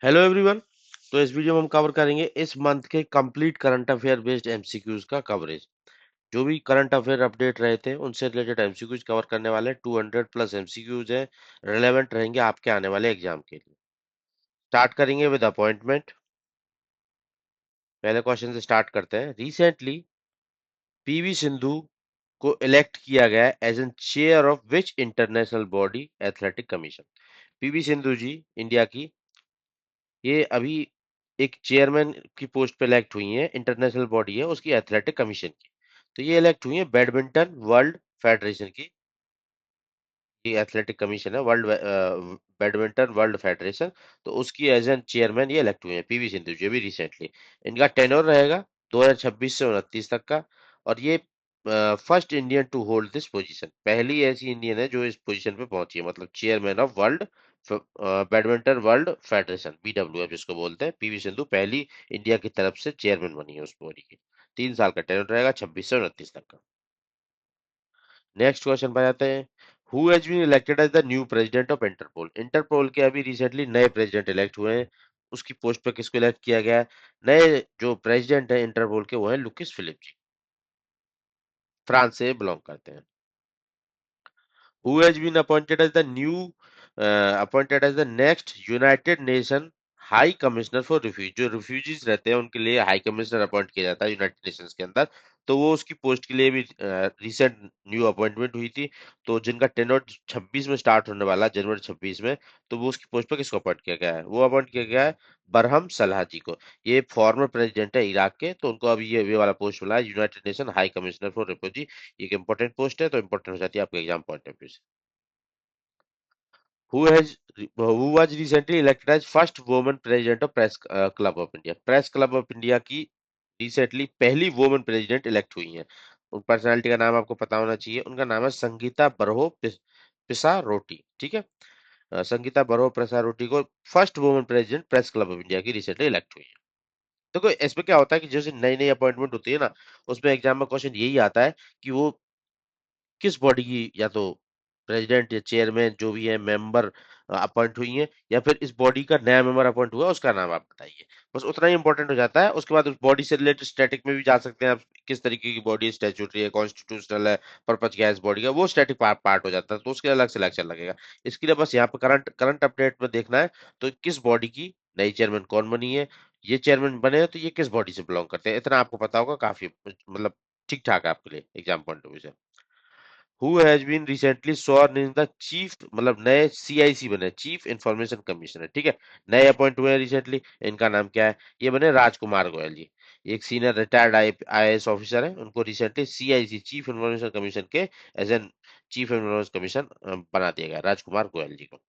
Hello everyone. तो इस video में हम कवर करेंगे इस मंथ के complete current affair based MCQs का कवरेज। जो भी करंट अफेयर अपडेट रहे थे उनसे रिलेटेड एमसीक्यूज कवर करने वाले 200 प्लस एमसीक्यूज हैं, रिलेवेंट रहेंगे आपके आने वाले एग्जाम के लिए। स्टार्ट करेंगे विद अपॉइंटमेंट। पहले क्वेश्चन से स्टार्ट करते हैं। रिसेंटली पीवी सिंधु को इलेक्ट किया गया as an chair of which international body athletic commission. PV Sindhu ji India की ये अभी एक चेयरमैन की पोस्ट पे इलेक्ट हुई हैं, इंटरनेशनल बॉडी है उसकी एथलेटिक कमीशन की। तो ये इलेक्ट हुई है बैडमिंटन वर्ल्ड फेडरेशन की। ये एथलेटिक कमीशन है वर्ल्ड बैडमिंटन वर्ल्ड फेडरेशन। तो उसकी एज एन चेयरमैन ये इलेक्ट हुए हैं पीवी सिंधु जी भी रिसेंटली। इनका टेन्योर रहेगा 2026 से 29 तक का। और ये first Indian to hold this position, पहली ऐसी इंडियन है जो इस पोजीशन पे पहुंची है, मतलब chairman of world badminton world federation BWF जिसको बोलते हैं। पीवी सिंधु पहली इंडिया की तरफ से चेयरमैन बनी है उस बॉडी की। 3 साल का टेन्योर रहेगा 26 से 29 तक का। नेक्स्ट क्वेश्चन पर जाते हैं। Who has been elected as the new president of Interpol. Interpol के अभी रिसेंटली नए प्रेसिडेंट इलेक्ट हुए हैं। उसकी पोस्ट पर किसको इलेक्ट किया गया है? नए जो प्रेसिडेंट है इंटरपोल के वो है लुकिस फिलिप जी, फ्रांस से बिलोंग करते हैं। Who has been appointed as the next United Nation high commissioner for refuge. जो रिफ्यूजीज रहते हैं उनके लिए हाई कमिश्नर अपॉइंट किया जाता है यूनाइटेड नेशंस के अंदर। तो वो उसकी पोस्ट के लिए भी रिसेंट न्यू अपॉइंटमेंट हुई थी। तो जिनका टेन्योर 26 में स्टार्ट होने वाला है, जनवरी 26 में। तो वो उसकी पोस्ट पर किसको अपॉइंट किया गया है? वो अपॉइंट किया गया है बरहम सलाह जी को। ये फॉर्मर प्रेसिडेंट है इराक के, तो उनको अभी ये वाला पोस्ट मिला है United nation high commissioner for refugee. ये एक इंपॉर्टेंट पोस्ट है, तो इंपॉर्टेंट हो जाती है आपके एग्जाम पॉइंट ऑफ व्यू से। Who was recently elected as first woman president of Press Club of India। Press club of India की रिसेंटली पहली वुमेन प्रेसिडेंट इलेक्ट हुई हैं। उन पर्सनालिटी का नाम आपको पता होना चाहिए। उनका नाम है संगीता बरहो पिसा रोटी। ठीक है। संगीता बरहो पिसा रोटी को first women president press club of India की रिसेंटली इलेक्ट हुई है। देखो इसमें क्या होता है कि जैसे नई नई अपॉइंटमेंट होती है ना, उसमें एग्जाम में क्वेश्चन यही आता है कि वो किस बॉडी की या तो प्रेसिडेंट या चेयरमैन जो भी है मेंबर अपॉइंट हुई है, या फिर इस बॉडी का नया मेंबर अपॉइंट हुआ उसका नाम आप बताइए। बस उतना ही इंपॉर्टेंट हो जाता है। उसके बाद उस बॉडी से रिलेटेड स्टैटिक में भी जा सकते हैं आप, किस तरीके की बॉडी, स्टैट्यूटरी है, कॉन्स्टिट्यूशनल है, पर्पज क्या है इस बॉडी का, वो स्टैटिक पार्ट हो जाता है। तो उसके अलग से लेक्चर लगेगा। इसके लिए बस यहाँ पे करंट करंट अपडेट में देखना है। तो किस बॉडी की नई चेयरमैन कौन बनी है, ये चेयरमैन बने हैं तो ये किस बॉडी से बिलोंग करते हैं, इतना आपको पता होगा, काफी मतलब ठीक ठाक है आपके लिए एग्जाम पॉइंट ऑफ व्यू से। Who has been recently sworn in the chief, मतलब नए सीआईसी बने, चीफ इंफॉर्मेशन कमिश्नर। ठीक है। नए अपॉइंट हुए हैं रिसेंटली। इनका नाम क्या है? ये बने राजकुमार गोयल जी। एक सीनियर रिटायर्ड आईएएस ऑफिसर है, उनको recently CIC chief information commission के as an chief information commission बना दिया गया राजकुमार गोयल जी को।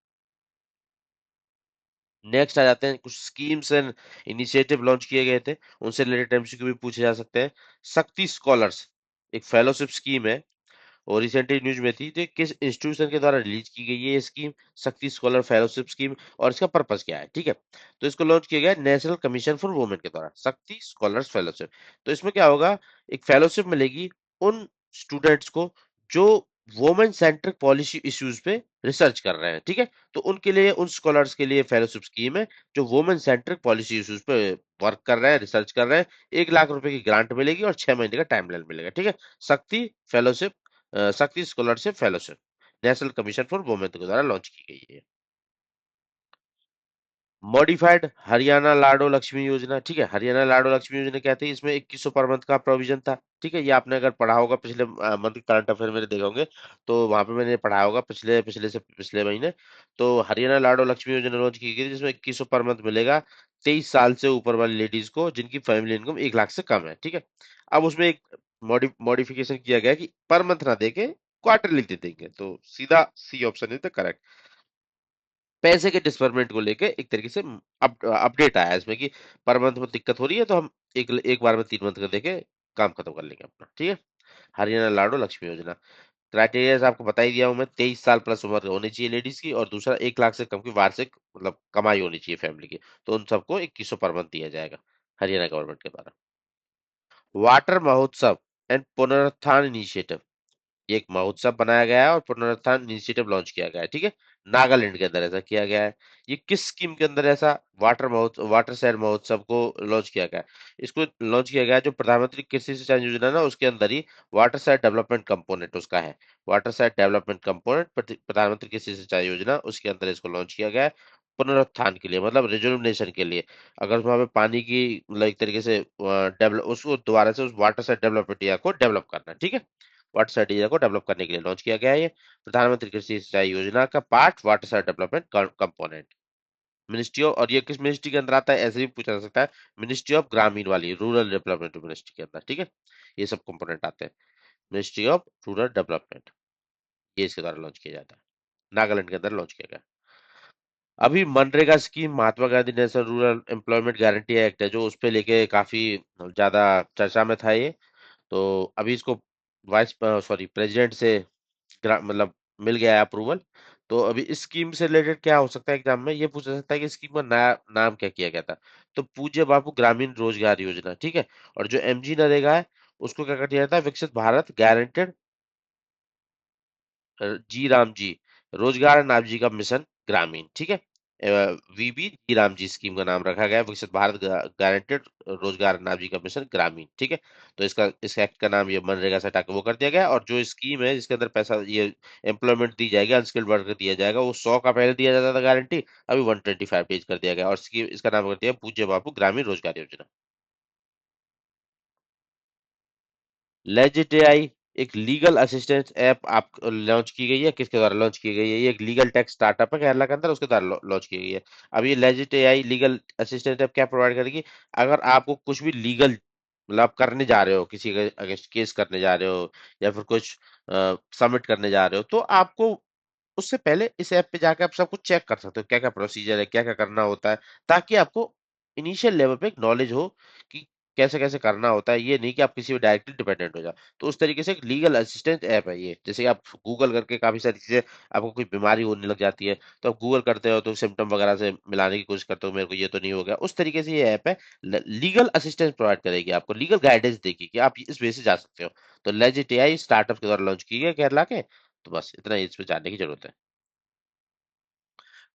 नेक्स्ट आ जाते हैं, कुछ स्कीम्स एंड इनिशिएटिव लॉन्च किए गए थे, उनसे रिलेटेड एमसीक्यू भी पूछे जा सकते हैं। शक्ति स्कॉलर्स एक फेलोशिप स्कीम है और रिसेंटली न्यूज में थी। तो ये किस इंस्टीट्यूशन के द्वारा रिलीज की गई है ये स्कीम, शक्ति स्कॉलर फेलोशिप स्कीम, और इसका पर्पस क्या है? ठीक है। तो इसको लॉन्च किया गया नेशनल कमीशन फॉर वुमेन के द्वारा, शक्ति स्कॉलर्स फेलोशिप। तो इसमें क्या होगा, एक फेलोशिप मिलेगी उन स्टूडेंट्स को जो वुमेन सेंट्रिक पॉलिसी इश्यूज पे रिसर्च कर रहे हैं। ठीक है। तो उनके लिए, उन स्कॉलर्स के लिए फेलोशिप स्कीम है जो वुमेन सेंट्रिक पॉलिसी इश्यूज पे वर्क कर रहे हैं, रिसर्च कर रहे हैं। 1 लाख रुपए की ग्रांट मिलेगी और 6 महीने का टाइमलाइन मिलेगा। ठीक है। शक्ति फेलोशिप, शक्ति scholarship fellowship national commission for women के द्वारा लॉन्च की गई है। मॉडिफाइड हरियाणा लाडो लक्ष्मी योजना। ठीक है। हरियाणा लाडो लक्ष्मी योजना क्या थी? इसमें 2100 पर मंथ का प्रोविजन था। ठीक है। ये आपने अगर पढ़ा होगा पिछले मंथ करंट अफेयर मेरे देखे होंगे, तो वहां पे मैंने पढ़ा होगा पिछले पिछले से पिछले महीने। तो हरियाणा लाडो लक्ष्मी योजना लॉन्च की गई थी, जिसमें 2100 पर मंथ मिलेगा 23 साल से ऊपर वाली लेडीज को जिनकी फैमिली इनकम 1 लाख से कम है। ठीक है। अब उसमें एक मॉडिफिकेशन किया गया कि पर मंथ ना देके क्वार्टरली दे देंगे। तो सीधा C option is the correct. पैसे के डिसबर्समेंट को लेके एक तरीके से अपडेट आया है इसमें कि पर मंथ में दिक्कत हो रही है तो हम एक एक बार में 3 मंथ का देके काम खत्म कर लेंगे अपना। ठीक है। हरियाणा लाडो लक्ष्मी योजना। क्राइटेरिया आपको बता ही दिया हूं मैं। 23 साल प्लस उम्र होनी चाहिए लेडीज की, और दूसरा 1 लाख से कम की वार्षिक मतलब कमाई होनी चाहिए फैमिली की। तो उन सबको 2100 पर मंथ दिया जाएगा हरियाणा गवर्नमेंट के द्वारा। वाटर महोत्सव एंड पुनरुत्थान इनिशिएटिव। ये एक महोत्सव बनाया गया है और पुनरुत्थान इनिशिएटिव लॉन्च किया गया है, ठीक है। नागालैंड के अंदर ऐसा किया गया है। ये किस स्कीम के अंदर ऐसा वाटर शहर महोत्सव को लॉन्च किया गया है? इसको लॉन्च किया गया है जो प्रधानमंत्री कृषि सिंचाई योजना है ना, उसके अंदर ही वाटर साइड डेवलपमेंट कंपोनेंट उसका है। वाटर साइड डेवलपमेंट कंपोनेंट प्रधानमंत्री कृषि सिंचाई योजना, उसके अंदर इसको लॉन्च किया गया है पुनरुत्थान के लिए, मतलब रिजुवनेशन के लिए। अगर वहां पे पानी की मतलब एक तरीके से डेवलप उसको दोबारा से उस वाटर साइड डेवलपमेंट एरिया को डेवलप करना है, ठीक है। वाटर साइड एरिया को डेवलप करने के लिए लॉन्च किया गया है ये प्रधानमंत्री कृषि सिंचाई योजना का part water side development component. Ministry of, और ये किस मिनिस्ट्री के अंदर आता है ऐसे भी पूछा जा सकता है, मिनिस्ट्री ऑफ ग्रामीण वाली रूरल डेवलपमेंट मिनिस्ट्री के अंदर, ठीक है। ये सब कंपोनेंट आते हैं मिनिस्ट्री ऑफ रूरल डेवलपमेंट, ये इसके द्वारा लॉन्च किया जाता है। नागालैंड के अंदर लॉन्च किया गया। अभी मनरेगा scheme Mahatma Gandhi national rural employment guarantee act है जो उस पे लेके काफी ज्यादा चर्चा में था ये। तो अभी इसको वाइस सॉरी प्रेसिडेंट से मतलब मिल गया है अप्रूवल। तो अभी इस स्कीम से रिलेटेड क्या हो सकता है, एग्जाम में ये पूछा सकता है कि स्कीम का नया नाम क्या किया गया था। तो पूज्य बापू ग्रामीण रोजगार योजना, ठीक है। और जो एमजी नरेगा है उसको क्या कर दिया जाता है, विकसित भारत गारंटेड जी राम जी रोजगार नाबजी का मिशन ग्रामीण, ठीक है। वीबी जी राम जी स्कीम का नाम रखा गया है, विकसित भारत गारंटेड रोजगार नाबजी का मिशन ग्रामीण, ठीक है। तो इसका इस एक्ट का नाम ये मनरेगा से हटा के वो कर दिया गया है। और जो स्कीम है जिसके अंदर पैसा ये एम्प्लॉयमेंट दी जाएगी, अनस्किल्ड वर्कर दिया जाएगा, वो 100 का पहले दिया जाता था गारंटी, अभी 125 पेज कर दिया गया और इसका नाम कर दिया पूज्य बापू ग्रामीण रोजगार योजना। लेजिट एआई एक लीगल असिस्टेंस ऐप आप लॉन्च की गई है, किसके द्वारा लॉन्च की गई है? ये एक लीगल टेक स्टार्टअप है केरला के अंदर, उसके द्वारा लॉन्च की गई है। अब ये legit AI legal assistance app क्या प्रोवाइड करेगी? अगर आपको कुछ भी लीगल मतलब आप करने जा रहे हो, किसी के अगेंस्ट केस करने जा रहे हो या फिर कुछ सबमिट करने जा रहे हो, तो आपको उससे पहले इस ऐप पे जाके आप सब कुछ चेक कर सकते हो, क्या क्या प्रोसीजर है, क्या क्या करना होता है, ताकि आपको इनिशियल लेवल पे एक नॉलेज हो कि कैसे कैसे करना होता है। ये नहीं कि आप किसी पे डायरेक्टली डिपेंडेंट हो जाओ। तो उस तरीके से एक लीगल असिस्टेंट ऐप है ये। जैसे कि आप गूगल करके काफी सारी चीजें, आपको कोई बीमारी होने लग जाती है तो आप गूगल करते हो तो सिम्टम वगैरह से मिलाने की कोशिश करते हो, मेरे को ये तो नहीं हो गया, उस तरीके से ये ऐप है। लीगल असिस्टेंस प्रोवाइड करेगी, आपको लीगल गाइडेंस देगी कि आप इस वे से जा सकते हो। तो लेजिट एआई स्टार्टअप के द्वारा लॉन्च की गई है केरला के। तो बस इतना ही इस पे जानने की जरूरत है।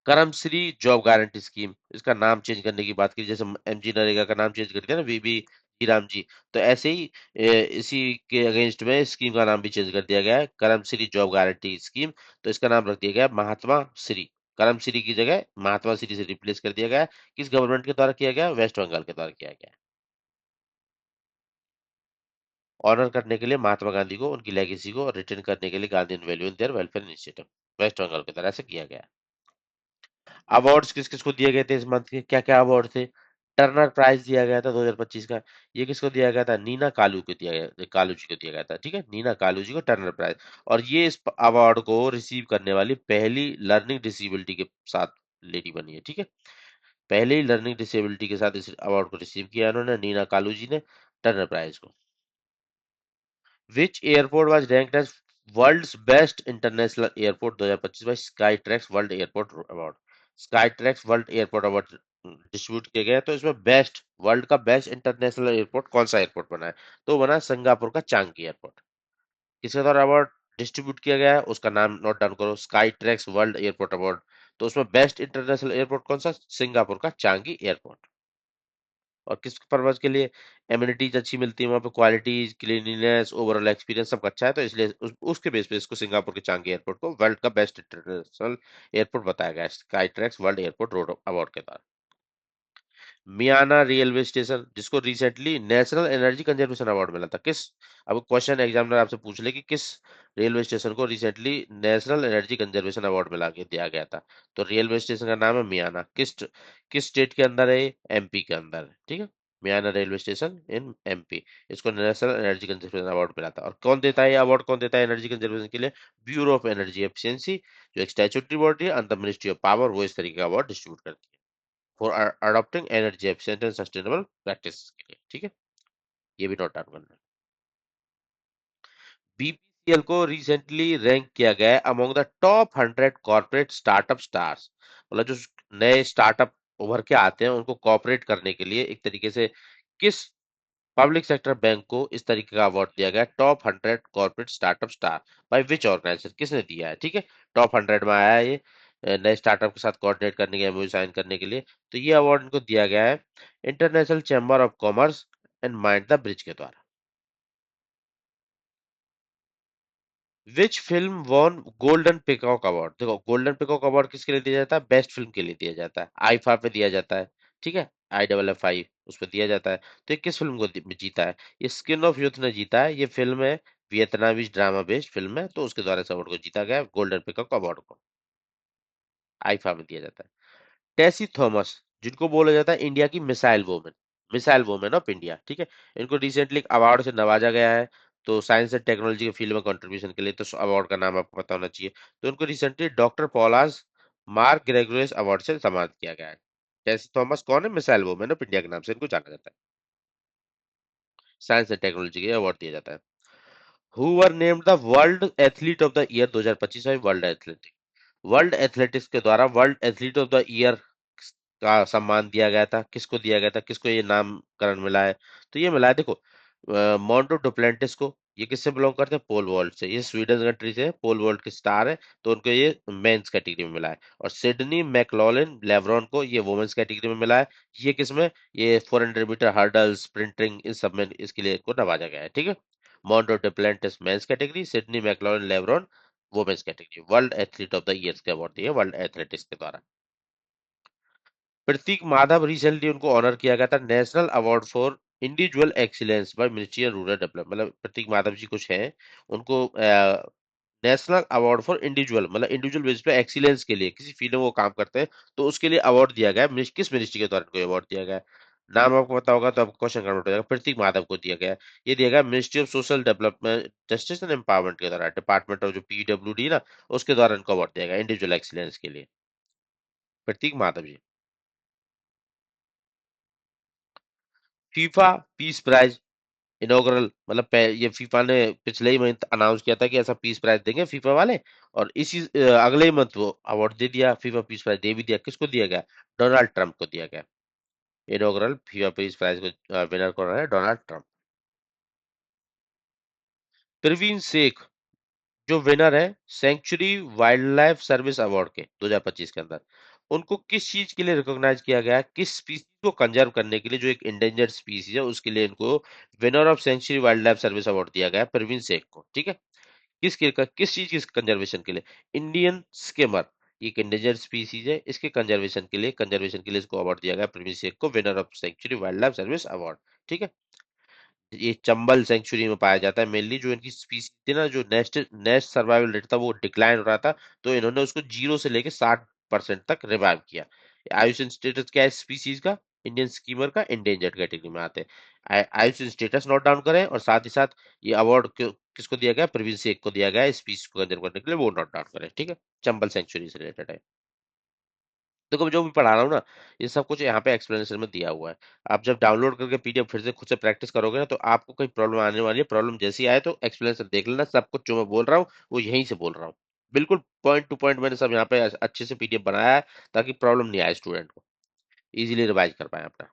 करमश्री जॉब गारंटी स्कीम, इसका नाम चेंज करने की बात की, जैसे एमजी नरेगा का नाम चेंज कर दिया ना वीबी जी राम जी। तो ऐसे ही इसी के अगेंस्ट में स्कीम का नाम भी चेंज कर दिया गया है, करमश्री जॉब गारंटी स्कीम। तो इसका नाम रख दिया गया है महात्मा श्री। करमश्री की जगह महात्मा श्री से रिप्लेस कर दिया गया है। किस गवर्नमेंट के द्वारा किया गया? वेस्ट बंगाल के द्वारा किया गया है। ऑनर करने के लिए महात्मा गांधी को, उनकी लेगेसी को रिटर्न करने के लिए Gandhi value in their welfare initiative, West Bengal की तरह से किया गया है। अवार्ड्स किस किस को दिए गए थे इस मंथ के, क्या क्या अवार्ड थे? टर्नर प्राइज दिया गया था 2025 का। ये किसको दिया गया था? नीना कालू को दिया गया, कालू जी को दिया गया था, ठीक है। नीना कालू जी को टर्नर प्राइज। और ये इस अवार्ड को रिसीव करने वाली पहली लर्निंग डिसेबिलिटी के साथ लेडी बनी है, ठीक है। पहले ही लर्निंग डिसेबिलिटी के साथ इस अवार्ड को रिसीव किया उन्होंने, नीना कालू जी ने, टर्नर प्राइज को। Which airport was ranked as world's best international airport 2025 by Skytrax World Airport Award? Skytrax World Airport Award distribute किया गया है, तो इसमें बेस्ट, वर्ल्ड का बेस्ट इंटरनेशनल एयरपोर्ट कौन सा एयरपोर्ट बना है? तो बना है सिंगापुर का चांगी एयरपोर्ट। किसके द्वारा अवार्ड डिस्ट्रीब्यूट किया गया है, उसका नाम नोट डाउन करो, sky tracks world airport award. तो उसमें बेस्ट इंटरनेशनल एयरपोर्ट कौन सा? सिंगापुर का चांगी एयरपोर्ट। और किस पर्पज के लिए? एमिनिटीज अच्छी मिलती है वहाँ पे, क्वालिटीज, क्लीनिनेस, ओवरऑल एक्सपीरियंस सब अच्छा है, तो इसलिए उसके बेस पे इसको सिंगापुर के चांगी एयरपोर्ट को वर्ल्ड का बेस्ट इंटरनेशनल एयरपोर्ट बताया गया है sky tracks world airport road award के द्वारा। मियाना रेलवे स्टेशन जिसको recently national energy conservation award मिला था, किस? अब क्वेश्चन एग्जामिनर आपसे पूछ ले कि किस रेलवे स्टेशन को recently national energy conservation award मिला के दिया गया था? तो रेलवे स्टेशन का नाम है मियाना। किस स्टेट के अंदर है? एमपी के अंदर है, ठीक है। मियाना रेलवे स्टेशन इन एमपी, इसको नेशनल एनर्जी कंजर्वेशन अवार्ड मिला था। और कौन देता है ये अवार्ड, कौन देता है एनर्जी कंजर्वेशन के लिए? ब्यूरो ऑफ एनर्जी एफिशिएंसी, जो एक स्टैट्यूटरी बॉडी है अंडर मिनिस्ट्री ऑफ पावर, वो इस तरीके का अवार्ड डिस्ट्रीब्यूट करती है for adopting energy efficient and sustainable practice के लिए, ठीक है। ये भी नोट डाउन करना है। बीपीसीएल को रिसेंटली रैंक किया गया है among the top 100 corporate startup stars, मतलब जो नए स्टार्टअप उभर के आते हैं उनको कॉर्पोरेट करने के लिए एक तरीके से किस पब्लिक सेक्टर बैंक को इस तरीके का अवार्ड दिया गया, top 100 corporate startup star by which organisation, किसने दिया है, ठीक है। टॉप 100 में आया है ये, नए स्टार्टअप के साथ कोऑर्डिनेट करने के, एमओयू साइन करने के लिए। तो ये अवार्ड इनको दिया गया है International Chamber of Commerce and Mind the Bridge के द्वारा। Which film won Golden Peacock Award, देखो गोल्डन पिकॉक अवार्ड किसके लिए दिया जाता है, बेस्ट फिल्म के लिए दिया जाता है, आईफा पे दिया जाता है, ठीक है, IFFI उस पर दिया जाता है। तो ये किस फिल्म को जीता है, ये स्किन ऑफ यूथ ने जीता है, ये फिल्म है वियतनामीज ड्रामा बेस्ड फिल्म है, तो उसके द्वारा इस अवार्ड को जीता गया गोल्डन पिकॉक अवार्ड को, आईफा में दिया जाता है। टेसी थॉमस, जिनको बोला जाता है इंडिया की मिसाइल वुमेन ऑफ इंडिया, ठीक है, इनको रिसेंटली एक अवार्ड से नवाजा गया है। तो साइंस एंड टेक्नोलॉजी के फील्ड में कंट्रीब्यूशन के लिए, तो अवार्ड का नाम आपको पता होना चाहिए। तो उनको recently doctor Paulos Mar Gregorios award से सम्मानित किया गया है। टेसी थॉमस कौन है, मिसाइल वुमेन ऑफ इंडिया के नाम से इनको जाना जाता है, साइंस एंड टेक्नोलॉजी के अवार्ड दिया जाता है। Who were named the world athlete of the year 2025 में, वर्ल्ड एथलेटिक्स के द्वारा world athlete of the year का सम्मान दिया गया था, किसको दिया गया था, किसको ये नामकरण मिला है, तो ये मिला है, देखो मोंटो डुप्लेंटिस को, ये किससे बिलोंग करते हैं, पोल वॉल्ट से, ये स्वीडन कंट्री से पोल वॉल्ट के स्टार है, तो उनको ये मेंस कैटेगरी में मिला है। और सिडनी मैकलॉलिन लेब्रॉन को ये वुमेन्स कैटेगरी में मिला है। ये किसमें, ये 400 मीटर हर्डल स्प्रिंटिंग, इन सब में इसके लिए इनको नवाजा गया है, ठीक है। Mondo Duplantis men's category, Sydney McLaughlin Levrone women's category, world athlete of the year के अवार्ड दिए वर्ल्ड एथलेटिक्स के द्वारा। प्रतीक माधव, रिसेंटली उनको ऑनर किया गया था national award for individual excellence by ministry of rural development, मतलब प्रतीक माधव जी कुछ हैं, उनको नेशनल अवार्ड फॉर इंडिविजुअल, मतलब इंडिविजुअल बेस पे एक्सीलेंस के लिए किसी फील्ड में वो काम करते हैं, तो उसके लिए अवार्ड दिया गया है। किस मिनिस्ट्री के द्वारा इनको अवार्ड दिया गया है, नाम आपको पता होगा तो आपको क्वेश्चन कन्वर्ट हो जाएगा, प्रतीक माधव को दिया गया है। ये दिया गया ministry of social development justice and empowerment के द्वारा, डिपार्टमेंट ऑफ जो PWD ना, उसके द्वारा इनको अवार्ड दिया गया इंडिविजुअल एक्सीलेंस के लिए, प्रतीक माधव जी। फीफा पीस प्राइज इनॉग्रल, मतलब ये फीफा ने पिछले ही महीने अनाउंस किया था कि ऐसा पीस प्राइज देंगे फीफा वाले, और इसी अगले ही मंथ वो अवार्ड दे दिया, फीफा पीस प्राइज दे भी दिया, किसको दिया गया, डोनाल्ड ट्रंप को दिया गया। इनॉग्रल फीफा पीस प्राइज को विनर कौन है, डोनाल्ड ट्रंप। प्रवीण शेख, जो विनर है sanctuary wild life service award के 2025 के अंदर, उनको किस चीज के लिए रिकॉग्नाइज किया गया है, किस स्पीसीज को कंजर्व करने के लिए, जो एक इंडेंजर्ड स्पीसीज है उसके लिए इनको winner of sanctuary wild life service award दिया गया है प्रवीण शेख को, ठीक है। किस चीज की कंजर्वेशन के लिए, इंडियन स्केमर, ये एक इंडेंजर्ड स्पीसीज है, इसके कंजर्वेशन के लिए इसको अवार्ड दिया गया प्रवीण शेख को, winner of sanctuary wild life service award, ठीक है। ये चंबल सेंचुरी में पाया जाता है मेनली, जो इनकी स्पीसीज थी ना, जो नेस्ट सर्वाइवल रेट था वो डिक्लाइन हो रहा था, तो इन्होंने उसको 0 से लेके 60% तक रिवाइव किया। आयुषन स्टेटस क्या है स्पीसीज का, इंडियन स्कीमर का इंडेंजर्ड कैटेगरी में आते हैं। आयुषन स्टेटस नोट डाउन करें, और साथ ही साथ ये अवार्ड किसको दिया गया, प्रवीण शेख को दिया गया स्पीसीज को कंजर्व करने के लिए, वो नोट डाउन करें, ठीक है। चंबल सेंचुरी से रिलेटेड है। देखो मैं जो भी पढ़ा रहा हूँ ना, ये सब कुछ यहाँ पे एक्सप्लेनेशन में दिया हुआ है। आप जब डाउनलोड करके PDF फिर से खुद से प्रैक्टिस करोगे ना, तो आपको कोई प्रॉब्लम आने वाली है, प्रॉब्लम जैसी आए तो एक्सप्लेनेशन देख लेना, सब कुछ जो मैं बोल रहा हूँ वो यहीं से बोल रहा हूँ, बिल्कुल पॉइंट टू पॉइंट मैंने सब यहाँ पे अच्छे से PDF बनाया है, ताकि प्रॉब्लम नहीं आए स्टूडेंट को, इजीली रिवाइज कर पाए अपना।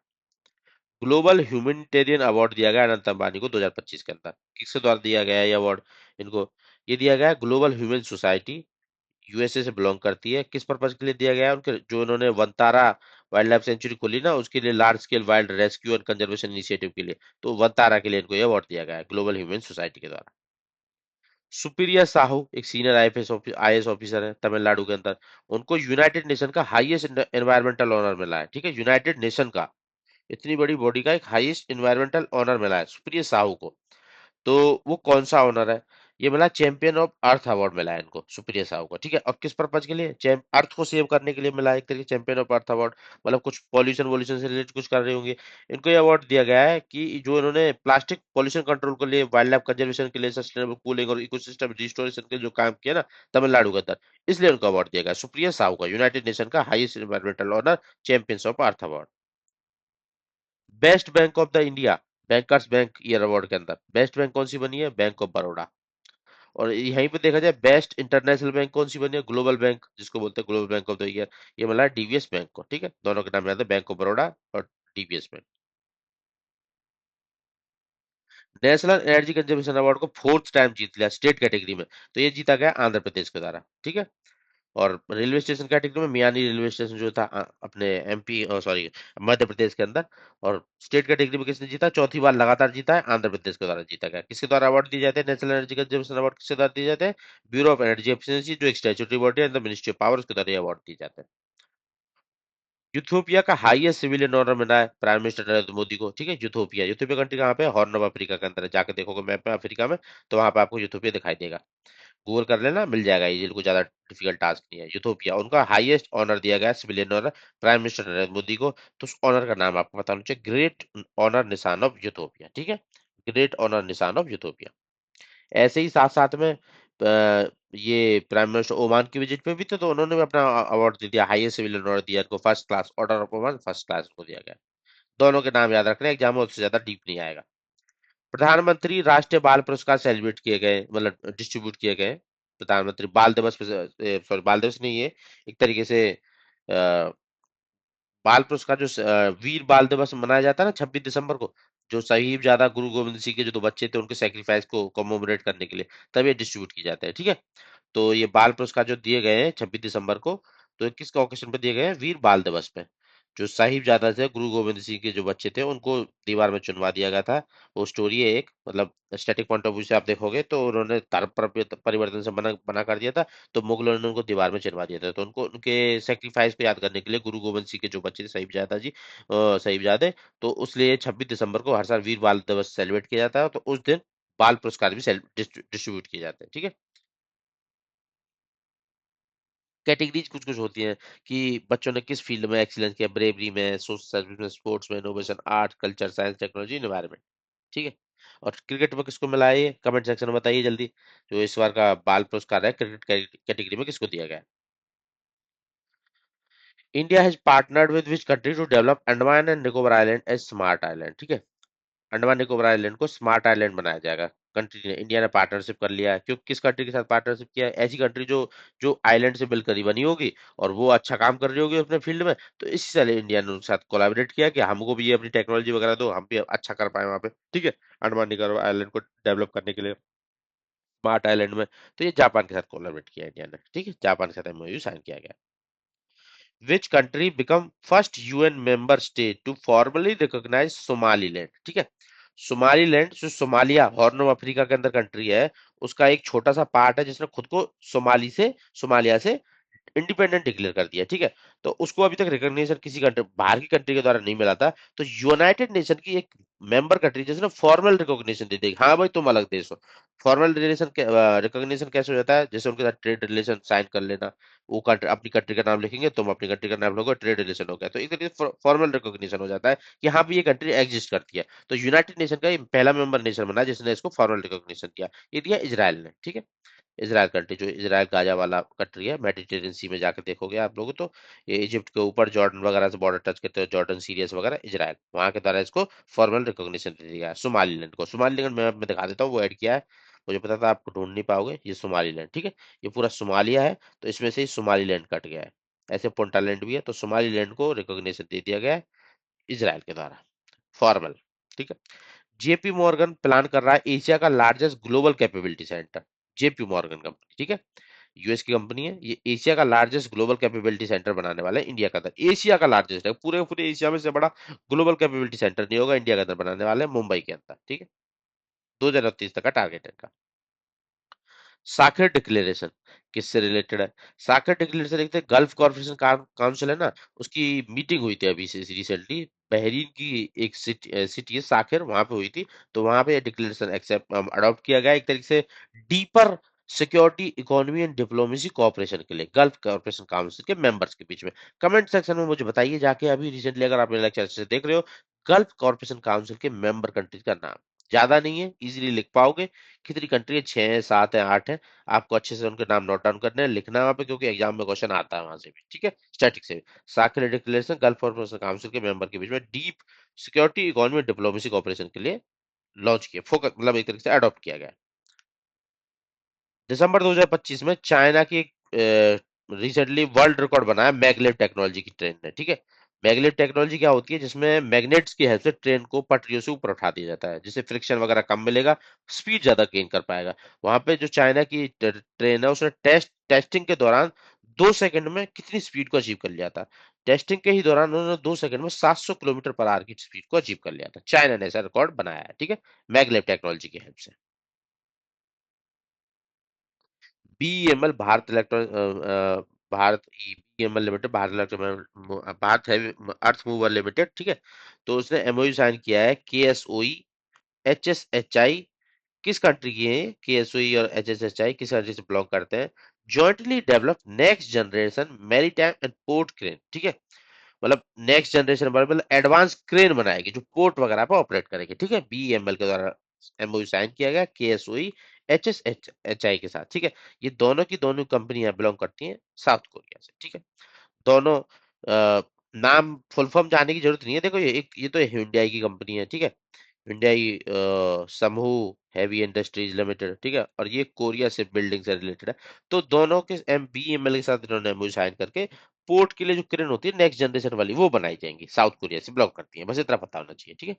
ग्लोबल ह्यूमैनिटेरियन अवार्ड दिया गया अनंत अंबानी को 2025 के अंदर, किसके द्वारा दिया गया है ये अवार्ड इनको, ये दिया गया ग्लोबल ह्यूमन सोसाइटी, USA से बिलोंग करती है, किस पर्पज के लिए दिया गया है, उनके जो उन्होंने वनतारा वाइल्ड लाइफ सेंचुरी खोली ना, उसके लिए large scale wild rescue and conservation initiative के लिए, तो वनतारा के लिए इनको ये अवार्ड दिया गया है ग्लोबल ह्यूमन सोसाइटी के द्वारा। सुप्रिया साहू एक सीनियर IAS ऑफिसर है तमिलनाडु के अंदर, उनको यूनाइटेड नेशन का हाईएस्ट एनवायरमेंटल ऑनर मिला है, ठीक है, यूनाइटेड नेशन का, इतनी बड़ी बॉडी का एक हाईएस्ट एनवायरमेंटल ऑनर मिला है सुप्रिया साहू को। तो वो कौन सा ऑनर है, ये मिला चैंपियन ऑफ अर्थ अवार्ड मिला है इनको सुप्रिया साहू को, ठीक है। और किस पर्पज के लिए, अर्थ को सेव करने के लिए मिला है, एक तरीके चैंपियन ऑफ अर्थ अवार्ड, मतलब कुछ पॉल्यूशन वॉल्यूशन से रिलेटेड कुछ कर रहे होंगे। इनको ये अवार्ड दिया गया है कि जो इन्होंने प्लास्टिक पॉल्यूशन कंट्रोल के लिए, वाइल्ड लाइफ कंजर्वेशन के लिए, सस्टेनेबल कूलिंग और इकोसिस्टम रिस्टोरेशन के लिए जो काम किया ना तमिलनाडु के अंदर, इसलिए उनको अवार्ड दिया गया सुप्रिया साहू का, यूनाइटेड नेशन का highest environmental honour, champions of earth award. Best bank of the India, bankers bank year award के अंदर बेस्ट बैंक कौन सी बनी है, बैंक ऑफ बड़ौदा। और यहीं पे देखा जाए बेस्ट इंटरनेशनल बैंक कौन सी बनी है, ग्लोबल बैंक, जिसको बोलते हैं global bank of the year, ये मिला है DBS बैंक को, ठीक है, दोनों के नाम याद है, बैंक ऑफ बड़ौदा और DBS bank. National energy conservation award को फोर्थ टाइम जीत लिया स्टेट कैटेगरी में। तो ये जीता गया आंध्र प्रदेश के द्वारा, ठीक है। और रेलवे स्टेशन कैटेगरी में मियानी रेलवे स्टेशन जो था अपने एमपी, सॉरी, मध्य प्रदेश के अंदर। और स्टेट कैटेगरी में किसने जीता, चौथी बार लगातार जीता है, आंध्र प्रदेश के द्वारा जीता गया। किसके द्वारा अवार्ड दिए जाते हैं, नेशनल एनर्जी कंजर्वेशन अवार्ड किसके द्वारा दिए जाते हैं, ब्यूरो ऑफ एनर्जी एफिशिएंसी, जो एक स्टैट्यूटरी बॉडी है, मिनिस्ट्री ऑफ पावर, उसके द्वारा अवार्ड दिए जाते हैं। यूथोपिया का हाईएस्ट सिविलियन ऑनर मिला है प्राइम मिनिस्टर नरेंद्र मोदी को, ठीक है। यूथोपिया, यूथोपिया कंट्री कहाँ पे है, हॉर्न ऑफ अफ्रीका के अंदर है। जाके देखोगे मैप में अफ्रीका में, तो वहां पे आपको यूथोपिया दिखाई देगा। गूगल कर लेना, मिल जाएगा, ये कोई ज्यादा डिफिकल्ट टास्क नहीं है। यूथोपिया, उनका हाईएस्ट ऑनर दिया गया civilian honour prime minister Narendra Modi को। तो उस ऑनर का नाम आपको पता होना चाहिए, ग्रेट ऑनर निशान ऑफ यूथोपिया, ठीक है। ग्रेट ऑनर निशान ऑफ यूथोपिया। ऐसे ही साथ साथ में ये प्राइम मिनिस्टर ओमान की विजिट पे भी थे, तो उन्होंने भी अपना अवार्ड दे दिया, हाईएस्ट सिविलियन ऑनर दिया इनको, first class order of Oman, first class को दिया गया। दोनों के नाम याद रखना, एग्जाम में उससे ज्यादा डीप नहीं आएगा। प्रधानमंत्री राष्ट्रीय बाल पुरस्कार सेलिब्रेट किए गए, मतलब डिस्ट्रीब्यूट किए गए। प्रधानमंत्री बाल दिवस, सॉरी बाल दिवस नहीं है, एक तरीके से बाल पुरस्कार जो वीर बाल दिवस मनाया जाता है ना 26 दिसंबर को, जो साहिबजादा गुरु गोविंद सिंह के जो दो बच्चे थे उनके सेक्रीफाइस को कमेमोरेट करने के लिए, तब ये डिस्ट्रीब्यूट किए जाते हैं, ठीक है। तो ये बाल पुरस्कार जो दिए गए हैं 26 दिसंबर को, तो ये किस ऑकेशन पे दिए गए हैं, वीर बाल दिवस पे। जो साहिबजादा थे गुरु गोविंद सिंह के जो बच्चे थे उनको दीवार में चुनवा दिया गया था। वो स्टोरी है एक, मतलब स्टैटिक पॉइंट ऑफ व्यू से आप देखोगे तो उन्होंने धर्म परिवर्तन से मना मना कर दिया था। तो मुगलों ने उनको दीवार में चिनवा दिया था, तो उनको उनके सेक्रीफाइस को याद करने के लिए गुरु गोविंद सिंह के जो बच्चे थे साहिबजादा जी, साहिबजादे, तो उसलिए 26 दिसंबर को हर साल वीर बाल दिवस सेलिब्रेट किया जाता है। तो उस दिन बाल पुरस्कार भी डिस्ट्रीब्यूट किए जाते हैं, ठीक है। कैटेगरीज कुछ कुछ होती हैं कि बच्चों ने किस फील्ड में एक्सीलेंस किया, ब्रेवरी में, सोशल सर्विस में, स्पोर्ट्स में, innovation, art, culture, science, technology, environment, ठीक है। और क्रिकेट में किसको मिला है, ये कमेंट सेक्शन में बताइए जल्दी। जो इस बार का बाल पुरस्कार है क्रिकेट कैटेगरी में किसको दिया गया है। India has partnered with which country to develop Andaman and Nicobar island as smart island, ठीक है। अंडमान निकोबार आइलैंड को स्मार्ट आइलैंड बनाया जाएगा। कंट्री ने, इंडिया ने पार्टनरशिप कर लिया है। क्यों, किस कंट्री के साथ पार्टनरशिप किया है, ऐसी कंट्री जो जो आइलैंड से मिलकर ही बनी होगी और वो अच्छा काम कर रही होगी अपने फील्ड में। तो इसी तरह इंडिया ने उनके साथ कोलैबोरेट किया कि हमको भी ये अपनी टेक्नोलॉजी वगैरह दो, हम भी अच्छा कर पाए वहां पे, ठीक है। अंडमान निकोबार आइलैंड को डेवलप करने के लिए स्मार्ट आइलैंड में। तो ये जापान के साथ कोलैबोरेट किया इंडिया ने, ठीक है, जापान के साथ एमओयू साइन किया गया। Which country become first UN member state to formally recognize Somaliland, ठीक है। सोमालीलैंड जो सोमालिया, हॉर्न ऑफ अफ्रीका के अंदर कंट्री है, उसका एक छोटा सा पार्ट है जिसने खुद को सोमालिया से इंडिपेंडेंट डिक्लेयर कर दिया, ठीक है। तो उसको अभी तक रिकॉग्निशन किसी कंट्री, बाहर की कंट्री के द्वारा नहीं मिला था। तो यूनाइटेड नेशन की एक मेंबर कंट्री जिसने फॉर्मल रिकॉग्निशन दे दी, हाँ भाई तुम अलग देश हो। फॉर्मल रिलेशन रिकॉग्निशन कैसे हो जाता है, जैसे उनके साथ ट्रेड रिलेशन साइन कर लेना। वो कंट्री अपनी कंट्री का नाम लिखेंगे, तुम अपनी कंट्री का नाम लोगे, ट्रेड रिलेशन हो गया। तो एक तरीके से फॉर्मल रिकॉग्निशन हो जाता है कि हाँ भी ये कंट्री एग्जिस्ट करती है। तो यूनाइटेड नेशन का ये पहला मेंबर नेशन बना जिसने इसको फॉर्मल रिकॉग्निशन दिया, ये दिया इजराइल ने, ठीक है। इजराइल कंट्री, जो इजराइल गाजा वाला कंट्री है, मेडिटेरियन सी में जाकर देखोगे आप लोग तो ये इजिप्ट के ऊपर जॉर्डन वगैरह से बॉर्डर टच करते हो, जॉर्डन सीरिया से वगैरह, इजराइल वहां के द्वारा इसको फॉर्मल रिकॉग्निशन दे दिया है। सोमालीलैंड को, सोमालीलैंड मैं दिखा देता हूँ, वो ऐड किया है। मुझे पता था आपको ढूंढ नहीं पाओगे, ये सोमालीलैंड, ठीक है। ये पूरा सोमालिया है, तो इसमें से ही सोमालीलैंड कट गया है। ऐसे पुंटालैंड भी है, तो सोमालीलैंड को रिकॉग्निशन दे दिया गया है इजराइल के द्वारा, फॉर्मल, ठीक है। जेपी मॉर्गन प्लान कर रहा है एशिया का largest global capability centre. JP Morgan company, ठीक है, यूएस की कंपनी है, ये एशिया का लार्जेस्ट ग्लोबल कैपेबिलिटी सेंटर बनाने वाला है इंडिया का अंदर। एशिया का लार्जेस्ट है, पूरे पूरे एशिया में से बड़ा ग्लोबल कैपेबिलिटी सेंटर नहीं होगा, इंडिया के अंदर बनाने वाले हैं, मुंबई के अंदर, ठीक है। 2030 तक का टारगेट है इनका। साखर डिक्लेरेशन किससे रिलेटेड है, साखर डिक्लेरेशन एक गल्फ कॉर्पोरेशन काउंसिल है ना, उसकी मीटिंग हुई थी अभी से रिसेंटली। बहरीन की एक सिटी है साखर, वहां पे हुई थी। तो वहां पे डिक्लेरेशन एक्सेप्ट अडॉप्ट किया गया एक तरीके से deeper security economy and diplomacy cooperation के लिए गल्फ कॉर्पोरेशन काउंसिल के मेंबर्स के बीच में। कमेंट सेक्शन में मुझे बताइए जाके अभी रिसेंटली, अगर आप मेरे लेक्चर से देख रहे हो, गल्फ कॉर्पोरेशन काउंसिल के मेंबर कंट्रीज का नाम। ज्यादा नहीं है, इजीली लिख पाओगे। कितनी कंट्री है, 6 है, 7 है, 8 है। आपको अच्छे से उनके नाम नोट डाउन करने हैं, लिखना है वहां पे, क्योंकि एग्जाम में क्वेश्चन आता है वहां से भी, ठीक है, स्टैटिक से भी। SAARC declaration Gulf corporation council के मेंबर के बीच में deep security economy diplomacy cooperation के लिए लॉन्च किया, फोकस मतलब एक तरीके से अडॉप्ट किया गया। दिसंबर 2025 में चाइना की रिसेंटली वर्ल्ड रिकॉर्ड बनाया मैगलेव टेक्नोलॉजी की ट्रेन ने, ठीक है। मैग्नेट टेक्नोलॉजी क्या होती है, जिसमें मैग्नेट्स की हेल्प से ट्रेन को पटरियों से ऊपर उठा दिया जाता है, जिससे फ्रिक्शन वगैरह कम मिलेगा, स्पीड ज्यादा गेन कर पाएगा। वहां पे जो चाइना की ट्रेन है, उसने टेस्टिंग के दौरान 2 सेकंड में कितनी स्पीड को अचीव कर लिया था। टेस्टिंग के ही दौरान उन्होंने 2 सेकंड में 700 किलोमीटर पर आवर की स्पीड को अचीव कर लिया था। चाइना ने ऐसा रिकॉर्ड बनाया है, ठीक है, मैग्लेव टेक्नोलॉजी की हेल्प से। BEML Bharat Bharat BEML limited, Bharat heavy earth mover limited, ठीक है। तो उसने एमओयू साइन किया है केएसओई एचएसएचआई। किस कंट्री की है केएसओई और एचएसएचआई, किस कंट्री से बिलोंग करते हैं? Jointly develop next generation maritime and port crane, ठीक है। मतलब नेक्स्ट जनरेशन मतलब एडवांस क्रेन बनाएगी जो पोर्ट वगैरह पे ऑपरेट करेगी, ठीक है। बीईएमएल के द्वारा एमओयू साइन किया गया केएसओई एचएसएचआई के साथ, ठीक है। ये दोनों की दोनों कंपनियां बिलोंग करती हैं साउथ कोरिया से, ठीक है। दोनों नाम फुल फॉर्म जानने की जरूरत नहीं है। देखो ये तो hyundai की कंपनी है, ठीक है। hyundai समूह हैवी इंडस्ट्रीज लिमिटेड, ठीक है। और ये कोरिया से बिल्डिंग से रिलेटेड है। तो दोनों के एमबीएमएल के साथ इन्होंने एमओयू साइन करके पोर्ट के लिए जो क्रेन होती है नेक्स्ट जनरेशन वाली वो बनाई जाएंगी, साउथ कोरिया से बिलोंग करती है, बस इतना पता होना चाहिए, ठीक है।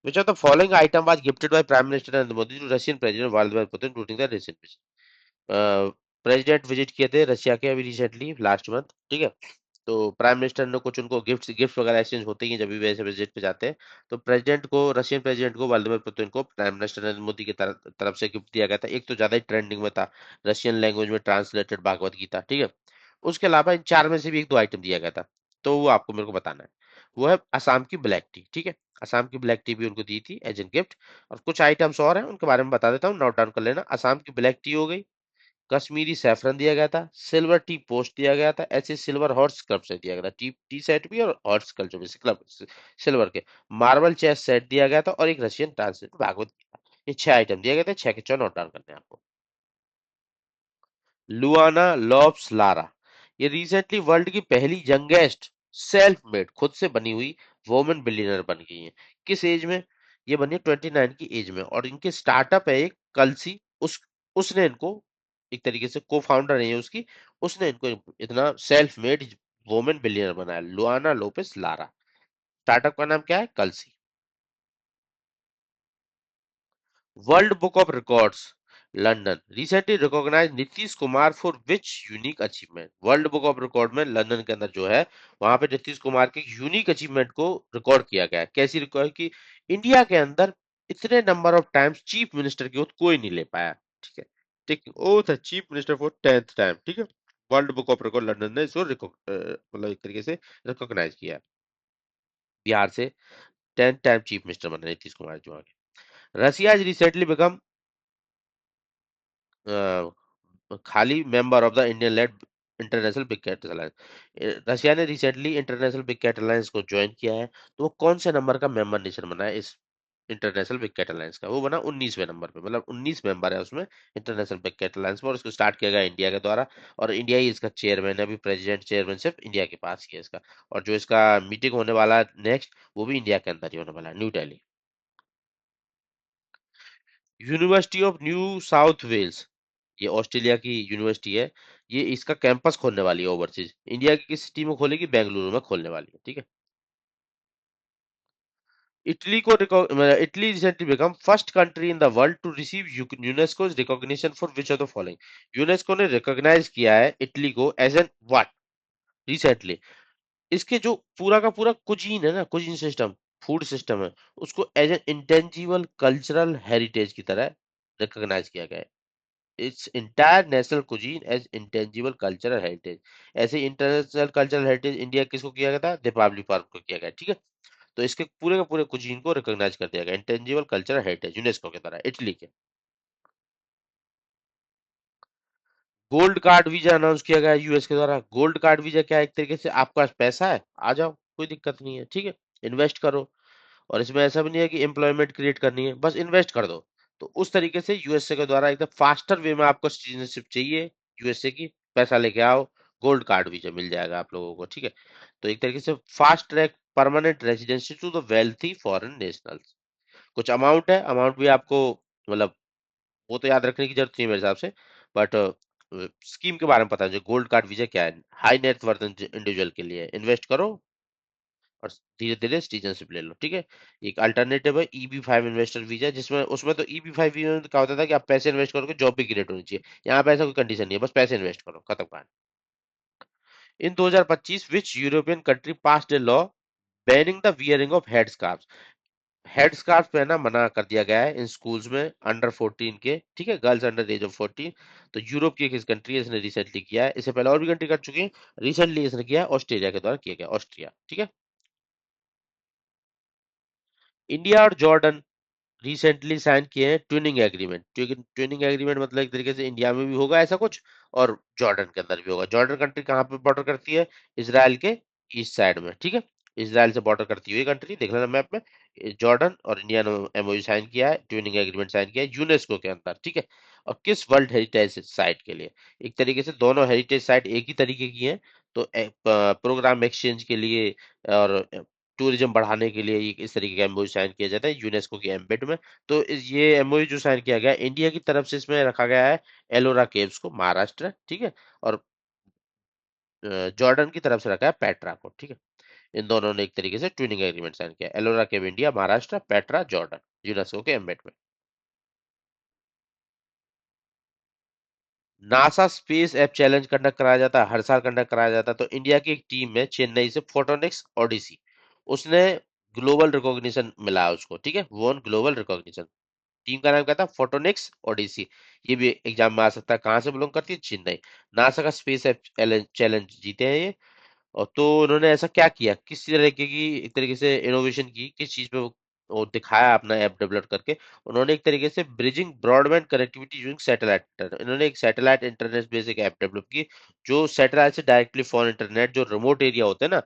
Which of the following item was gifted by Prime Minister Narendra Modi to Russian President Vladimir Putin during the recent visit? President visit किए थे रशिया के अभी रिसेंटली लास्ट मंथ, ठीक है। तो प्राइम मिनिस्टर ने कुछ उनको गिफ्ट वगैरह एक्सचेंज होते ही हैं जब भी वैसे विजिट पे जाते हैं। तो प्रेसिडेंट को, रशियन प्रेसिडेंट को, व्लादिमीर पुतिन को प्राइम मिनिस्टर नरेंद्र मोदी की तरफ से गिफ्ट दिया गया था। एक तो ज्यादा ही ट्रेंडिंग में था, रशियन लैंग्वेज में ट्रांसलेटेड भागवत गीता, ठीक है। उसके अलावा इन चार में से भी एक दो आइटम दिया गया था, तो वो आपको मेरे को बताना है। वो है असम की ब्लैक टी, ठीक है। असम की ब्लैक टी भी उनको दी थी एज एन गिफ्ट। और कुछ आइटम्स और हैं उनके बारे में बता देता हूँ, नोट डाउन कर लेना। असम की ब्लैक टी हो गई, कश्मीरी सैफरन दिया गया था, सिल्वर टी पोस्ट दिया गया था, ऐसे सिल्वर हॉर्स क्लब से दिया गया था, टी टी सेट भी और हॉर्स क्लब जो भी क्लब सिल्वर के, मार्बल चेस सेट दिया गया था, और एक रशियन ट्रांसलेट भागवत गीता। ये 6 आइटम दिए गए थे, 6 के 6 नोट डाउन करने हैं आपको। लुआना लॉप्स लारा, ये रिसेंटली वर्ल्ड की पहली यंगेस्ट सेल्फ मेड, खुद से बनी हुई वोमेन बिलियनर बन गई हैं। किस एज में? ये बनी है 29 की एज में, और इनके स्टार्टअप है एक कलसी। उसने इनको एक तरीके से को फाउंडर है ये उसकी, उसने इनको इतना सेल्फ मेड वोमेन बिलियनर बनाया, लुआना लोपेस लारा। स्टार्टअप का नाम क्या है? Kalsi. World book of records London recently recognize Nitish Kumar for which unique achievement? World book of record में लंदन के अंदर जो है, वहां पे नीतीश कुमार के यूनिक अचीवमेंट को रिकॉर्ड किया गया है। कैसी रिकॉर्ड की? इंडिया के अंदर इतने number of times chief minister की ओथ कोई नहीं ले पाया, ठीक है। ठीक, ओथ है chief minister for 10th time, ठीक है। World book of record London ने इसको मतलब एक तरीके से रिकॉग्नाइज किया है। बिहार से 10th टाइम चीफ मिनिस्टर बने नीतीश कुमार जो आगे। रसिया इज रिसेंटली बिकम खाली member of the Indian led international big cat alliance. Russia ने recently international big cat alliance को ज्वाइन किया है। तो वो कौन से नंबर का मेंबर नेशन बना है इस इंटरनेशनल बिग कैट अलायंस का? वो बना 19वें नंबर पे, मतलब 19 मेंबर है उसमें इंटरनेशनल बिग कैट अलायंस में, और इसको स्टार्ट किया गया इंडिया के द्वारा। और इंडिया ही इसका चेयरमैन है, अभी प्रेसिडेंट चेयरमैनशिप इंडिया के पास ही है इसका। और जो इसका मीटिंग होने वाला है नेक्स्ट, वो भी इंडिया के अंदर ही होने वाला है, New Delhi. University of New South Wales, ये ऑस्ट्रेलिया की यूनिवर्सिटी है। ये इसका कैंपस खोलने वाली है ओवरसीज, इंडिया की किस सिटी में खोलेगी? बेंगलुरु में खोलने वाली है, ठीक है। इटली को Italy recently become first country in the world to receive UNESCO recognition for which of the following? UNESCO ने रिकॉग्नाइज किया है इटली को एज एन व्हाट रिसेंटली? इसके जो पूरा का पूरा कुजीन है ना, कुजीन सिस्टम, फूड सिस्टम है, उसको as an intangible cultural heritage की तरह रिकॉग्नाइज किया गया है। It's entire national cuisine as intangible cultural heritage. ऐसे इंटरनेशनल कल्चरल हेरिटेज इंडिया किसको किया गया था? दीपावली पार्क को किया गया, ठीक है। तो इसके पूरे का पूरे कुजीन को रिकॉग्नाइज कर दिया गया इंटेंजिबल कल्चरल हेरिटेज यूनेस्को के द्वारा, इटली के। गोल्ड कार्ड वीजा अनाउंस किया गया यूएस के द्वारा। गोल्ड कार्ड वीजा क्या है? एक तरीके से आपके पास पैसा है, आ जाओ, कोई दिक्कत नहीं है, ठीक है, इन्वेस्ट करो। और इसमें ऐसा भी नहीं है कि एम्प्लॉयमेंट क्रिएट करनी है, बस इन्वेस्ट कर दो। तो उस तरीके से यूएसए के द्वारा एकदम फास्टर वे में आपको सिटीजनशिप चाहिए यूएसए की, पैसा लेके आओ, गोल्ड कार्ड वीजा मिल जाएगा आप लोगों को, ठीक है। तो एक तरीके से fast track permanent residency to the wealthy foreign nationals. कुछ अमाउंट है, अमाउंट भी आपको मतलब वो तो याद रखने की जरूरत नहीं है मेरे हिसाब से, बट स्कीम के बारे में पता है, जो गोल्ड कार्ड वीजा क्या है, हाई नेट वर्थ इंडिविजुअल के लिए इन्वेस्ट करो और धीरे धीरे सिटीजनशिप ले लो, ठीक है। एक अल्टरनेटिव है EB-5 इन्वेस्टर वीजा, जिसमें उसमें तो EB-5 वीजा में तो क्या होता था कि आप पैसे इन्वेस्ट करोगे, जॉब भी क्रिएट होनी चाहिए। यहाँ पे ऐसा कोई कंडीशन नहीं है, बस पैसे इन्वेस्ट करो, खत्म कहानी। In 2025 which European country passed a law banning the wearing of head scarf. Head scarf पहना मना कर दिया गया है इन स्कूल्स में अंडर 14 के, ठीक है, गर्ल्स अंडर एज ऑफ 14। तो यूरोप की एक कंट्री है, इसने रिसेंटली किया है, इससे पहले और भी कंट्री कर चुकी है, रिसेंटली इसने किया है, ऑस्ट्रेलिया के द्वारा किया गया, ऑस्ट्रिया, ठीक है। इंडिया और जॉर्डन रिसेंटली साइन किए हैं ट्विनिंग एग्रीमेंट। ट्विनिंग एग्रीमेंट मतलब एक तरीके से इंडिया में भी होगा ऐसा कुछ, और जॉर्डन के अंदर भी होगा। जॉर्डन कंट्री कहाँ पे बॉर्डर करती है? इसराइल के ईस्ट साइड में, ठीक है। इसराइल से बॉर्डर करती हुई कंट्री देख लेना मैप में। जॉर्डन और इंडिया ने MOU साइन किया है, ट्विनिंग एग्रीमेंट साइन किया है यूनेस्को के अंदर, ठीक है। और किस वर्ल्ड हेरिटेज साइट के लिए? एक तरीके से दोनों हेरिटेज साइट एक ही तरीके की हैं, तो प्रोग्राम एक्सचेंज के लिए और टूरिज्म बढ़ाने के लिए इस तरीके का MOU साइन किया जाता है यूनेस्को के एम्बेड में। तो ये MOU जो साइन किया गया है, इंडिया की तरफ से इसमें रखा गया है एलोरा केव्स को, महाराष्ट्र, ठीक है। और जॉर्डन की तरफ से रखा है पेट्रा को, ठीक है। इन दोनों ने एक तरीके से ट्विनिंग एग्रीमेंट साइन किया, Ellora cave India Maharashtra, Petra Jordan, UNESCO के एम्बेड में। NASA space app challenge conduct कराया जाता है, हर साल कंडक्ट कराया जाता है। तो इंडिया की एक टीम है चेन्नई से, फोटोनिक्स ओडिसी, उसने ग्लोबल रिकॉग्निशन मिला है उसको, ठीक है, वॉन ग्लोबल रिकॉग्निशन। टीम का नाम क्या था? फोटोनिक्स ओडिसी। ये भी एग्जाम में आ सकता है, कहाँ से बिलोंग करती है? चेन्नई। नासा का स्पेस एप चैलेंज जीते हैं ये। और तो उन्होंने ऐसा क्या किया, किस तरीके की एक तरीके से इनोवेशन की, किस चीज पे वो दिखाया अपना ऐप डेवलप करके? उन्होंने एक तरीके से bridging broadband connectivity using satellite, इन्होंने एक satellite internet basic app develop की, जो सैटेलाइट से डायरेक्टली फोन इंटरनेट, जो रिमोट एरिया होते हैं ना,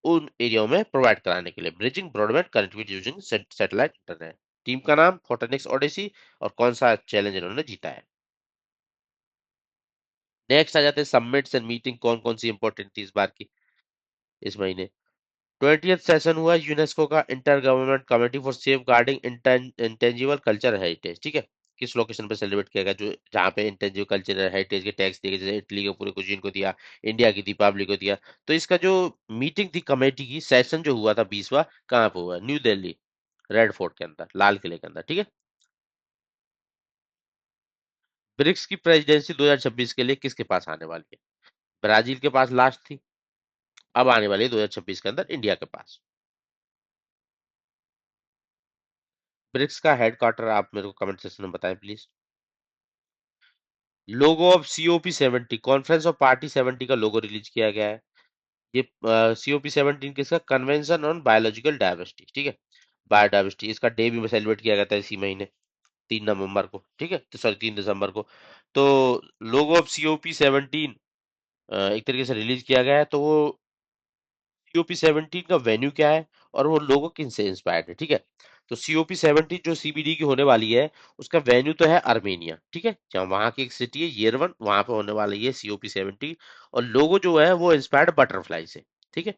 उन एरियाओं में प्रोवाइड कराने के लिए, bridging broadband connectivity using satellite internet. Team का नाम फोटोनिक्स ओडिसी। और कौन सा चैलेंज इन्होंने जीता है? नेक्स्ट आ जाते हैं समिट्स एंड मीटिंग, कौन कौन सी इंपॉर्टेंट थी इस बार की, इस महीने। 20th सेशन हुआ यूनेस्को का inter government committee for safeguarding intangible culture heritage, ठीक है। किस लोकेशन पे सेलिब्रेट किया गया, जो जहाँ पे इंटेंजिबल कल्चर हेरिटेज के टैक्स दिए गए, जैसे इटली के पूरे कुजीन को दिया, इंडिया की दीपावली को दिया। तो इसका जो मीटिंग थी कमेटी की, सेशन जो हुआ था 20वां, कहाँ पे हुआ? न्यू दिल्ली, रेड फोर्ट के अंदर, लाल किले के अंदर, ठीक है। ब्रिक्स की प्रेसिडेंसी 2026 के लिए किसके पास आने वाली है? ब्राजील के पास लास्ट थी, अब आने वाली है 2026 के अंदर इंडिया के पास। ब्रिक्स का हेडक्वार्टर आप मेरे को कमेंट सेक्शन में बताएं please. Logo of COP 70, conference of party 70 का लोगो रिलीज किया गया है। ये COP 17 किसका? कन्वेंशन ऑन बायोलॉजिकल डायवर्सिटी, ठीक है, बायोडायवर्सिटी। इसका डे भी सेलिब्रेट किया गया था इसी महीने, 3 नवंबर को, ठीक है, तो सॉरी 3 दिसंबर को। तो लोगो ऑफ COP 17 एक तरीके से रिलीज किया गया है। तो वो COP 17 का वेन्यू क्या है और वो लोगो किन से इंस्पायर्ड है, ठीक है। तो COP 17 जो CBD की होने वाली है, उसका वेन्यू तो है अर्मेनिया, ठीक है, जहाँ वहाँ की एक सिटी है येरवन, वहां पे होने वाली है COP 17। और लोगो जो है वो इंस्पायर्ड बटरफ्लाई से, ठीक है।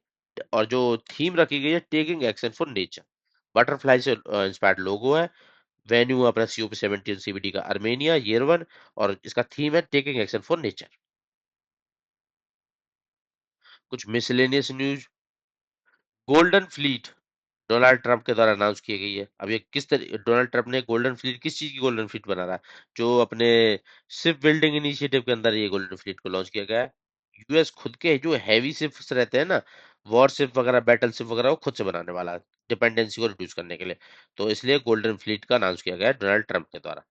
और जो थीम रखी गई है, taking action for nature, butterfly से इंस्पायर्ड लोगो है। वेन्यू अपना COP 17 CBD का अर्मेनिया येरवन, और इसका थीम है टेकिंग एक्शन फॉर नेचर। कुछ miscellaneous news. Golden fleet Donald Trump के द्वारा अनाउंस की गई है। अब ये किस तरह डोनाल्ड ट्रंप ने गोल्डन फ्लीट, किस चीज की गोल्डन फ्लीट बना रहा है? जो अपने शिप बिल्डिंग इनिशिएटिव के अंदर ये गोल्डन फ्लीट को लॉन्च किया गया है। US खुद के जो हैवी शिप्स रहते हैं ना, वॉर शिप वगैरह, बैटल शिप वगैरह, वो खुद से बनाने वाला है, डिपेंडेंसी को रिड्यूस करने के लिए। तो इसलिए गोल्डन फ्लीट का अनाउंस किया गया है डोनाल्ड ट्रंप के द्वारा।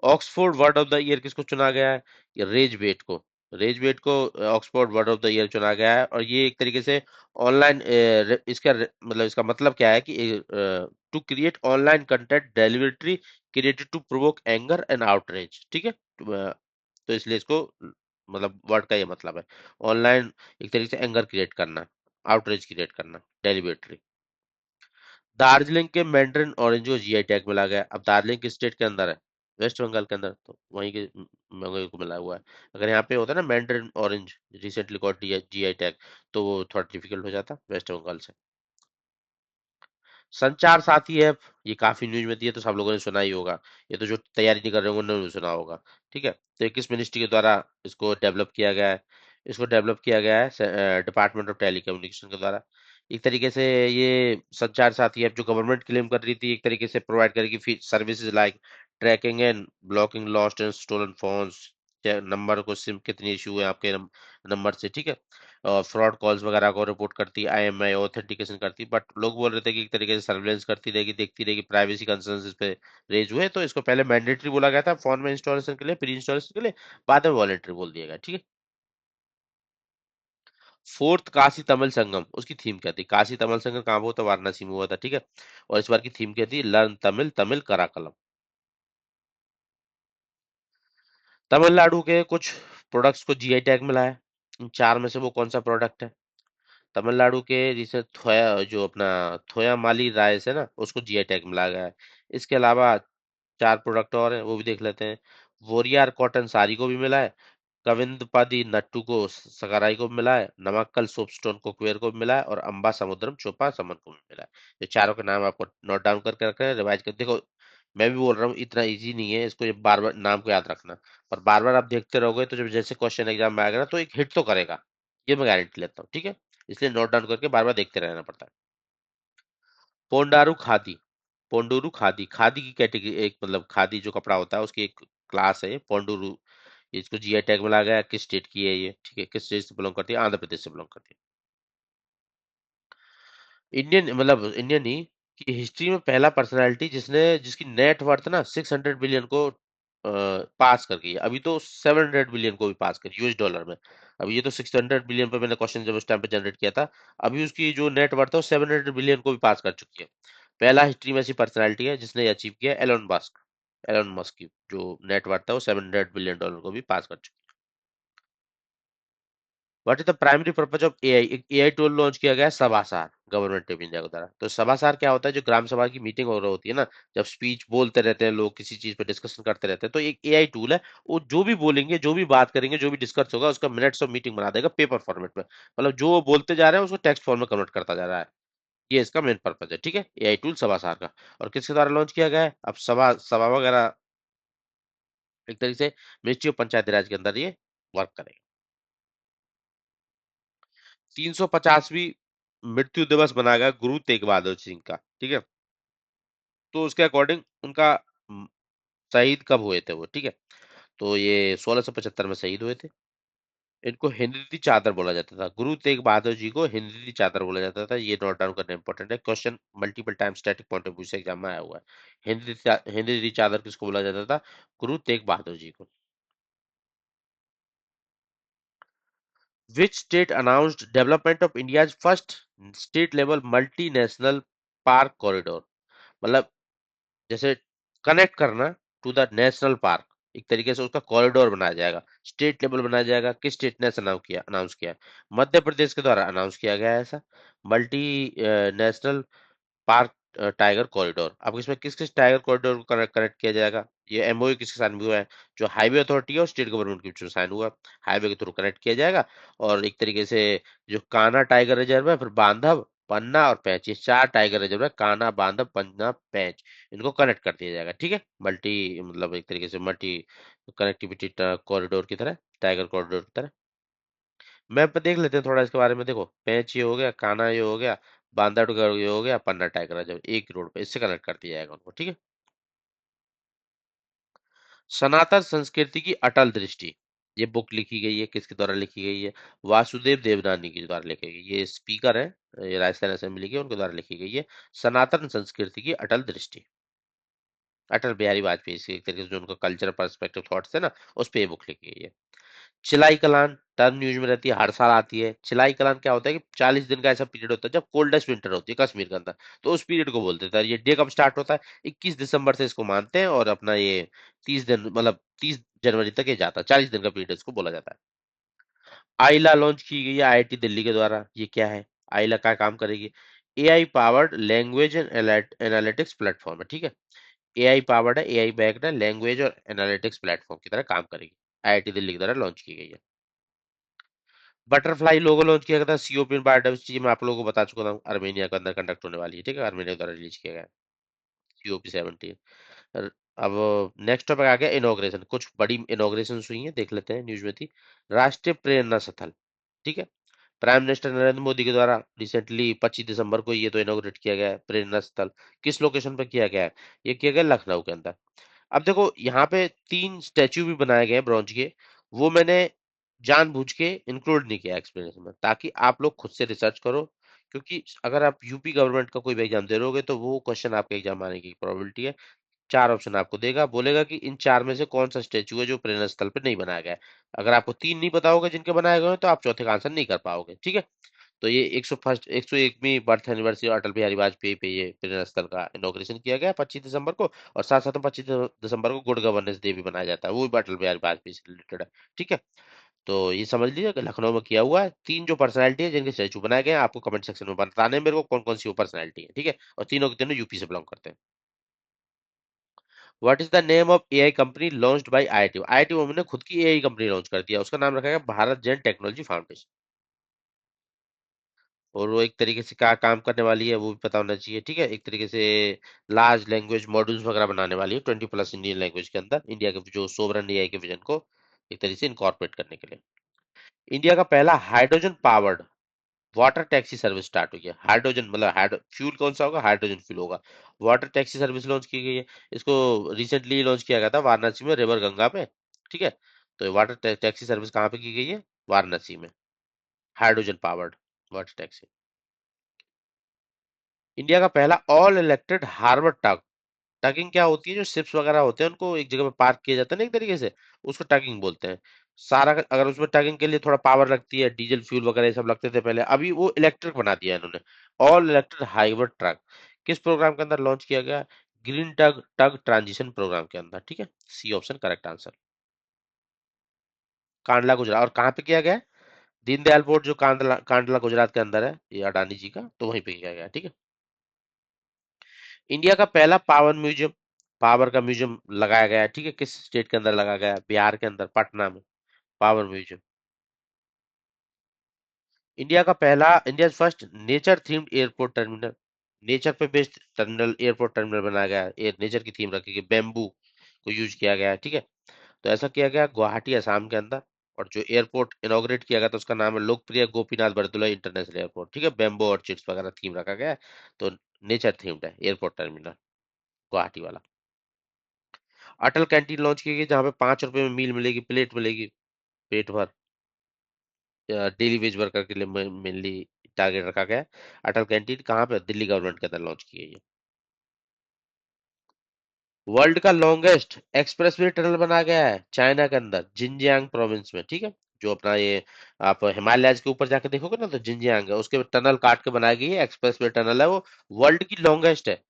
Oxford word of the year किसको चुना गया है? ये रेज वेट को, रेज वेट को Oxford word of the year चुना गया है। और ये एक तरीके से ऑनलाइन, मतलब इसका मतलब क्या है कि to create online content deliberately created to provoke anger and outreach, ठीक है। तो इसलिए इसको मतलब वर्ड का ये मतलब है ऑनलाइन एक तरीके से एंगर क्रिएट करना, आउटरीच क्रिएट करना, डेलिबरेटली। दार्जिलिंग के मैंड्रिन ऑरेंज को GI टैग मिला गया। अब दार्जिलिंग किस स्टेट के अंदर है? वेस्ट बंगाल के अंदर, तो वहीं के मैंगो को मिला हुआ है। अगर यहाँ पे होता ना mandarin orange recently got GI tag, तो वो थोड़ा डिफिकल्ट हो जाता वेस्ट बंगाल से। संचार साथी ऐप, ये काफी न्यूज में थी, ये तो सब लोगों ने सुना ही होगा। ये तो जो तैयारी नहीं कर रहे होंगे उन्होंने नहीं सुना होगा। ठीक है, तो ये किस मिनिस्ट्री के द्वारा इसको डेवलप किया गया है? इसको डेवलप किया गया है डिपार्टमेंट ऑफ टेलीकम्युनिकेशन के द्वारा। एक तरीके से ये संचार साथी ऐप जो गवर्नमेंट क्लेम कर रही थी, एक तरीके से प्रोवाइड करेगी services like tracking and blocking lost and stolen phones, number को सिम कितनी इशू है आपके नंबर से, ठीक है। और फ्रॉड कॉल्स वगैरह को रिपोर्ट करती, आईएमआई ऑथेंटिकेशन करती, बट लोग बोल रहे थे कि एक तरीके से सर्वेलेंस करती रहेगी, देखती रहेगी, प्राइवेसी कंसर्न्स इस पे रेज हुए, तो इसको पहले मैंडेटरी बोला गया था फोन में इंस्टॉलेशन के लिए, प्री इंस्टॉलेशन के लिए, बाद में वॉलेंटरी बोल दिया गया, ठीक है। फोर्थ काशी तमिल संगम, उसकी थीम क्या थी? काशी तमिल संगम कहाँ हुआ था? वाराणसी में हुआ था, ठीक है। और इस बार की थीम क्या थी? लर्न तमिल, तमिल कराकलम। तमिलनाडु के कुछ प्रोडक्ट्स को जीआई टैग मिला है, इन चार में से वो कौन सा प्रोडक्ट है? तमिलनाडु के जैसे थोया, जो अपना थोया माली राइस है ना, उसको जीआई टैग मिला गया है। इसके अलावा चार प्रोडक्ट और हैं, वो भी देख लेते हैं। वोरियार कॉटन साड़ी को भी मिला है, कविंदपादी नट्टू को सगाराई को भी मिला है, नमक्कल सोपस्टोन कुकवेयर को भी मिला है, और अंबा समुद्रम चोपा समन को भी मिला है। ये चारों के नाम आपको नोट डाउन करके रखना है, रिवाइज कर देखो। मैं भी बोल रहा हूँ इतना इजी नहीं है इसको, ये बार बार नाम को याद रखना। और बार बार आप देखते रहोगे तो जब जैसे क्वेश्चन एग्जाम में आएगा ना, तो एक हिट तो करेगा, ये मैं गारंटी लेता हूँ, ठीक है। इसलिए नोट डाउन करके बार बार देखते रहना पड़ता है। पोंडारू खादी, पोंडुरु खादी, खादी की कैटेगरी, एक मतलब खादी जो कपड़ा होता है उसकी एक क्लास है पोंडुरु। इसको जीआई टैग मिला गया, किस स्टेट की है ये? ठीक है, किस स्टेट से बिलोंग करती है? आंध्र प्रदेश से बिलोंग करती है। इंडियन मतलब इंडियन ही की हिस्ट्री में पहला पर्सनालिटी जिसने जिसकी नेट वर्थ ना 600 बिलियन को पास कर गई है। अभी तो 700 बिलियन को भी पास करी यूएस डॉलर में। अभी ये तो 600 बिलियन पे मैंने क्वेश्चन जब उस टाइम पे जनरेट किया था, अभी उसकी जो नेट वर्थ है वो 700 बिलियन को भी पास कर चुकी है। पहला हिस्ट्री में ऐसी पर्सनालिटी है जिसने ये अचीव किया, एलोन मस्क। एलोन मस्क की जो नेट वर्थ है वो 700 बिलियन डॉलर को भी पास कर चुकी है। What is the primary purpose of AI? एक एआई टूल लॉन्च किया गया है, सभासार, गवर्नमेंट ऑफ इंडिया के द्वारा। तो सभासार क्या होता है? जो ग्राम सभा की मीटिंग हो रही होती है ना, जब स्पीच बोलते रहते हैं लोग, किसी चीज पे डिस्कशन करते रहते हैं, तो एक एआई टूल है, वो जो भी बोलेंगे, जो भी बात करेंगे, जो भी डिस्कस होगा, उसका मिनट्स ऑफ मीटिंग बना देगा पेपर फॉर्मेट में। मतलब जो वो बोलते जा रहे हैं उसको टेक्स्ट फॉर्म में कन्वर्ट करता जा रहा है। ये इसका मेन पर्पज है, ठीक है, एआई टूल सभासार का। और किसके द्वारा लॉन्च किया गया है? अब सभा सभा वगैरह एक तरीके से मिनिस्ट्री ऑफ पंचायती राज के अंदर ये वर्क करेगा। 350वीं मृत्यु दिवस मनाया गया गुरु तेग बहादुर सिंह का, ठीक है। तो उसके अकॉर्डिंग उनका शहीद कब हुए थे वो, ठीक है। तो ये 1675 में शहीद हुए थे। इनको हिंदवी चादर बोला जाता था, गुरु तेग बहादुर जी को हिंदवी चादर बोला जाता था। ये नोट डाउन करना इंपॉर्टेंट है, question multiple time static point of view से एग्जाम में आया हुआ है। हिंदवी चादर किसको बोला जाता था? गुरु तेग बहादुर जी को। Which state announced development of India's first state level multinational park corridor? मतलब जैसे कनेक्ट करना टू द नेशनल पार्क, एक तरीके से उसका कॉरिडोर बनाया जाएगा, स्टेट लेवल बनाया जाएगा। किस स्टेट ने अनाउंस किया? मध्य प्रदेश के द्वारा अनाउंस किया गया है ऐसा multi national park tiger corridor. अब इसमें किस किस टाइगर कॉरिडोर को कनेक्ट कनेक्ट किया जाएगा? ये एमओयू किसके साथ भी हुआ है? जो हाईवे अथॉरिटी है और स्टेट गवर्नमेंट के बीच में साइन हुआ, हाईवे के थ्रू कनेक्ट किया जाएगा। और एक तरीके से जो कान्हा टाइगर रिजर्व है, फिर बांधव, पन्ना और पैंच, ये चार टाइगर रिजर्व है, कान्हा, बांधव, पन्ना, पैंच, इनको कनेक्ट कर दिया जाएगा, ठीक है। मल्टी मतलब एक तरीके से मल्टी कनेक्टिविटी कॉरिडोर की तरह, टाइगर कॉरिडोर की तरह। मैप पे देख लेते हैं थोड़ा इसके बारे में। देखो, पेंच ये हो गया, कान्हा ये हो गया, बांधवगढ़ ये हो गया, पन्ना टाइगर रिजर्व, एक रोड पे इससे कनेक्ट कर दिया जाएगा उनको, ठीक है। सनातन संस्कृति की अटल दृष्टि, ये बुक लिखी गई है, किसके द्वारा लिखी गई है? वासुदेव देवनानी के द्वारा लिखी गई। ये स्पीकर है, ये राजस्थान असेंबली के, उनके द्वारा लिखी गई है। सनातन संस्कृति की अटल दृष्टि, अटल बिहारी वाजपेयी से एक तरीके से जो उनका कल्चर पर्सपेक्टिव थॉट्स है ना, उस पे ये बुक लिखी गई है। चिलाई कलान टर्म न्यूज में रहती है, हर साल आती है। चिलाई कलान क्या होता है कि 40 दिन का ऐसा पीरियड होता है जब कोल्डेस्ट विंटर होती है कश्मीर के अंदर, तो उस पीरियड को बोलते थे। ये डे कब स्टार्ट होता है? 21 दिसंबर से इसको मानते हैं, और अपना ये 30 दिन मतलब 30 जनवरी तक ये जाता है, 40 दिन का पीरियड इसको बोला जाता है। आइला लॉन्च की गई है आईआईटी दिल्ली के द्वारा। ये क्या है? आइला क्या काम करेगी? AI powered language and analytics platform है, ठीक है। एआई पावर्ड है, एआई बैक्ड है, लैंग्वेज और एनालिटिक्स प्लेटफॉर्म की तरह काम करेगी। आईआईटी दिल्ली की द्वारा लॉन्च की गई है। बटरफ्लाई लोगो लॉन्च किया गया था सीओपी इन बायोडाइवर्सिटी, मैं आप लोगों को बता चुका हूँ, आर्मेनिया के अंदर कंडक्ट होने वाली है, ठीक है, आर्मेनिया द्वारा रिलीज किया गया सीओपी 17। अब नेक्स्ट टॉपिक आ गया इनॉग्रेशन, कुछ बड़ी इनॉग्रेशन हुई है, देख लेते हैं न्यूज में थी। राष्ट्रीय प्रेरणा स्थल, ठीक है, प्राइम मिनिस्टर नरेंद्र मोदी के द्वारा रिसेंटली 25 दिसंबर को ये तो इनॉग्रेट किया गया है प्रेरणा स्थल। किस लोकेशन पर किया गया है? ये किया गया लखनऊ के अंदर। अब देखो यहाँ पे 3 स्टैचू भी बनाए गए हैं ब्रॉन्ज के, वो मैंने जानबूझ के इंक्लूड नहीं किया एक्सप्लेनेशन में, ताकि आप लोग खुद से रिसर्च करो, क्योंकि अगर आप यूपी गवर्नमेंट का कोई भी एग्जाम दे रहोगे तो वो क्वेश्चन आपके एग्जाम आने की प्रोबेबिलिटी है। 4 ऑप्शन आपको देगा, बोलेगा कि इन 4 में से कौन सा स्टेचू है जो प्रेरणा स्थल पे नहीं बनाया गया है। अगर आपको 3 नहीं पता होगा जिनके बनाए गए हैं, तो आप चौथे का आंसर नहीं कर पाओगे, ठीक है। तो ये 101वीं बर्थ एनिवर्सरी अटल बिहारी वाजपेयी पे ये प्रेरणा स्थल का इनॉग्रेशन किया गया 25 दिसंबर को। और साथ साथ में 25 दिसंबर को गुड गवर्नेंस डे भी मनाया जाता है, वो भी अटल बिहारी वाजपेयी से रिलेटेड है, ठीक है। तो ये समझ लीजिए कि लखनऊ में किया हुआ है। 3 जो पर्सनैलिटी है जिनके स्टेचू बनाए गए हैं, आपको कमेंट सेक्शन में बताने हैं मेरे को कौन कौन सी वो पर्सनैलिटी है, ठीक है, और तीनों के तीनों यूपी से बिलोंग करते हैं। What is the name of AI company launched by IIT? IIT Bombay ने खुद की एआई कंपनी लॉन्च कर दिया, उसका नाम रखा गया भारत जेन टेक्नोलॉजी फाउंडेशन। और वो एक तरीके से क्या काम करने वाली है वो भी पता होना चाहिए, ठीक है। एक तरीके से लार्ज लैंग्वेज मॉड्यूल्स वगैरह बनाने वाली है 20+ इंडियन लैंग्वेज के अंदर, इंडिया के जो सोवरन एआई के विजन को एक तरीके से इनकॉर्पोरेट करने के लिए। इंडिया का पहला hydrogen powered water taxi service start हुई है। हाइड्रोजन मतलब फ्यूल कौन सा होगा? हाइड्रोजन फ्यूल होगा। वाटर टैक्सी सर्विस लॉन्च की गई है। इसको रिसेंटली लॉन्च किया गया था वाराणसी में, रिवर गंगा पे, ठीक है। तो ये वाटर टैक्सी सर्विस कहाँ पे की गई है? वाराणसी में, hydrogen powered water taxi. India का पहला ऑल इलेक्ट्रिक हार्बर टग, टगिंग क्या होती है? जो शिप्स वगैरह होते हैं उनको एक जगह पे पार्क किया जाता है ना एक तरीके से, उसको टगिंग बोलते हैं। सारा अगर उसमें टगिंग के लिए थोड़ा पावर लगती है, डीजल फ्यूल वगैरह ये सब लगते थे पहले, अभी वो इलेक्ट्रिक बना दिया है इन्होंने। ऑल इलेक्ट्रिक हाइब्रिड ट्रक किस प्रोग्राम के अंदर लॉन्च किया गया? Green tug tug transition programme के अंदर, ठीक है। C option correct answer. Kandla Gujarat, और कहाँ पे किया गया है? दीनदयाल पोर्ट जो कांडला कांडला गुजरात के अंदर है, ये अडानी जी का, तो वहीं पे किया गया है, ठीक है। इंडिया का पहला पावर म्यूजियम, पावर का म्यूजियम लगाया गया है, ठीक है, किस स्टेट के अंदर लगाया गया है? बिहार के अंदर, पटना में, पावर म्यूजियम। इंडिया का पहला, India first nature themed airport terminal, nature पे बेस्ड टर्मिनल, एयरपोर्ट टर्मिनल बनाया गया है, नेचर की थीम रखी गई, बेम्बू को यूज किया गया है, ठीक है। तो ऐसा किया गया गुवाहाटी असम के अंदर। और जो एयरपोर्ट इनॉग्रेट किया गया था उसका नाम है लोकप्रिय गोपीनाथ बरदुल्ला इंटरनेशनल एयरपोर्ट, ठीक है, बेम्बो और चिट्स वगैरह थीम रखा गया है। तो नेचर थीम्ड है एयरपोर्ट टर्मिनल गुवाहाटी वाला। अटल कैंटीन लॉन्च की गई जहाँ पे 5 रुपए में मील मिलेगी, प्लेट मिलेगी, पेट भर। डेली वेज वर्कर के लिए मेनली टारगेट रखा गया है। अटल कैंटीन कहाँ पे? दिल्ली गवर्नमेंट के अंदर लॉन्च की गई है। वर्ल्ड का लॉन्गेस्ट एक्सप्रेसवे टनल बनाया गया है चाइना के अंदर, जिनजियांग प्रोविंस में, ठीक है। जो अपना ये आप हिमालयाज के ऊपर जाके देखोगे ना तो जिनजियांग है, उसके टनल काट के बनाई गई है, एक्सप्रेसवे टनल है वो, वर्ल्ड की लॉन्गेस्ट है।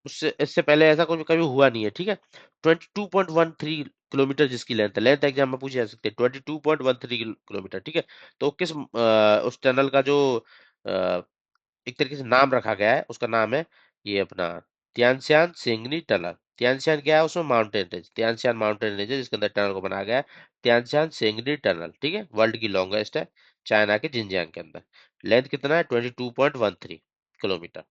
उससे इससे पहले ऐसा कुछ कभी हुआ नहीं है, ठीक है। 22.13 किलोमीटर जिसकी लेंथ है, लेंथ एग्जाम में पूछे जा सकते हैं, 22.13 किलोमीटर, ठीक है। तो किस उस टनल का जो अ, एक तरीके से नाम रखा गया है, उसका नाम है ये अपना तियानसियान सेंगनी टनल। तियानसियान क्या है? उसमें माउंटेन रेंज, तियानसियान माउंटेन रेंज है जिसके अंदर टनल को बनाया गया है, तियानसियान सेंगनी टनल, ठीक है। वर्ल्ड की लॉन्गेस्ट है, चाइना के जिनजियांग के अंदर। लेंथ कितना है? 22.13 किलोमीटर।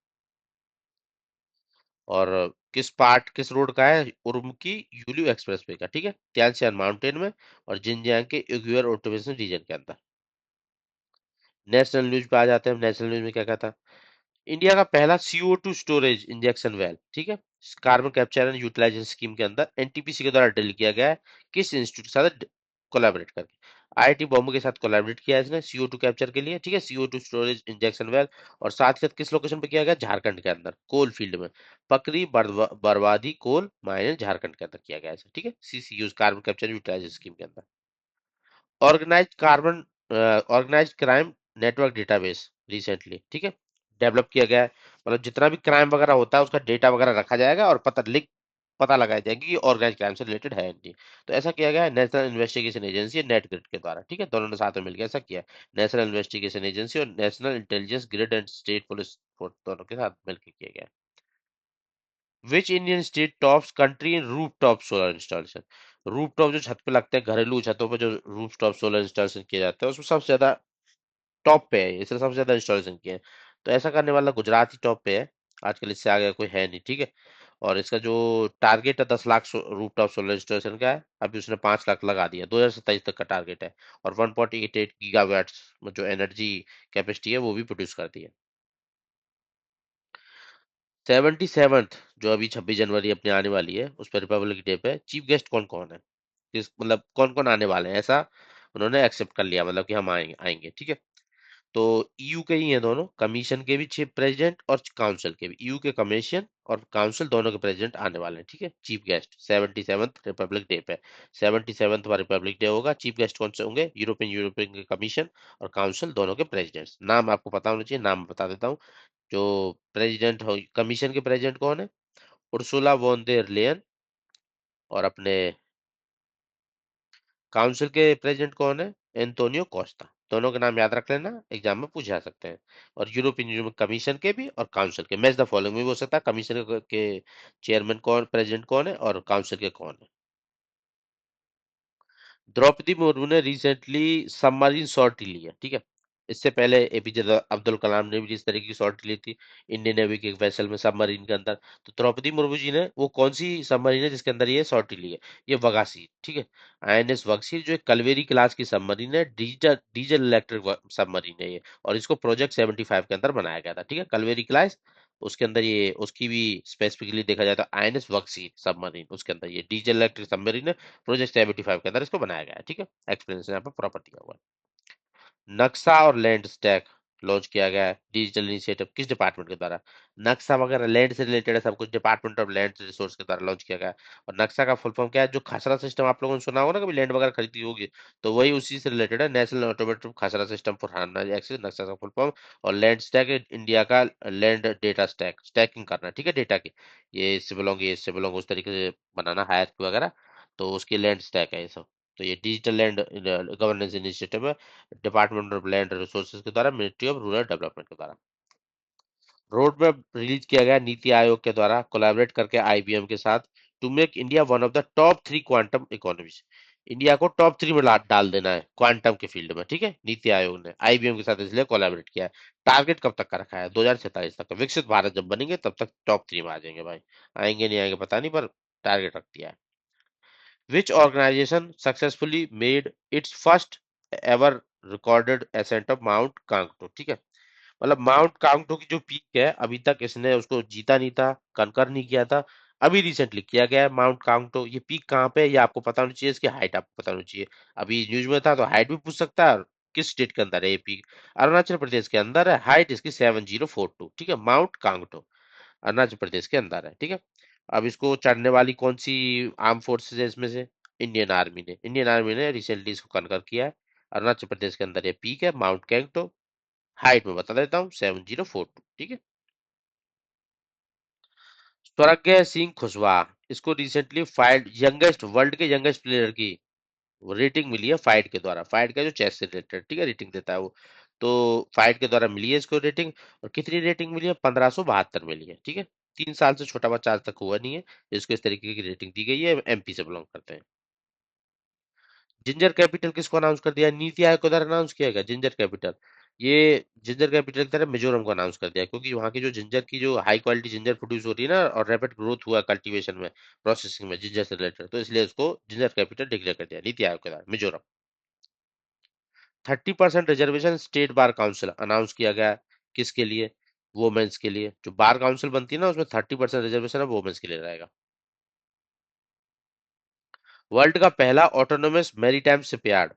और किस पार्ट, किस रोड का है? उरुमकी यूलियो एक्सप्रेसवे का, ठीक है, तियानसियान माउंटेन में और जिनजियांग के उइगर ऑटोमेशन रीजन के अंदर। नेशनल न्यूज पे आ जाते हैं, नेशनल न्यूज में क्या कहता? इंडिया का पहला CO2 स्टोरेज इंजेक्शन वेल, ठीक है, carbon capture and utilisation scheme के अंदर एनटीपीसी के द्वारा ड्रिल किया गया है, किस इंस्टीट्यूट के साथ कोलैबोरेट करके? आईआईटी बॉम्बे के साथ कोलैबोरेट किया है इसने CO2 कैप्चर के लिए, ठीक है, CO2 स्टोरेज इंजेक्शन वेल। और साथ ही साथ किस लोकेशन पे किया गया? झारखंड के अंदर, कोल फील्ड में, पकरी बर्वादी कोल माइनिंग झारखंड के अंदर किया गया है, ठीक है, CCU carbon capture utilisation scheme के अंदर। Organised carbon organised crime network database recently, ठीक है, डेवलप किया गया है। मतलब जितना भी क्राइम वगैरह होता है उसका डेटा वगैरह रखा जाएगा और पता लगाया जाएगा कि ऑर्गेनाइज क्राइम से रिलेटेड है नहीं। तो ऐसा किया गया है national investigation agency net grid के द्वारा, ठीक है, दोनों ने साथ में मिलकर ऐसा किया है। नेशनल इन्वेस्टिगेशन एजेंसी और national intelligence grid and state police force दोनों के साथ मिलकर किया गया है। विच Indian state tops country in roof top solar installation? Roof top जो छत पे लगते हैं, घरेलू छतों पे जो रूफ टॉप सोलर इंस्टॉलेशन किया जाता है, उसमें सबसे ज्यादा टॉप पे है, इसने सबसे ज्यादा इंस्टॉलेशन किए हैं। तो ऐसा करने वाला गुजरात ही टॉप पे है, आजकल इससे आगे कोई है नहीं, ठीक है। और इसका जो टारगेट है 10 lakh roof top solar installation का है, अभी उसने 5 लाख लगा दिया, 2027 तक का टारगेट है। और 1.88 गीगावाट्स जो एनर्जी कैपेसिटी है वो भी प्रोड्यूस करती है। 77th जो अभी 26 जनवरी अपने आने वाली है, उस पर रिपब्लिक डे पे चीफ गेस्ट कौन कौन है, किस मतलब कौन कौन आने वाले हैं, ऐसा उन्होंने एक्सेप्ट कर लिया, मतलब कि हम आएंगे आएंगे, ठीक है। तो ईयू के ही हैं दोनों, कमीशन के भी चीफ प्रेसिडेंट और काउंसिल के भी, ईयू के कमीशन और काउंसिल दोनों के प्रेसिडेंट आने वाले हैं, ठीक है। Chief guest 77th Republic day पे, 77वां रिपब्लिक डे होगा, चीफ गेस्ट कौन से होंगे, यूरोपियन यूरोपियन के कमीशन और काउंसिल दोनों के प्रेसिडेंट्स। नाम आपको पता होना चाहिए, नाम बता देता हूँ। जो प्रेसिडेंट हो, कमीशन के प्रेसिडेंट कौन है, उर्सुला वॉन देर लेयन। और अपने काउंसिल के प्रेसिडेंट कौन है, एंटोनियो कोस्टा। दोनों के नाम याद रख लेना, एग्जाम में पूछे जा सकते हैं। और यूरोपियन यूनियन कमीशन के भी और काउंसिल के, मैच द फॉलोइंग में भी हो सकता है, कमीशन के चेयरमैन कौन, प्रेसिडेंट कौन है, और काउंसिल के कौन है। द्रौपदी मुर्मू ने रिसेंटली सबमरीन सॉर्टी ली है, ठीक है। इससे पहले एपीजे अब्दुल कलाम ने भी इस तरीके की सॉर्टी ली थी, इंडियन नेवी के एक वेसल में सबमरीन के अंदर। तो द्रौपदी मुर्मू जी ने वो कौन सी सबमरीन है जिसके अंदर ये सॉर्टी ली है, ये वगासी, ठीक है। आईएनएस वगसीर जो एक कलवेरी क्लास की सबमरीन है, डीजल डीजल इलेक्ट्रिक सबमरीन है ये, और इसको प्रोजेक्ट 75 के अंदर बनाया गया था, ठीक है, कलवेरी क्लास। उसके अंदर ये उसकी भी स्पेसिफिकली देखा जाए तो आईएनएस वगसीर सबमरीन, उसके अंदर ये डीजल इलेक्ट्रिक सबमरीन है, प्रोजेक्ट 75 के अंदर इसको बनाया गया है, ठीक है। एक्सप्लेनेशन यहाँ पे प्रॉपर दिया हुआ है। नक्शा और लैंड स्टैक लॉन्च किया गया है, डिजिटल इनिशिएटिव किस डिपार्टमेंट के द्वारा, नक्शा वगैरह लैंड से रिलेटेड है सब कुछ, डिपार्टमेंट ऑफ लैंड रिसोर्स के द्वारा लॉन्च किया गया है। और नक्शा का फुल फॉर्म क्या है, जो खसरा सिस्टम आप लोगों ने सुना होगा ना, कभी लैंड वगैरह खरीदी होगी, तो वही उसी से रिलेटेड है, नेशनल ऑटोमेटिक खसरा सिस्टम फॉर एक्सेस, नक्शा का फुल फॉर्म। और लैंड स्टैक इंडिया का लैंड डेटा स्टैक, स्टैकिंग करना, ठीक है, डेटा की, ये इससे बिलोंग उस तरीके से बनाना हायरार्की वगैरह, तो उसकी लैंड स्टैक है ये सब। तो ये डिजिटल लैंड गवर्नेंस इनिशिएटिव है, डिपार्टमेंट ऑफ लैंड रिसोर्सेज के द्वारा, मिनिस्ट्री ऑफ रूरल डेवलपमेंट के द्वारा। रोड मैप रिलीज किया गया नीति आयोग के द्वारा कोलैबोरेट करके आईबीएम के साथ, to make India one of the top 3 quantum economies. India को टॉप 3 में डाल देना है क्वांटम के फील्ड में, ठीक है। नीति आयोग ने आईबीएम के साथ इसलिए कोलैबोरेट किया है। टारगेट कब तक का रखा है, 2047 तक का, विकसित भारत जब बनेंगे तब तक टॉप 3 में आ जाएंगे भाई। आएंगे नहीं आएंगे पता नहीं, पर टारगेट रख दिया है। Which organization successfully made its first ever recorded ascent of Mount Kangto, ठीक है। मतलब माउंट कांगटो की जो पीक है, अभी तक इसने उसको जीता नहीं था, कनकर नहीं किया था, अभी रिसेंटली किया गया है माउंट कांगटो। ये पीक कहाँ पे है ये आपको पता होना चाहिए, इसकी हाइट आपको पता होनी चाहिए। अभी न्यूज में था तो हाइट भी पूछ सकता है, और किस स्टेट के अंदर है ये पीक, अरुणाचल प्रदेश के अंदर है, हाइट इसकी 7042, ठीक है, माउंट कांगटो अरुणाचल प्रदेश के अंदर है, ठीक है। अब इसको चढ़ने वाली कौन सी आर्म फोर्सेस है इसमें से, इंडियन आर्मी ने रिसेंटली इसको कनकर किया है। अरुणाचल प्रदेश के अंदर ये पीक है माउंट कैंगटो, हाइट में बता देता हूँ 7042, ठीक है। स्वर्गीय सिंह खुशवाहा, इसको रिसेंटली फाइट यंगेस्ट, वर्ल्ड के यंगेस्ट प्लेयर की रेटिंग मिली है फाइट के द्वारा, फाइट का जो चेस से रिलेटेड, ठीक है, रेटिंग देता है वो। तो फाइट के द्वारा मिली है इसको रेटिंग, और कितनी रेटिंग मिली है, 1572 मिली है, ठीक है। 3 साल से छोटा बच्चा आज तक हुआ नहीं है जिसको इस तरीके की रेटिंग दी गई है, एमपी से बिलोंग करते हैं। जिंजर कैपिटल किसको अनाउंस कर दिया, नीति आयोग के द्वारा अनाउंस किया गया जिंजर कैपिटल। ये जिंजर कैपिटल की तरह मिजोरम को अनाउंस कर दिया, क्योंकि वहाँ की जो जिंजर की जो हाई क्वालिटी जिंजर प्रोड्यूस हो रही है ना, और रैपिड ग्रोथ हुआ कल्टीवेशन में, प्रोसेसिंग में जिंजर से रिलेटेड, तो इसलिए उसको जिंजर कैपिटल डिक्लेयर कर दिया नीति आयोग के द्वारा Mizoram. 30% reservation state bar council announce किया गया है, किसके लिए, वुमेन्स के लिए। जो बार काउंसिल बनती है ना, उसमें 30% रिजर्वेशन है वुमेन्स के लिए रहेगा। वर्ल्ड का पहला ऑटोनोमस मैरीटाइम शिपयार्ड,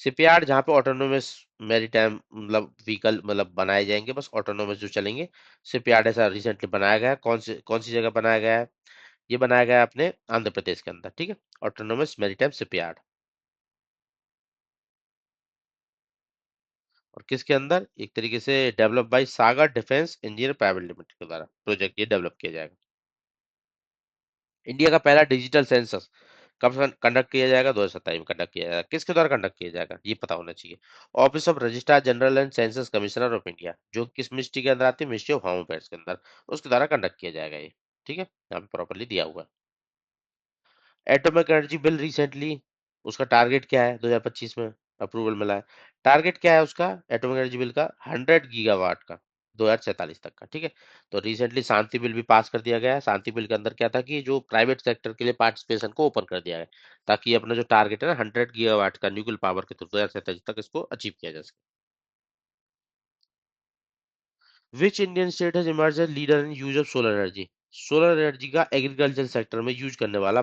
शिपयार्ड जहाँ पे ऑटोनोमस मैरीटाइम मतलब व्हीकल मतलब बनाए जाएंगे, बस ऑटोनोमस जो चलेंगे, शिपयार्ड ऐसा रिसेंटली बनाया गया है। कौन सी जगह बनाया गया है, ये बनाया गया है अपने आंध्र प्रदेश के अंदर, ठीक है, ऑटोनोमस मैरीटाइम शिपयार्ड। और किसके अंदर, एक तरीके से develop by Sagar defence engineer private limited के द्वारा प्रोजेक्ट ये डेवलप किया जाएगा। इंडिया का पहला डिजिटल सेंसस कब कंडक्ट किया जाएगा, 2027 में कंडक्ट किया जाएगा, किसके द्वारा कंडक्ट किया जाएगा ये पता होना चाहिए। Office of registrar general and census commissioner of India, जो किस मिनिस्ट्री के अंदर आती है, मिनिस्ट्री ऑफ होम अफेयर्स के अंदर, उसके द्वारा कंडक्ट किया जाएगा ये, ठीक है, यहाँ पे प्रॉपरली दिया हुआ है। एटॉमिक एनर्जी बिल रिसेंटली, उसका टारगेट क्या है 2025 में, अप्रूवल मिला है। टारगेट क्या है उसका एटॉमिक एनर्जी बिल का? 100 गीगावाट का, 2047 तक का, ठीक है। तो रिसेंटली शांति बिल भी पास कर दिया गया है। शांति बिल के अंदर क्या था कि जो प्राइवेट सेक्टर के लिए पार्टिसिपेशन को ओपन कर दिया है, ताकि अपना जो टारगेट है ना 100 गीगावाट का न्यूक्लियर पावर के थ्रू 2047 तक इसको अचीव किया जा सके। Which Indian state has emerge as leader in use of solar energy? Solar energy का एग्रीकल्चर सेक्टर में यूज करने वाला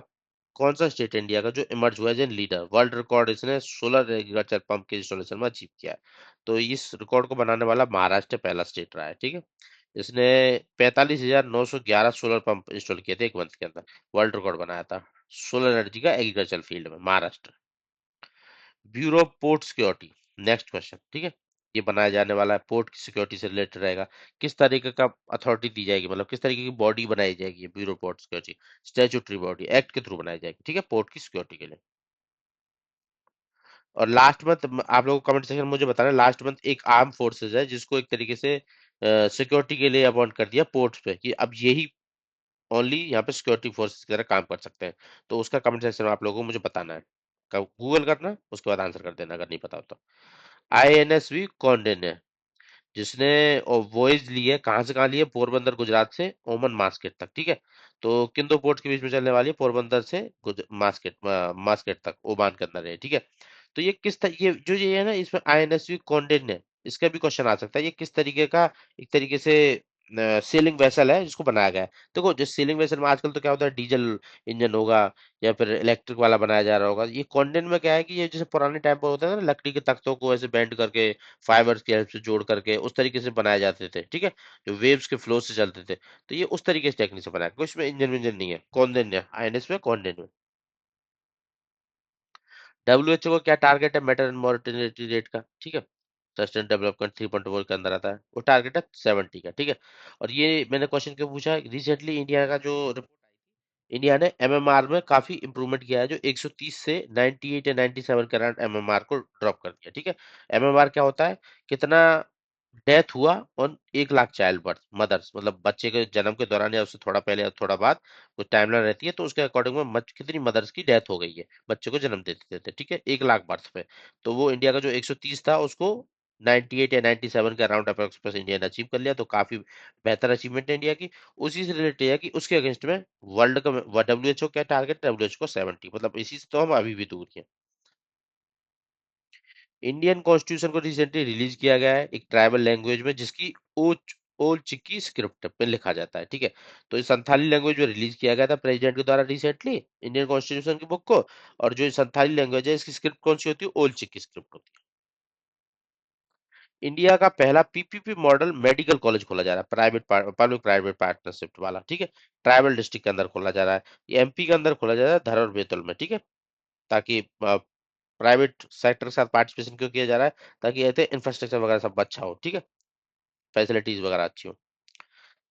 कौन सा स्टेट इंडिया का जो इमर्ज हुआ है लीडर? वर्ल्ड रिकॉर्ड इसने सोलर एग्रीकल्चर पंप के इंस्टॉलेशन में अचीव किया है। तो इस रिकॉर्ड को बनाने वाला महाराष्ट्र पहला स्टेट रहा है, ठीक है। इसने 45,911 सोलर पंप इंस्टॉल किए थे एक मंथ के अंदर, वर्ल्ड रिकॉर्ड बनाया था सोलर एनर्जी का एग्रीकल्चर फील्ड में, Maharashtra. Bureau of port security, next question, ठीक है। ये बनाया जाने वाला है पोर्ट की सिक्योरिटी से रिलेटेड रहेगा। किस तरीके का अथॉरिटी दी जाएगी, मतलब किस तरीके की बॉडी बनाई जाएगी bureau port security? Statutory body, act के थ्रू बनाई जाएगी, ठीक है, पोर्ट की सिक्योरिटी के लिए। और लास्ट मंथ आप लोगों को कमेंट सेक्शन में मुझे बताना, लास्ट मंथ एक आर्म फोर्सेज है जिसको एक तरीके से सिक्योरिटी के लिए अपॉइंट कर दिया पोर्ट्स पे, कि अब यही ओनली यहाँ पे सिक्योरिटी फोर्सेस की तरह काम कर सकते हैं। तो उसका कमेंट सेक्शन में आप लोगों को मुझे बताना है, कब गूगल करना उसके बाद आंसर कर देना अगर नहीं पता हो तो। INSV कौंडिन्य है, जिसने वॉयज ली है, कहाँ से कहाँ ली है? पोरबंदर गुजरात से ओमान मास्केट तक, ठीक है। तो किन दो पोर्ट के बीच में चलने वाली है? पोरबंदर से मास्केट, मास्केट तक ओमान के अंदर है, ठीक है। तो ये ये जो ये है ना, इसमें INSV कौंडिन्य है, इसका भी क्वेश्चन आ सकता है। ये किस तरीके का एक तरीके से सेलिंग वेसल है जिसको बनाया गया है? देखो, जो सेलिंग वेसल में आजकल तो क्या होता है, डीजल इंजन होगा या फिर इलेक्ट्रिक वाला बनाया जा रहा होगा। ये कॉन्डेंट में क्या है कि ये जैसे पुराने टाइम पर होता है ना, लकड़ी के तख्तों को ऐसे बेंड करके फाइबर्स की हेल्प से जोड़ करके उस तरीके से बनाए जाते थे, ठीक है, जो वेव्स के फ्लो से चलते थे। तो ये उस तरीके से टेक्निक से बनाया, कुछ में इंजन विंजन नहीं है, कॉन्डेंट है INS में, कॉन्डेंट में। WHO का क्या टारगेट है मेटर एंड मोर्टेलिटी रेट का, ठीक है? सस्टेन डेवलपमेंट 3.4 के अंदर आता है, वो टारगेट है 70 का, ठीक है। और ये मैंने क्वेश्चन क्यों पूछा, रिसेंटली इंडिया का जो इंडिया ने MMR में काफी इंप्रूवमेंट किया है, जो 130 से 98 या 97 के अराउंड MMR को ड्रॉप कर दिया, ठीक है। MMR क्या होता है? कितना डेथ हुआ on 1 lakh child birth, mothers, मतलब बच्चे के जन्म के दौरान या उससे थोड़ा पहले या थोड़ा बाद, कुछ टाइमलाइन रहती है, तो उसके अकॉर्डिंग में कितनी मदर्स की डेथ हो गई है बच्चे को जन्म देते देते, ठीक है, 1 लाख बर्थ पे। तो वो इंडिया का जो 130 था उसको 98 या 97 के अराउंड अप्रोक्स इंडिया ने अचीव कर लिया, तो काफी बेहतर अचीवमेंट है इंडिया की। उसी से रिलेटेड है कि उसके अगेंस्ट में वर्ल्ड का WHO क्या टारगेट? WHO को 70, मतलब इसी से तो हम अभी भी दूर हैं। इंडियन कॉन्स्टिट्यूशन को रिसेंटली रिलीज किया गया है एक ट्राइबल लैंग्वेज में, जिसकी ओल चिकी स्क्रिप्ट में लिखा जाता है, ठीक है। तो इस संथाली लैंग्वेज में रिलीज किया गया था प्रेसिडेंट के द्वारा रिसेंटली इंडियन कॉन्स्टिट्यूशन की बुक को। और जो संथाली लैंग्वेज है इसकी स्क्रिप्ट कौन सी होती है? ओल चिकी स्क्रिप्ट होती है। इंडिया का पहला PPP मॉडल मेडिकल कॉलेज खोला जा रहा है, प्राइवेट पब्लिक प्राइवेट पार्टनरशिप वाला, ठीक है। ट्राइबल डिस्ट्रिक्ट के अंदर खोला जा रहा है, ये MP के अंदर खोला जा रहा है, धरौर बैतूल में, ठीक है। ताकि प्राइवेट सेक्टर के साथ पार्टिसिपेशन क्यों किया जा रहा है? ताकि ऐसे इंफ्रास्ट्रक्चर वगैरह सब अच्छा हो, ठीक है, फैसिलिटीज वगैरह अच्छी हो।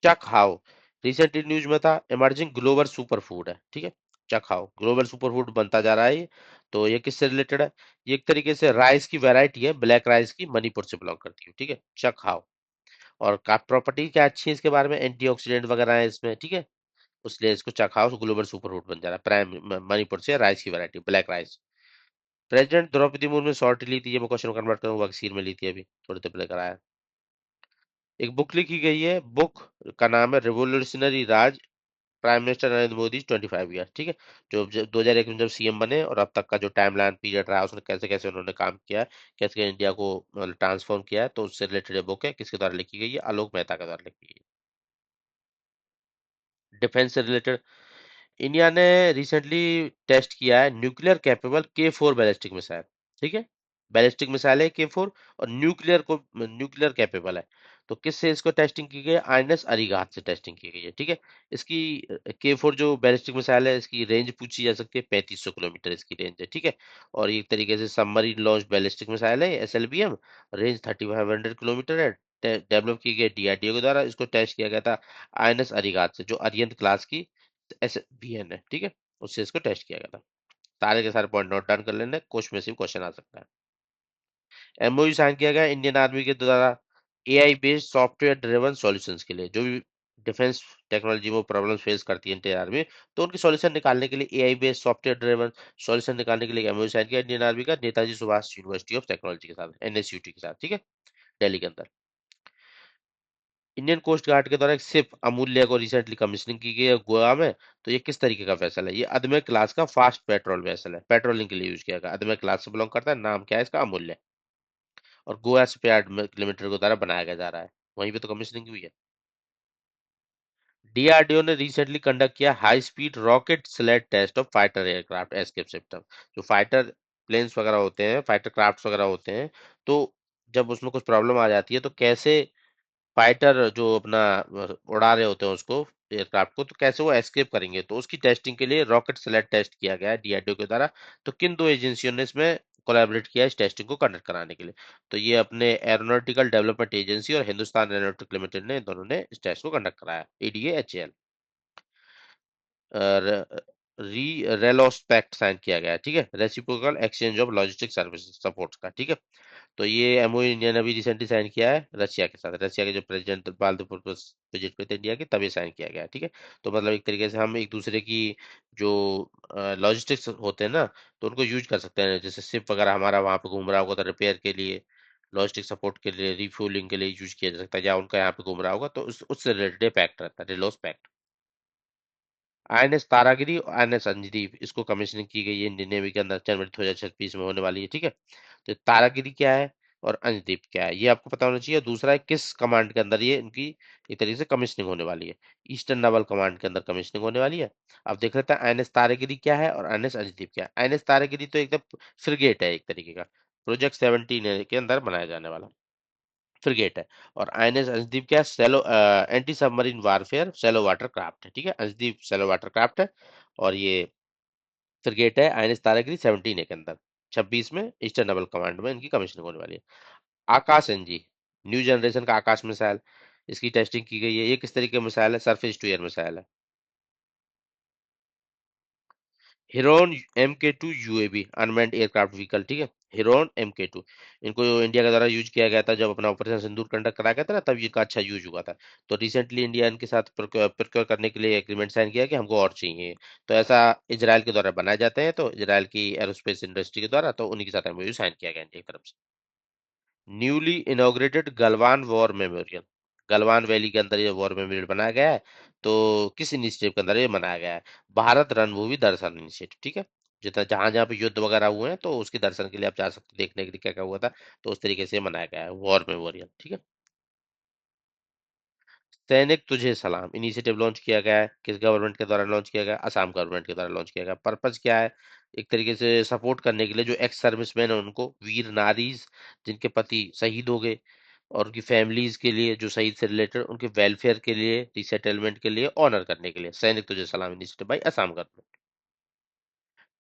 चक हाउ रिसेंटली न्यूज में था, इमर्जिंग ग्लोबल सुपर फूड है, ठीक है। चक हाउ ग्लोबल सुपर फूड बनता जा रहा है ये। तो ये किससे रिलेटेड है? ये एक तरीके से राइस की वैरायटी है, ब्लैक राइस की, मणिपुर से बिलोंग करती है, ठीक है, चक हाउ। और का प्रॉपर्टी क्या अच्छी है इसके बारे में, एंटीऑक्सीडेंट वगैरह है इसमें, ठीक है। उसलिए इसको Chakhao global super food बन जा रहा है, प्राइम मणिपुर से राइस की variety, black rice. President Droupadi Murmu ने शॉर्ट ली थी, ये मैं क्वेश्चन कन्वर्ट करूंगा, वैक्सीन में ली थी अभी थोड़ी देर पहले कराया। एक बुक लिखी गई है, बुक का नाम है revolutionary Raj, prime minister Narendra Modi 25 year, ठीक है। जो 2001 में जब CM बने और अब तक का जो टाइमलाइन पीरियड रहा, उसने कैसे कैसे उन्होंने काम किया है, कैसे इंडिया को ट्रांसफॉर्म किया है, तो उससे रिलेटेड बुक है, किसके द्वारा लिखी गई है? आलोक मेहता के द्वारा लिखी गई है। डिफेंस से रिलेटेड, इंडिया ने रिसेंटली टेस्ट किया है nuclear capable K4 ballistic missile, ठीक है। बैलिस्टिक मिसाइल है K4, और न्यूक्लियर कैपेबल है। तो किससे इसको टेस्टिंग की गई है? INS अरिहंत से टेस्टिंग की गई है, ठीक है। इसकी K4 जो बैलिस्टिक मिसाइल है, इसकी रेंज पूछी जा सकती है, 3500 किलोमीटर इसकी रेंज है, ठीक है। और ये एक तरीके से सबमरीन लॉन्च बैलिस्टिक मिसाइल है, SLBM, रेंज 3500 किलोमीटर है। डेवलप की गई DRDO के द्वारा, इसको टेस्ट किया गया था INS अरिहंत से, जो अरिहंत क्लास की SBN है, ठीक है, उससे इसको टेस्ट किया गया था। सारे के सारे पॉइंट नोट डाउन कर लेना, कुछ में से क्वेश्चन आ सकता है। MOU साइन किया गया इंडियन आर्मी के द्वारा AI based software driven solutions के लिए, जो भी डिफेंस टेक्नोलॉजी में प्रॉब्लम्स फेस करती है इंडियन आर्मी, तो उनकी सॉल्यूशन निकालने के लिए AI based software driven solution निकालने के लिए एमओयू साइन किया इंडियन आर्मी का Netaji Subhash university of technology के साथ, एनएसयूटी के साथ, ठीक है, दिल्ली के अंदर। इंडियन कोस्ट गार्ड के द्वारा एक शिप अमूल्य को रिसेंटली कमीशनिंग की गई है गोवा में। तो ये किस तरीके का वेसल है? ये अदम्य क्लास का फास्ट पेट्रोल वेसल है, पेट्रोलिंग के लिए यूज किया गया, अदम्य क्लास से बिलोंग करता है, नाम क्या है इसका? अमूल्य। और गोवा शिपयार्ड लिमिटेड के द्वारा बनाया गया जा रहा है, वहीं पे तो कमीशनिंग हुई है। डीआरडीओ ने रिसेंटली कंडक्ट किया high speed rocket sled test of fighter aircraft escape system. जो फाइटर प्लेन्स वगैरह होते हैं, फाइटर क्राफ्ट वगैरह होते हैं, तो जब उसमें कुछ प्रॉब्लम आ जाती है तो कैसे फाइटर जो अपना उड़ा रहे होते हैं उसको, एयरक्राफ्ट को, तो कैसे वो एस्केप करेंगे, तो उसकी टेस्टिंग के लिए रॉकेट स्लेड टेस्ट किया गया है डीआरडीओ के द्वारा। तो किन दो एजेंसियों ने इसमें कोलैबोरेट किया है इस टेस्टिंग को कंडक्ट कराने के लिए? तो ये अपने एरोनॉटिकल डेवलपमेंट एजेंसी और हिंदुस्तान एरोनॉटिक लिमिटेड ने, दोनों ने इस टेस्ट को कंडक्ट कराया, एडीए री रेलोस्पेक्ट साइन किया गया है, ठीक है, reciprocal exchange of logistic service supports का, ठीक है। तो ये एमओयू इंडिया ने अभी रिसेंटली साइन किया है रशिया के साथ, रशिया के जो प्रेसिडेंट बालदीपुर विजिट पे थे इंडिया के, तभी साइन किया गया है, ठीक है। तो मतलब एक तरीके से हम एक दूसरे की जो लॉजिस्टिक्स होते हैं ना, तो उनको यूज कर सकते हैं, जैसे शिप वगैरह हमारा वहां पे घूम रहा होगा तो रिपेयर के लिए, लॉजिस्टिक सपोर्ट के लिए, रिफ्यूलिंग के लिए यूज किया जा सकता है, या उनका यहाँ पे घूम रहा होगा तो उससे रिलेटेड पैक्ट रहता है, रिलोस पैक्ट। आईएनएस तारागिरी और आईएनएस अंजदीप, इसको कमीशनिंग की गई है इंडियन नेवी के अंदर, जनवरी 2026 में होने वाली है, ठीक है। तो तारागिरी क्या है और अंजदीप क्या है, ये आपको पता होना चाहिए। और दूसरा है किस कमांड के अंदर ये इनकी एक तरीके से कमीशनिंग होने वाली है। ईस्टर्न नावल कमांड के अंदर कमीशनिंग होने वाली है। अब देख लेते हैं आईएनएस तारागिरी क्या है और आईएनएस अंजदीप क्या है। आईएनएस तारागिरी तो एकदम फ्रिगेट है एक तरीके का, प्रोजेक्ट 17 के अंदर बनाया जाने वाला फ्रिगेट है। और आईएनएस अंशदीप क्या है? Shallow anti submarine warfare shallow water craft है, ठीक है, अंशदीप सेलो वाटर क्राफ्ट है। और ये फ्रिगेट है आईएनएस तारागिरी 17 के अंदर, 26 में ईस्टर्न नेवल कमांड में इनकी कमीशनिंग होने वाली है। आकाश एनजी, न्यू जनरेशन का आकाश मिसाइल, इसकी टेस्टिंग की गई है। ये किस तरीके का मिसाइल है? सरफेस टू एयर मिसाइल है। Heron MK2 UAV unmanned aircraft vehicle, ठीक है, हिरोन MK2। इनको इंडिया के द्वारा यूज किया गया था जब अपना ऑपरेशन सिंदूर कंडक्ट कराया गया था ना, तब ये का अच्छा यूज हुआ था। तो रिसेंटली इंडिया इनके साथ प्रोक्योर करने के लिए एग्रीमेंट साइन किया कि हमको और चाहिए। तो ऐसा इजराइल के द्वारा बनाए जाते हैं, तो इजराइल की एरोस्पेस इंडस्ट्री के द्वारा, तो उन्हीं के साथ एमओयू साइन किया गया इंडिया की तरफ से। Newly inaugurated Galwan war memorial, Galwan valley के अंदर ये वॉर मेमोरियल बनाया गया है। तो किस इनिशिएटिव के अंदर ये बनाया गया है? भारत रणभूमि दर्शन इनिशिएटिव, ठीक है। जितना जहां जहां पे युद्ध वगैरह हुए हैं तो उसके दर्शन के लिए आप जा सकते हैं, देखने के लिए क्या क्या हुआ था। तो उस तरीके से मनाया गया है वॉर मेमोरियल, ठीक है। सैनिक तुझे सलाम इनिशिएटिव लॉन्च किया गया है, किस गवर्नमेंट के द्वारा लॉन्च किया गया? असम गवर्नमेंट के द्वारा लॉन्च किया गया। पर्पज क्या है? एक तरीके से सपोर्ट करने के लिए जो एक्स सर्विसमैन है उनको, वीर नारीज जिनके पति शहीद हो गए, और उनकी फैमिलीज के लिए जो शहीद से रिलेटेड, उनके वेलफेयर के लिए, रिसेटलमेंट के लिए, ऑनर करने के लिए सैनिक तुझे सलाम initiative by Assam government.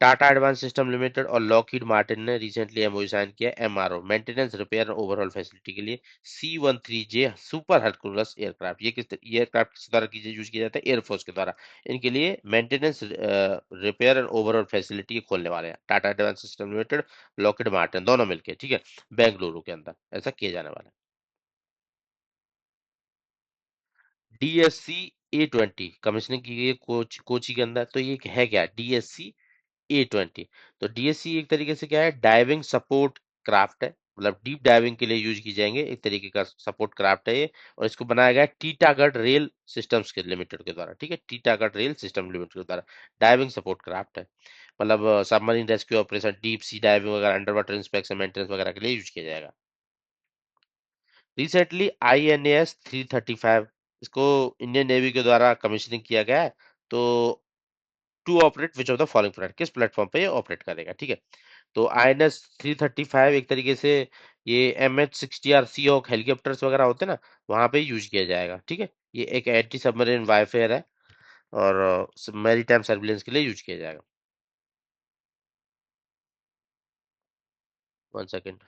Tata advance system limited और लॉकहीड मार्टिन ने रिसेंटली एमओयू साइन किया एमआरओ मेंटेनेंस रिपेयर और ओवरऑल फैसिलिटी के लिए C-13J सुपर हरकुलस एयरक्राफ्ट। ये एयरक्राफ्ट किस द्वारा यूज किया जाता है? एयरफोर्स के द्वारा। इनके लिए maintenance repair and overall facility खोलने वाले हैं Tata advance system limited, Lockheed Martin, दोनों मिलकर, ठीक है, बेंगलुरु के अंदर ऐसा किया जाने वाला है। DSC-A20 कमीशनिंग की गई है कोची के अंदर। तो ये है क्या? DSC-A20। तो डीएससी एक तरीके से क्या है? डाइविंग सपोर्ट क्राफ्ट है, मतलब डीप डाइविंग के लिए यूज की जाएंगे एक तरीके का सपोर्ट क्राफ्ट है ये। और इसको बनाया गया है टीटागढ़ रेल सिस्टम्स के लिमिटेड के द्वारा, ठीक है, टीटागढ़ रेल सिस्टम लिमिटेड के द्वारा। डाइविंग सपोर्ट क्राफ्ट है, मतलब submarine rescue operation, deep sea diving वगैरह, अंडर वाटर इंस्पेक्शन मेंटेनेंस वगैरह के लिए यूज किया जाएगा। रिसेंटली INAS 335, इसको इंडियन नेवी के द्वारा कमीशनिंग किया गया है। तो to operate which of the following platform, किस प्लेटफॉर्म पे ये ऑपरेट करेगा, ठीक है। तो INS 335 एक तरीके से ये MH-60R सीहॉक हेलीकॉप्टर्स वगैरह होते हैं ना, वहां पे यूज किया जाएगा, ठीक है। ये एक एंटी सबमरीन वारफेयर है और मैरीटाइम सर्विलेंस के लिए यूज किया जाएगा। 1 सेकेंड।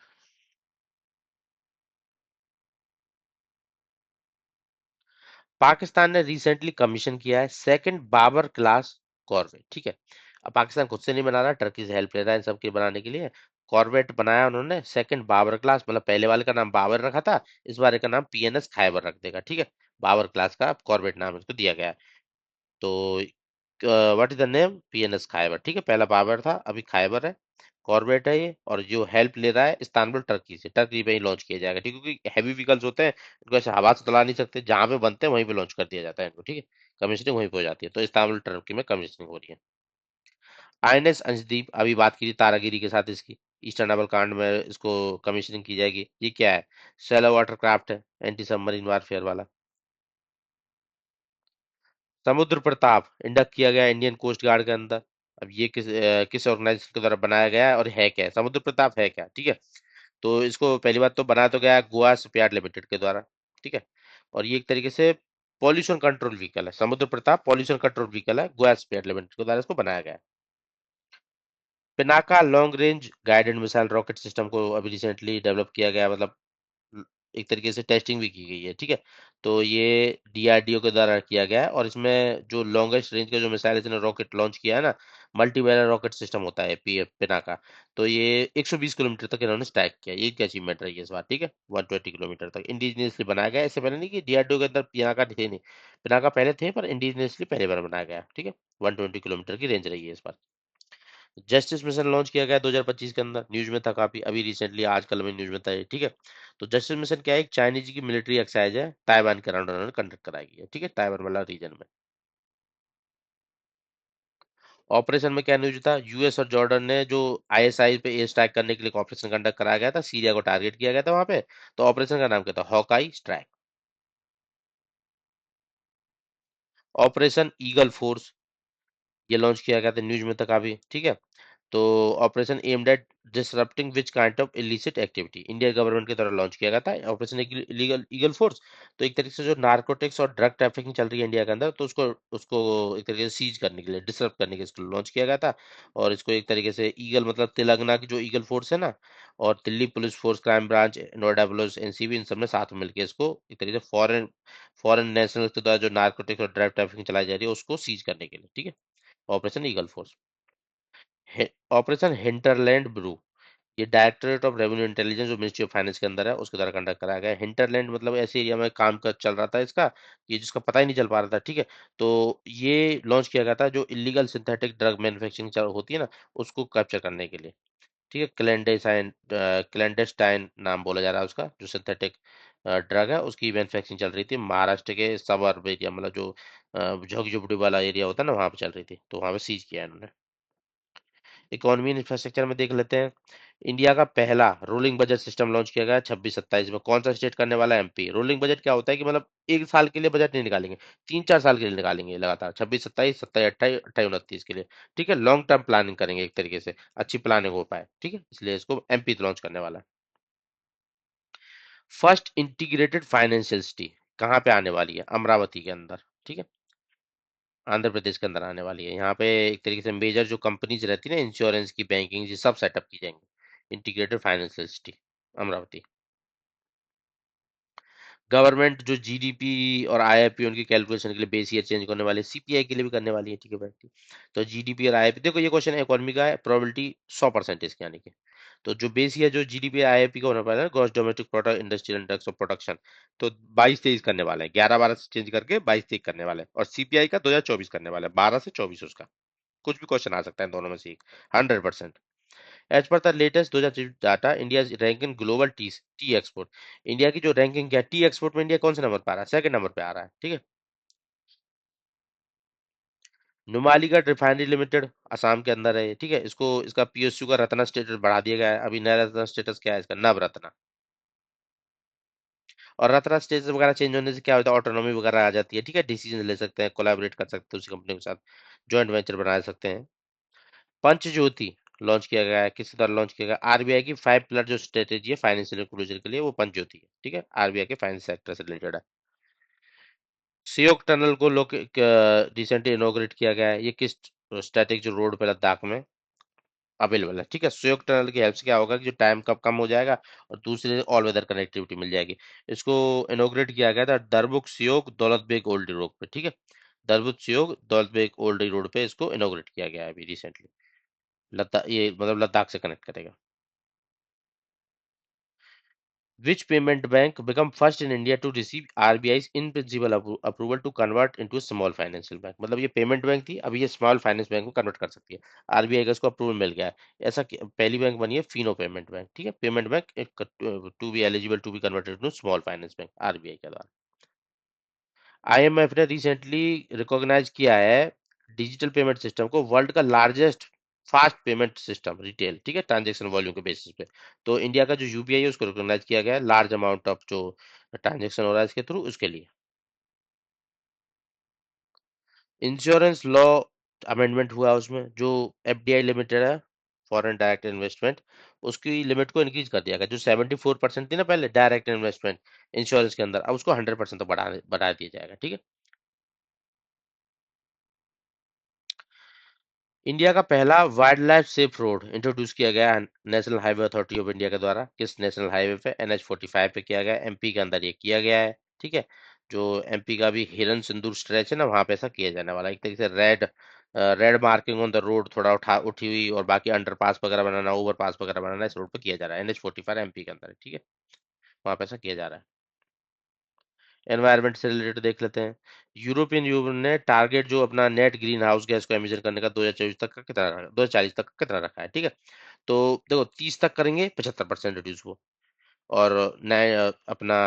पाकिस्तान ने रिसेंटली कमीशन किया है सेकंड बाबर क्लास कॉर्वेट, ठीक है। अब पाकिस्तान खुद से नहीं बना रहा, टर्की से हेल्प ले रहा है इन सब के बनाने के लिए। कॉर्वेट बनाया उन्होंने सेकंड बाबर क्लास, मतलब पहले वाले का नाम बाबर रखा था, इस बार का नाम PNS खैबर रख देगा, ठीक है। बाबर क्लास का कॉर्वेट नाम इसको दिया गया है। तो what is the name, PNS Khyber, ठीक है, पहला बाबर था, अभी खैबर है, कॉर्वेट है ये, और जो हेल्प ले रहा है इस्तांबुल टर्की से, टर्की में ही लॉन्च किया जाएगा, ठीक है, क्योंकि हैवी व्हीकल्स होते हैं, इनको ऐसे हवा से चला नहीं सकते, जहां पे बनते हैं वहीं पे लॉन्च कर दिया जाता है इनको, ठीक है, कमीशनिंग वहीं पे हो जाती है, तो इस्तांबुल टर्की में कमीशनिंग हो रही है। आईएनएस अंशदीप, अभी बात की थी तारागिरी के साथ इसकी, ईस्टर्न डबल कांड में इसको कमीशनिंग की जाएगी। ये क्या है, सेलो वाटर क्राफ्ट है, एंटी सबमरीन वारफेयर वाला। समुद्र प्रताप इंडक किया गया इंडियन कोस्ट गार्ड के अंदर। अब ये किस ऑर्गेनाइजेशन के द्वारा बनाया गया है और है क्या है, समुद्र प्रताप है क्या, ठीक है। तो इसको पहली बात तो बनाया तो गया है गोवा शिपयार्ड लिमिटेड के द्वारा, ठीक है, और ये एक तरीके से पॉल्यूशन कंट्रोल व्हीकल है, समुद्र प्रताप पॉल्यूशन कंट्रोल व्हीकल है, गोवा शिपयार्ड लिमिटेड के द्वारा इसको बनाया गया है। Pinaka long range guided missile rocket system को अभी रिसेंटली डेवलप किया गया, मतलब एक तरीके से टेस्टिंग भी की गई है, ठीक है। तो ये डीआरडीओ के द्वारा किया गया है, और इसमें जो लॉन्गेस्ट रेंज का जो मिसाइल इसने रॉकेट लॉन्च किया है ना, मल्टी बैरल रॉकेट सिस्टम होता है पीएफ पिना का। तो ये 120 किलोमीटर तक इन्होंने स्टैक किया, ये क्या अचीवमेंट रही है इस बार, ठीक है, 120 किलोमीटर तक इंडिजिनियसली बनाया गया है। इससे पहले नहीं कि डीआरडीओ के अंदर पिनाका थे नहीं, पिनाका पहले थे, पर इंडिजिनियसली पहले बार बनाया गया है, ठीक है। 120 किलोमीटर की रेंज रही है इस बार। जस्टिस मिशन लॉन्च किया गया 2025 के अंदर, न्यूज में था काफी, अभी रिसेंटली आजकल में न्यूज में था ये, ठीक है। तो जस्टिस मिशन क्या है, एक चाइनीज की मिलिट्री एक्सरसाइज है, ताइवान के अराउंड उन्होंने कंडक्ट कराई है, ठीक है, ताइवान वाला रीजन में। ऑपरेशन में क्या न्यूज था, यूएस और जॉर्डन ने जो आईएसआई पे एयर स्ट्राइक करने के लिए ऑपरेशन कंडक्ट कराया गया था, सीरिया को टारगेट किया गया था वहां पे। तो ऑपरेशन का नाम क्या था, Hawkeye strike. Operation eagle force, ये लॉन्च किया गया था, न्यूज में था काफी, ठीक है। तो operation aimed at disrupting which kind of illicit activity, Indian government की तरफ लॉन्च किया गया था ऑपरेशन इलीगल ईगल फोर्स। तो एक तरीके से जो नार्कोटिक्स और ड्रग ट्रैफिकिंग चल रही है इंडिया के अंदर, तो उसको उसको एक तरीके से सीज करने के लिए, डिसरप्ट करने के लिए इसको लॉन्च किया गया था। और इसको एक तरीके से ईगल मतलब तेलंगाना की जो ईगल फोर्स है ना, और Delhi police force, crime branch, Noida police, NCB, इन सब ने साथ में मिलकर इसको एक तरीके से फॉरेन फॉरेन नेशनल के द्वारा जो नार्कोटिक्स और ड्रग ट्रैफिकिंग चलाई जा रही है उसको सीज करने के लिए, ठीक है, operation eagle force. Operation hinterland brew, ये डायरेक्टोरेट ऑफ रेवेन्यू इंटेलिजेंस जो मिनिस्ट्री ऑफ फाइनेंस के अंदर है उसके द्वारा कंडक्ट कराया गया है। हिंटरलैंड मतलब ऐसे एरिया में काम कर चल रहा था इसका, ये जिसका पता ही नहीं चल पा रहा था, ठीक है। तो ये लॉन्च किया गया था जो इलीगल सिंथेटिक ड्रग मैन्युफैक्चरिंग होती है ना, उसको कैप्चर करने के लिए, ठीक है। क्लैंडेस्टाइन नाम बोला जा रहा है उसका, जो सिंथेटिक ड्रग है उसकी मैन्युफैक्चरिंग चल रही थी महाराष्ट्र के सबअर्ब एरिया, मतलब जो झुग्गी झोपड़ी वाला एरिया होता है ना, वहां पे चल रही थी, तो वहां पे सीज किया इन्होंने। इकोनॉमी एंड इंफ्रास्ट्रक्चर में देख लेते हैं। इंडिया का पहला रोलिंग बजट सिस्टम लॉन्च किया गया 26-27 में, कौन सा स्टेट करने वाला है, एमपी। रोलिंग बजट क्या होता है कि मतलब एक साल के लिए बजट नहीं निकालेंगे, 3-4 साल के लिए निकालेंगे लगातार, 26-27, 27-28, 28-29 के लिए, ठीक है, लॉन्ग टर्म प्लानिंग करेंगे, एक तरीके से अच्छी प्लानिंग हो पाए, ठीक है, इसलिए इसको एमपी लॉन्च करने वाला है। फर्स्ट इंटीग्रेटेड फाइनेंशियल सिटी कहाँ पे आने वाली है, अमरावती के अंदर, ठीक है, आंध्र प्रदेश के अंदर आने वाली है। यहाँ पे एक तरीके से मेजर जो कंपनीज रहती है ना, इंश्योरेंस की, बैंकिंग, ये सब सेटअप की जाएंगी, integrated financial city Amravati. Government जो जीडीपी और आईआईपी उनकी कैलकुलेशन के लिए बेस ईयर चेंज करने वाले, सीपीआई के लिए भी करने वाली है, ठीक है भाई, ठीक। तो जीडीपी और आईआईपी, देखो ये क्वेश्चन इकोनॉमी का है, प्रोबेबिलिटी 100% इसके आने की। तो जो बेस ईयर जो जीडीपी आईआईपी का होने वाला है, gross domestic product, industrial index of production, तो 22-23 करने वाला है, 11-12 से चेंज करके 22-23 करने वाला है, और सीपीआई का 2024 करने वाला है, 12 से 24 उसका। कुछ भी क्वेश्चन आ सकता है इन दोनों में से एक, 100%। As per the latest 2023 data, India rank in global tea export, India की जो रैंकिंग क्या, टी एक्सपोर्ट में इंडिया कौन से नंबर पे आ रहा है, सेकंड नंबर पे आ रहा है, ठीक है। नुमालीगढ़ रिफाइनरी लिमिटेड असम के अंदर है, ठीक है, इसको इसका पीएसयू का रत्ना स्टेटस बढ़ा दिया गया है, अभी नया रत्ना स्टेटस क्या है इसका, नवरत्ना। और रत्ना स्टेटस वगैरह चेंज होने से क्या होता है, ऑटोनॉमी वगैरह आ जाती है, ठीक है, डिसीजन ले सकते हैं, कोलैबोरेट कर सकते हैं उसी कंपनी के साथ, जॉइंट वेंचर बना सकते हैं। पंच ज्योति लॉन्च किया गया है, किसके द्वारा लॉन्च किया गया, आरबीआई की 5 पिलर जो स्ट्रेटेजी है फाइनेंशियल इंक्लूजन के लिए, वो पंच ज्योति है, ठीक है, आरबीआई के फाइनेंस सेक्टर से रिलेटेड है। सियोक टनल को लोग रिसेंटली इनॉग्रेट किया गया है, ये किस स्टैटिक जो रोड पे लद्दाख में अवेलेबल है, ठीक है। सुयोग टनल की हेल्प से क्या होगा कि जो टाइम कब कम हो जाएगा, और दूसरे ऑल वेदर कनेक्टिविटी मिल जाएगी। इसको इनॉग्रेट किया गया था दरबुक सियोग दौलत बेग ओल्ड रोड पे, ठीक है, दरबुक सियोग दौलत बेग ओल्ड रोड पे इसको इनॉग्रेट किया गया है अभी रिसेंटली। लद्दाख, ये मतलब लद्दाख से कनेक्ट करेगा। Which payment bank become first in India to receive RBI's in principle approval to convert into a small financial bank? मतलब ये पेमेंट बैंक थी, अभी ये स्मॉल फाइनेंस बैंक में कन्वर्ट कर सकती है। आरबीआई का इसको अप्रूवल मिल गया है। ऐसा पहली बैंक बनी है फिनो पेमेंट बैंक। ठीक है, payment bank to be eligible to be converted to small finance bank RBI के द्वारा। आईएमएफ ने रिसेंटली रिकॉग्नाइज किया है डिजिटल पेमेंट सिस्टम को वर्ल्ड का largest fast payment system retail, ठीक है, ट्रांजैक्शन वॉल्यूम के बेसिस पे। तो इंडिया का जो यूपीआई है उसको रिकॉग्नाइज किया गया है लार्ज अमाउंट ऑफ जो ट्रांजैक्शन हो रहा है इसके थ्रू, उसके लिए। इंश्योरेंस लॉ अमेंडमेंट हुआ उसमें, जो एफडीआई लिमिटेड है, फॉरेन डायरेक्ट इन्वेस्टमेंट, उसकी लिमिट को इंक्रीज कर दिया गया। जो 74% थी ना पहले डायरेक्ट इन्वेस्टमेंट इंश्योरेंस के अंदर, अब उसको 100% तक बढ़ा दिया जाएगा। ठीक है। इंडिया का पहला wild life safe road introduce किया गया है national highway authority of India के द्वारा। किस नेशनल हाईवे पे? NH 45 पे किया गया है, एमपी के अंदर ये किया गया है। ठीक है। जो एमपी का भी हिरन सिंदूर स्ट्रेच है ना, वहां पे ऐसा किया जाने वाला है। एक तरीके से red marking on the road थोड़ा उठी हुई, और बाकी अंडरपास वगैरह बनाना, ओवरपास वगैरह बनाना इस रोड पे किया जा रहा है। NH 45 एमपी के अंदर है। ठीक है, वहां पे ऐसा किया जा रहा है। एनवायरनमेंट से रिलेटेड देख लेते हैं। यूरोपियन यूनियन ने टारगेट जो अपना नेट ग्रीन हाउस गैस को एमिशन करने का 2024 तक का कितना रखा, 2040 तक का कितना रखा है। ठीक है। तो देखो 30 तक करेंगे 75% रिड्यूस वो, और अपना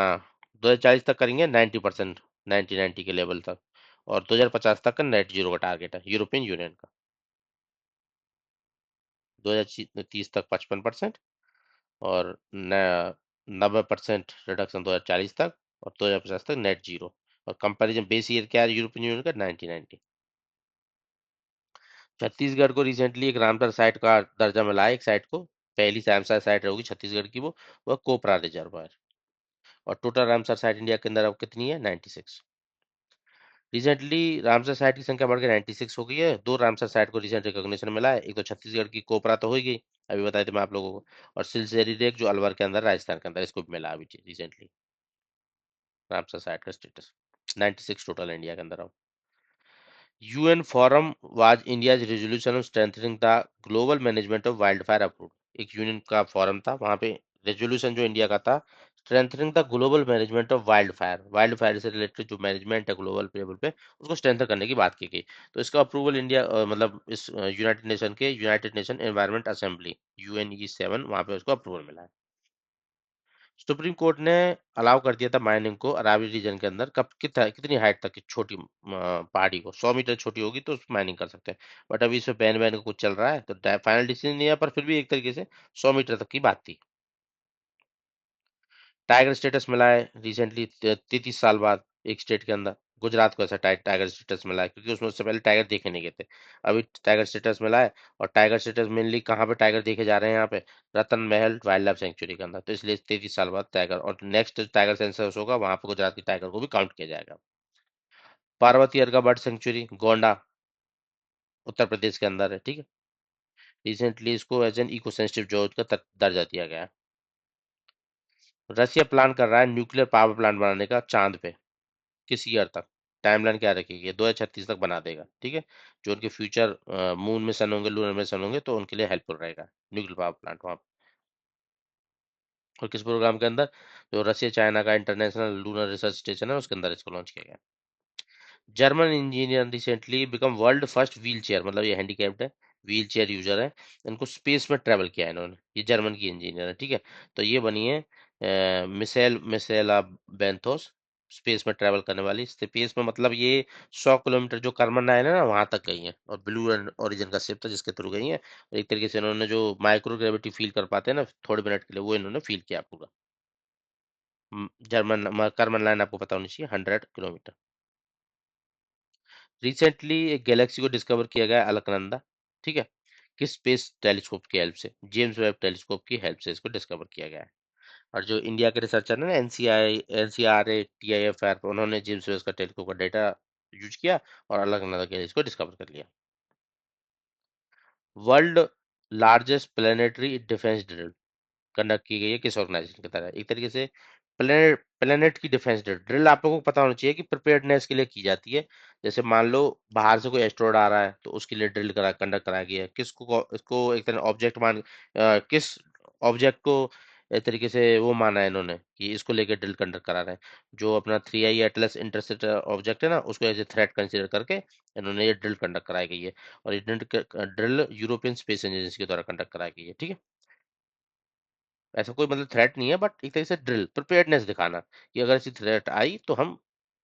2040 तक करेंगे 90%, 90 के लेवल तक, और 2050 तक का नेट जीरो का टारगेट है यूरोपियन यूनियन का। 2030 तक 55%, और 90% रिडक्शन 2040 तक, और 2050 तक नेट जीरो। और कंपैरिजन बेस ईयर क्या है यूरोपियन यूनियन का? 1990। छत्तीसगढ़ को रिसेंटली एक रामसर साइट का दर्जा मिला है, एक साइट को। पहली रामसर साइट होगी छत्तीसगढ़ की वो, वह कोपरा रिजर्वायर। और टोटल रामसर साइट इंडिया के अंदर अब कितनी है? 96। रिसेंटली रामसर साइट की संख्या बढ़ के 96 हो गई है। दो रामसर साइट को रिसेंट रिकॉग्निशन मिला है, एक तो छत्तीसगढ़ की कोपरा तो हो ही गई, अभी बताए थे मैं आप लोगों को, और सिलचरी लेक जो अलवर के अंदर राजस्थान के अंदर, इसको भी मिला अभी रिसेंटली रामसर साइट का स्टेटस। 96 टोटल इंडिया के अंदर अब। UN forum was India's resolution on strengthening the global management of wildfire approved। एक यूनियन का फोरम था, वहां पे रेजोल्यूशन जो इंडिया का था, strengthening the global management of wild fire, wild fire से रिलेटेड जो मैनेजमेंट है ग्लोबल लेवल पे, उसको स्ट्रेंथन करने की बात की गई। तो इसका अप्रूवल इंडिया मतलब इस यूनाइटेड नेशन के United nation environment assembly UNE 7, वहां पे उसको अप्रूवल मिला है। सुप्रीम कोर्ट ने अलाउ कर दिया था माइनिंग को अरावली रीजन के अंदर, कब कितनी हाइट तक की छोटी पहाड़ी को 100 मीटर छोटी होगी तो उसमें माइनिंग कर सकते हैं। बट अभी इसमें बैन वैन का कुछ चल रहा है, तो फाइनल डिसीजन नहीं है, पर फिर भी एक तरीके से 100 मीटर तक की बात थी। टाइगर स्टेटस मिला है रिसेंटली 33 साल बाद एक स्टेट के अंदर। गुजरात को ऐसा टाइगर स्टेटस मिला है, क्योंकि उसमें उससे पहले टाइगर देखे नहीं गए थे। अभी टाइगर स्टेटस मिला है। और टाइगर स्टेटस मेनली कहाँ पे टाइगर देखे जा रहे हैं? यहाँ पे रतन महल वाइल्ड लाइफ सेंचुरी के अंदर। तो इसलिए 33 साल बाद टाइगर, और नेक्स्ट टाइगर सेंसस होगा वहां पे गुजरात की टाइगर को भी काउंट किया जाएगा। पार्वती अर्का बर्ड सेंचुरी गोंडा उत्तर प्रदेश के अंदर है। ठीक है। रिसेंटली इसको as an eco sensitive zone का दर्जा दिया गया है। रसिया प्लान कर रहा है न्यूक्लियर पावर प्लांट बनाने का चांद पे। किस ईयर तक? टाइमलाइन क्या रखेगी? 2036 तक बना देगा। ठीक है। जो उनके फ्यूचर मून मिशन होंगे, लूनर मिशन होंगे, तो उनके लिए हेल्पफुल रहेगा न्यूक्लियर पावर प्लांट वहाँ। और किस प्रोग्राम के अंदर? जो रशिया चाइना का इंटरनेशनल लूनर रिसर्च स्टेशन है उसके अंदर इसको लॉन्च किया गया। German engineer recently become world first wheel chair, मतलब ये हैंडीकैप्ड है, व्हील चेयर यूजर है, इनको स्पेस में ट्रेवल किया है इन्होंने। ये जर्मन की इंजीनियर है। ठीक है। तो ये बनी है मिसेला बेंथोस, स्पेस में ट्रेवल करने वाली। स्पेस में मतलब ये 100 किलोमीटर जो कार्बन लाइन है ना वहां तक गई है, और ब्लू ओरिजिन का शिप था जिसके थ्रू गई है। और एक तरीके से इन्होंने जो माइक्रो ग्रेविटी फील कर पाते हैं ना थोड़े मिनट के लिए, वो इन्होंने फील किया पूरा। जर्मन कार्बन लाइन आपको पता होनी चाहिए 100 किलोमीटर। रिसेंटली एक गैलेक्सी को डिस्कवर किया गया है, अलकनंदा। ठीक है। किस स्पेस टेलीस्कोप की हेल्प से? जेम्स वेब टेलीस्कोप की हेल्प से इसको डिस्कवर किया गया है। और जो इंडिया के रिसर्चर है ना, NCRA TIFR, उन्होंने जेम्स वेब का टेलीस्कोप का डेटा यूज किया और अलकनंदा गैलेक्सी को डिस्कवर कर लिया। World largest planetary defence drill conduct की गई है किस ऑर्गेनाइजेशन की तरह? एक तरीके से प्लेनेट की डिफेंस ड्रिल। ड्रिल आप लोगों को पता होना चाहिए कि प्रिपेयर्डनेस के लिए की जाती है। जैसे मान लो बाहर से कोई एस्ट्रॉयड आ रहा है तो उसके लिए ड्रिल कंडक्ट कराया गया है। किसको इसको एक तरह ऑब्जेक्ट मान किस ऑब्जेक्ट को एक तरीके से वो माना है इन्होंने कि इसको लेके ड्रिल कंडक्ट करा रहे हैं। जो अपना 3 आई एटलस इंटरसेप्टर ऑब्जेक्ट है ना, उसको एज ए थ्रेट कंसीडर करके इन्होंने ये ड्रिल कंडक्ट कराई गई है। और ये ड्रिल यूरोपियन स्पेस एजेंसी के द्वारा कंडक्ट कराई गई है, ठीक है। ऐसा कोई मतलब थ्रेट नहीं है, बट एक तरीके से ड्रिल प्रिपेयर्डनेस दिखाना कि अगर ऐसी थ्रेट आई तो हम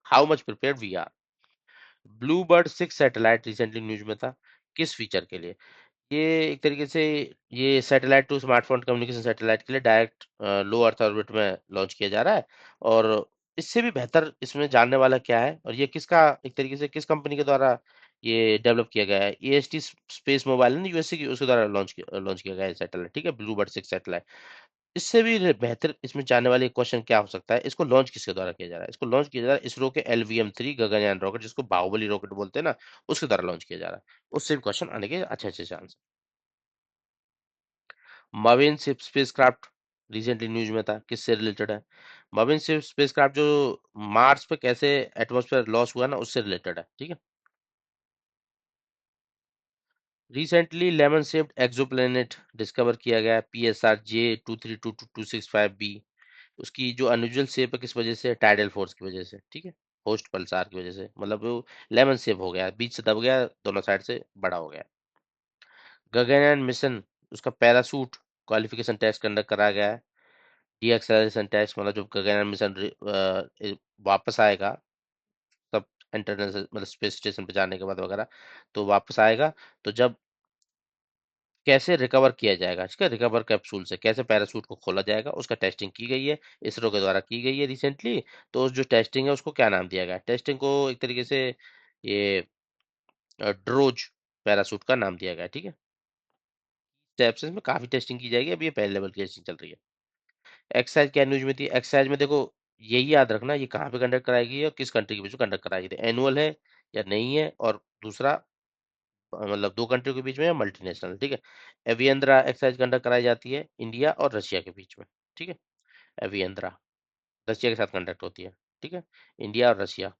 how much prepared we are. Blue bird 6 satellite recently news में था, किस फीचर के लिए? ये एक तरीके से ये satellite to smartphone communication satellite के लिए डायरेक्ट लो अर्थ ऑर्बिट में लॉन्च किया जा रहा है। और इससे भी बेहतर इसमें जानने वाला क्या है, और ये किसका एक तरीके से किस कंपनी के द्वारा ये डेवलप किया गया है? एएसटी स्पेस मोबाइल है ना, यूएसए की, उसके द्वारा लॉन्च किया गया है सैटेलाइट, ठीक है, ब्लू बर्ड 6 सैटेलाइट। इससे भी बेहतर इसमें जानने वाले क्वेश्चन क्या हो सकता है, इसको लॉन्च किसके द्वारा किया जा रहा है? इसको लॉन्च किया जा रहा है इसरो के LVM-3 गगनयान रॉकेट, जिसको बाहुबली रॉकेट बोलते हैं ना, उसके द्वारा लॉन्च किया जा रहा है। उससे भी क्वेश्चन आने के अच्छे अच्छे chance. MAVEN ship spacecraft recently news में था, किससे रिलेटेड है? मवेन शिप स्पेसक्राफ्ट जो मार्स पे कैसे एटमॉस्फेयर लॉस हुआ ना, उससे रिलेटेड है, ठीक है। Recently lemon shaped exoplanet discover किया गया, PSR J 232265b। उसकी जो अनयूजुअल शेप है किस वजह से? टाइडल फोर्स की वजह से, ठीक है। होस्ट पल्सार की वजह से, मतलब वो लेमन शेप हो गया, बीच से दब गया, दोनों साइड से बड़ा हो गया। गगनयान मिशन, उसका पैरासूट क्वालिफिकेशन टेस्ट कंडक्ट करा गया है। डी एक्सेलरेशन टेस्ट, मतलब जब गगनयान मिशन वापस आएगा, सब इंटरनेशनल मतलब स्पेस स्टेशन पे जाने के बाद वगैरह, तो वापस आएगा, तो जब कैसे रिकवर किया जाएगा, इसका रिकवर कैप्सूल से कैसे पैराशूट को खोला जाएगा, उसका टेस्टिंग की गई है, इसरो के द्वारा की गई है रिसेंटली। तो उस जो टेस्टिंग है उसको क्या नाम दिया गया? टेस्टिंग को एक तरीके से ये ड्रोज पैराशूट का नाम दिया गया है, ठीक है। स्टेप्स में काफी टेस्टिंग की जाएगी, अभी ये पहले लेवल की टेस्टिंग चल रही है। एक्सरसाइज क्या न्यूज में थी? एक्सरसाइज में देखो, यही याद रखना ये कहाँ पे कंडक्ट कराएगी और किस कंट्री के बीच में कंडक्ट कराएगी थी, एनुअल है या नहीं है, और दूसरा मतलब दो कंट्रियों के बीच में या मल्टीनेशनल, ठीक है। एवियंद्रा एक्सरसाइज कंडक्ट कराई जाती है इंडिया और रशिया के बीच में, ठीक है। एवियंद्रा रशिया के साथ कंडक्ट होती है, ठीक है। इंडिया और रशिया,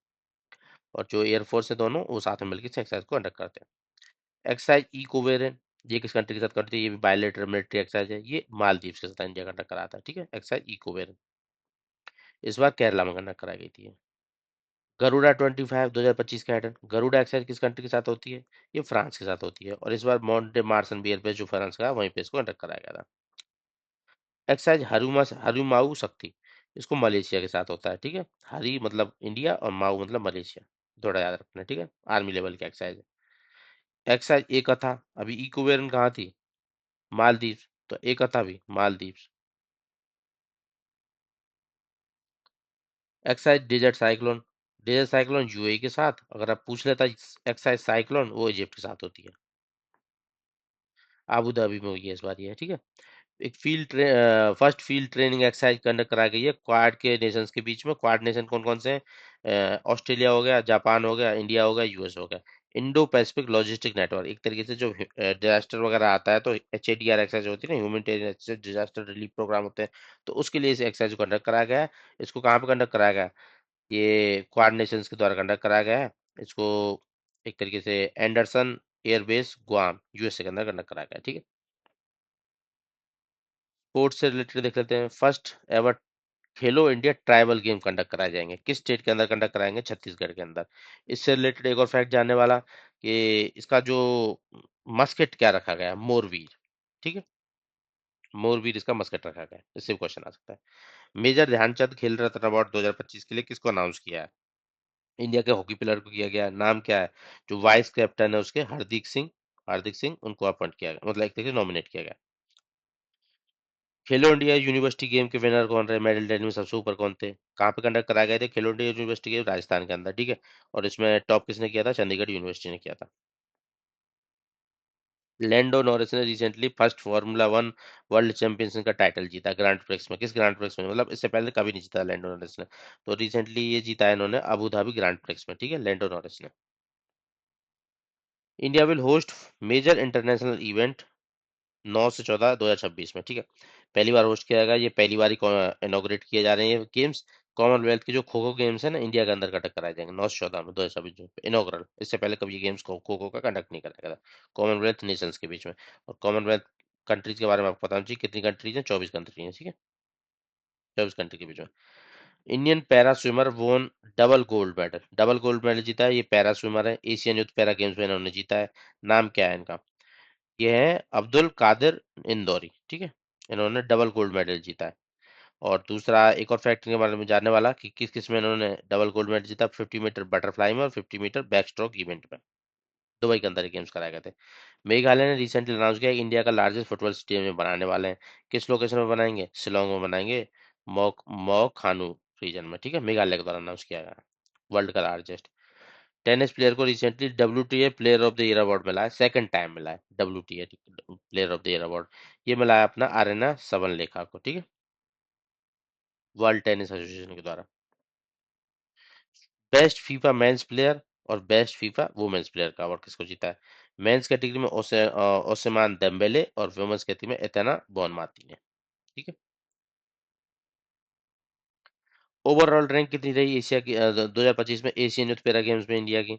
और जो एयरफोर्स है दोनों, वो साथ में मिलकर एक्सरसाइज को कंडक्ट करते हैं। एक्सरसाइज इकोवेरन, ये किस कंट्री के साथ करती है? ये भी बायोलेटरल मिलिट्री एक्सरसाइज है, ये मालदीव के साथ इंडिया कंडक्ट कराता है, ठीक है। एक्सरसाइज इकोवेरन इस बार केरला में कंडक्ट कराई गई थी। गरुड़ा 25 2025 का हेडर, गरुड़ा एक्सरसाइज किस कंट्री के साथ होती है? ये फ्रांस के साथ होती है, और इस बार माउंटे मार्सन बियर बेस जो फ्रांस का है, वहीं पे इसको कंडक्ट कराया गया था। एक्सरसाइज हरुमाऊ शक्ति, इसको मलेशिया के साथ होता है, ठीक है। हरी मतलब इंडिया और माऊ मतलब मलेशिया, थोड़ा याद रखना, ठीक है। आर्मी लेवल की एक्सरसाइज है। एक्सरसाइज एक था, अभी इकोवेरन कहाँ थी? मालदीव, तो एक था भी Maldives. Exercise desert cyclone UAE के साथ, अगर आप पूछ लेता एक्सरसाइज साइक्लोन, वो इजिप्ट के साथ होती है। आबू धाबी में हुई है इस बार ये, ठीक है। एक first field training exercise conduct कराई गई है क्वाड के नेशंस के बीच में। क्वाड नेशन कौन कौन से हैं? ऑस्ट्रेलिया हो गया, जापान हो गया, इंडिया हो गया, यूएस हो गया। इंडो पैसिफिक लॉजिस्टिक नेटवर्क, एक तरीके से जो डिजास्टर वगैरह आता है तो HADR एक्सरसाइज होती है ना, ह्यूमैनिटेरियन डिजास्टर रिलीफ प्रोग्राम होते हैं, तो उसके लिए इस एक्सरसाइज को कंडक्ट कराया गया है। इसको कहाँ पे कंडक्ट कराया गया है? ये क्वाड नेशंस के द्वारा कंडक्ट कराया गया है। इसको एक तरीके से एंडरसन एयरबेस गुआम USA के अंदर कंडक्ट कराया गया है, ठीक है। स्पोर्ट्स से रिलेटेड देख लेते हैं। फर्स्ट एवर खेलो इंडिया ट्राइबल गेम कंडक्ट कराए जाएंगे, किस स्टेट के अंदर कंडक्ट कराएंगे? छत्तीसगढ़ के अंदर। इससे रिलेटेड एक और फैक्ट जानने वाला कि इसका जो मस्केट क्या रखा गया है? मोरवीर, ठीक है। मोरवीर इसका मस्केट रखा गया है, इससे भी क्वेश्चन आ सकता है। मेजर ध्यानचंद खेल रत्न अवार्ड 2025 के लिए किसको अनाउंस किया है? इंडिया के हॉकी प्लेयर को किया गया है, नाम क्या है? जो वाइस कैप्टन है उसके, हार्दिक सिंह उनको अपॉइंट किया गया, मतलब एक तरीके से नॉमिनेट किया गया। खेलो इंडिया यूनिवर्सिटी गेम के विनर कौन रहे? मेडल टैली में सबसे ऊपर कौन थे? कहाँ पे कंडक्ट कराए गए थे खेलो इंडिया यूनिवर्सिटी गेम? राजस्थान के अंदर, ठीक है। और इसमें टॉप किसने किया था? चंडीगढ़ यूनिवर्सिटी ने किया था। लैंडो नॉरिस ने recently first formula 1 world championship का टाइटल जीता ग्रैंड प्रिक्स में, किस ग्रैंड प्रिक्स में? मतलब इससे पहले कभी नहीं जीता लैंडो नॉरिस ने, तो रिसेंटली ये जीता है इन्होंने अबू धाबी ग्रैंड प्रिक्स में, ठीक है, लैंडो नॉरिस ने। India will host major international event 9 से 14 2026 में, ठीक है। पहली बार होस्ट किया जाएगा, ये पहली बार इनॉग्रेट किए जा रहे हैं ये गेम्स। कॉमनवेल्थ के जो खो खो गेम्स है ना, इंडिया के अंदर कंडक्ट कराए जाएंगे 9 से 14 में 2026 में, इनॉग्रल। इससे पहले कभी ये गेम्स खो खो का कंडक्ट नहीं कराया गया था कॉमनवेल्थ नेशंस के बीच में। और कॉमनवेल्थ कंट्रीज के बारे में आपको पता होना चाहिए, कितनी कंट्रीज हैं? 24 कंट्री हैं, ठीक है। 24 कंट्री के बीच में। इंडियन पैरा स्विमर वोन डबल गोल्ड मेडल जीता है, ये पैरा स्विमर है, एशियन यूथ पैरा गेम्स में इन्होंने जीता है। नाम क्या है इनका? ये है अब्दुल कादिर इंदौरी, ठीक है। इन्होंने डबल गोल्ड मेडल जीता है। और दूसरा एक और फैक्ट के बारे में जानने वाला कि किस किस में इन्होंने डबल गोल्ड मेडल जीता, 50 मीटर बटरफ्लाई में और 50 मीटर बैक स्ट्रोक इवेंट में। दुबई के अंदर ये गेम्स कराए गए थे। मेघालय ने रिसेंटली अनाउंस किया कि इंडिया का लार्जेस्ट फुटबॉल स्टेडियम बनाने वाले हैं। किस लोकेशन में बनाएंगे? शिलोंग में बनाएंगे, मॉक मॉक खानू रीजन में, ठीक है। मेघालय के द्वारा अनाउंस किया गया, वर्ल्ड का लार्जेस्ट। टेनिस प्लेयर को recently WTA player of the year award मिला है, सेकंड टाइम मिला है WTA player of the year award. ये मिला है अपना आर्यना सबनलेखा को, ठीक है, वर्ल्ड टेनिस एसोसिएशन के द्वारा। बेस्ट फीफा मेंस प्लेयर और बेस्ट फीफा वुमेन्स प्लेयर का अवार्ड किसको जीता है? मेंस कैटेगरी में ओस्मान डेम्बेले और वुमेन्स कैटेगरी में एतना बोनमाती ने, ठीक है। ओवरऑल रैंक कितनी रही एशिया की 2025 में एशियन यूथ पैरा गेम्स में इंडिया की?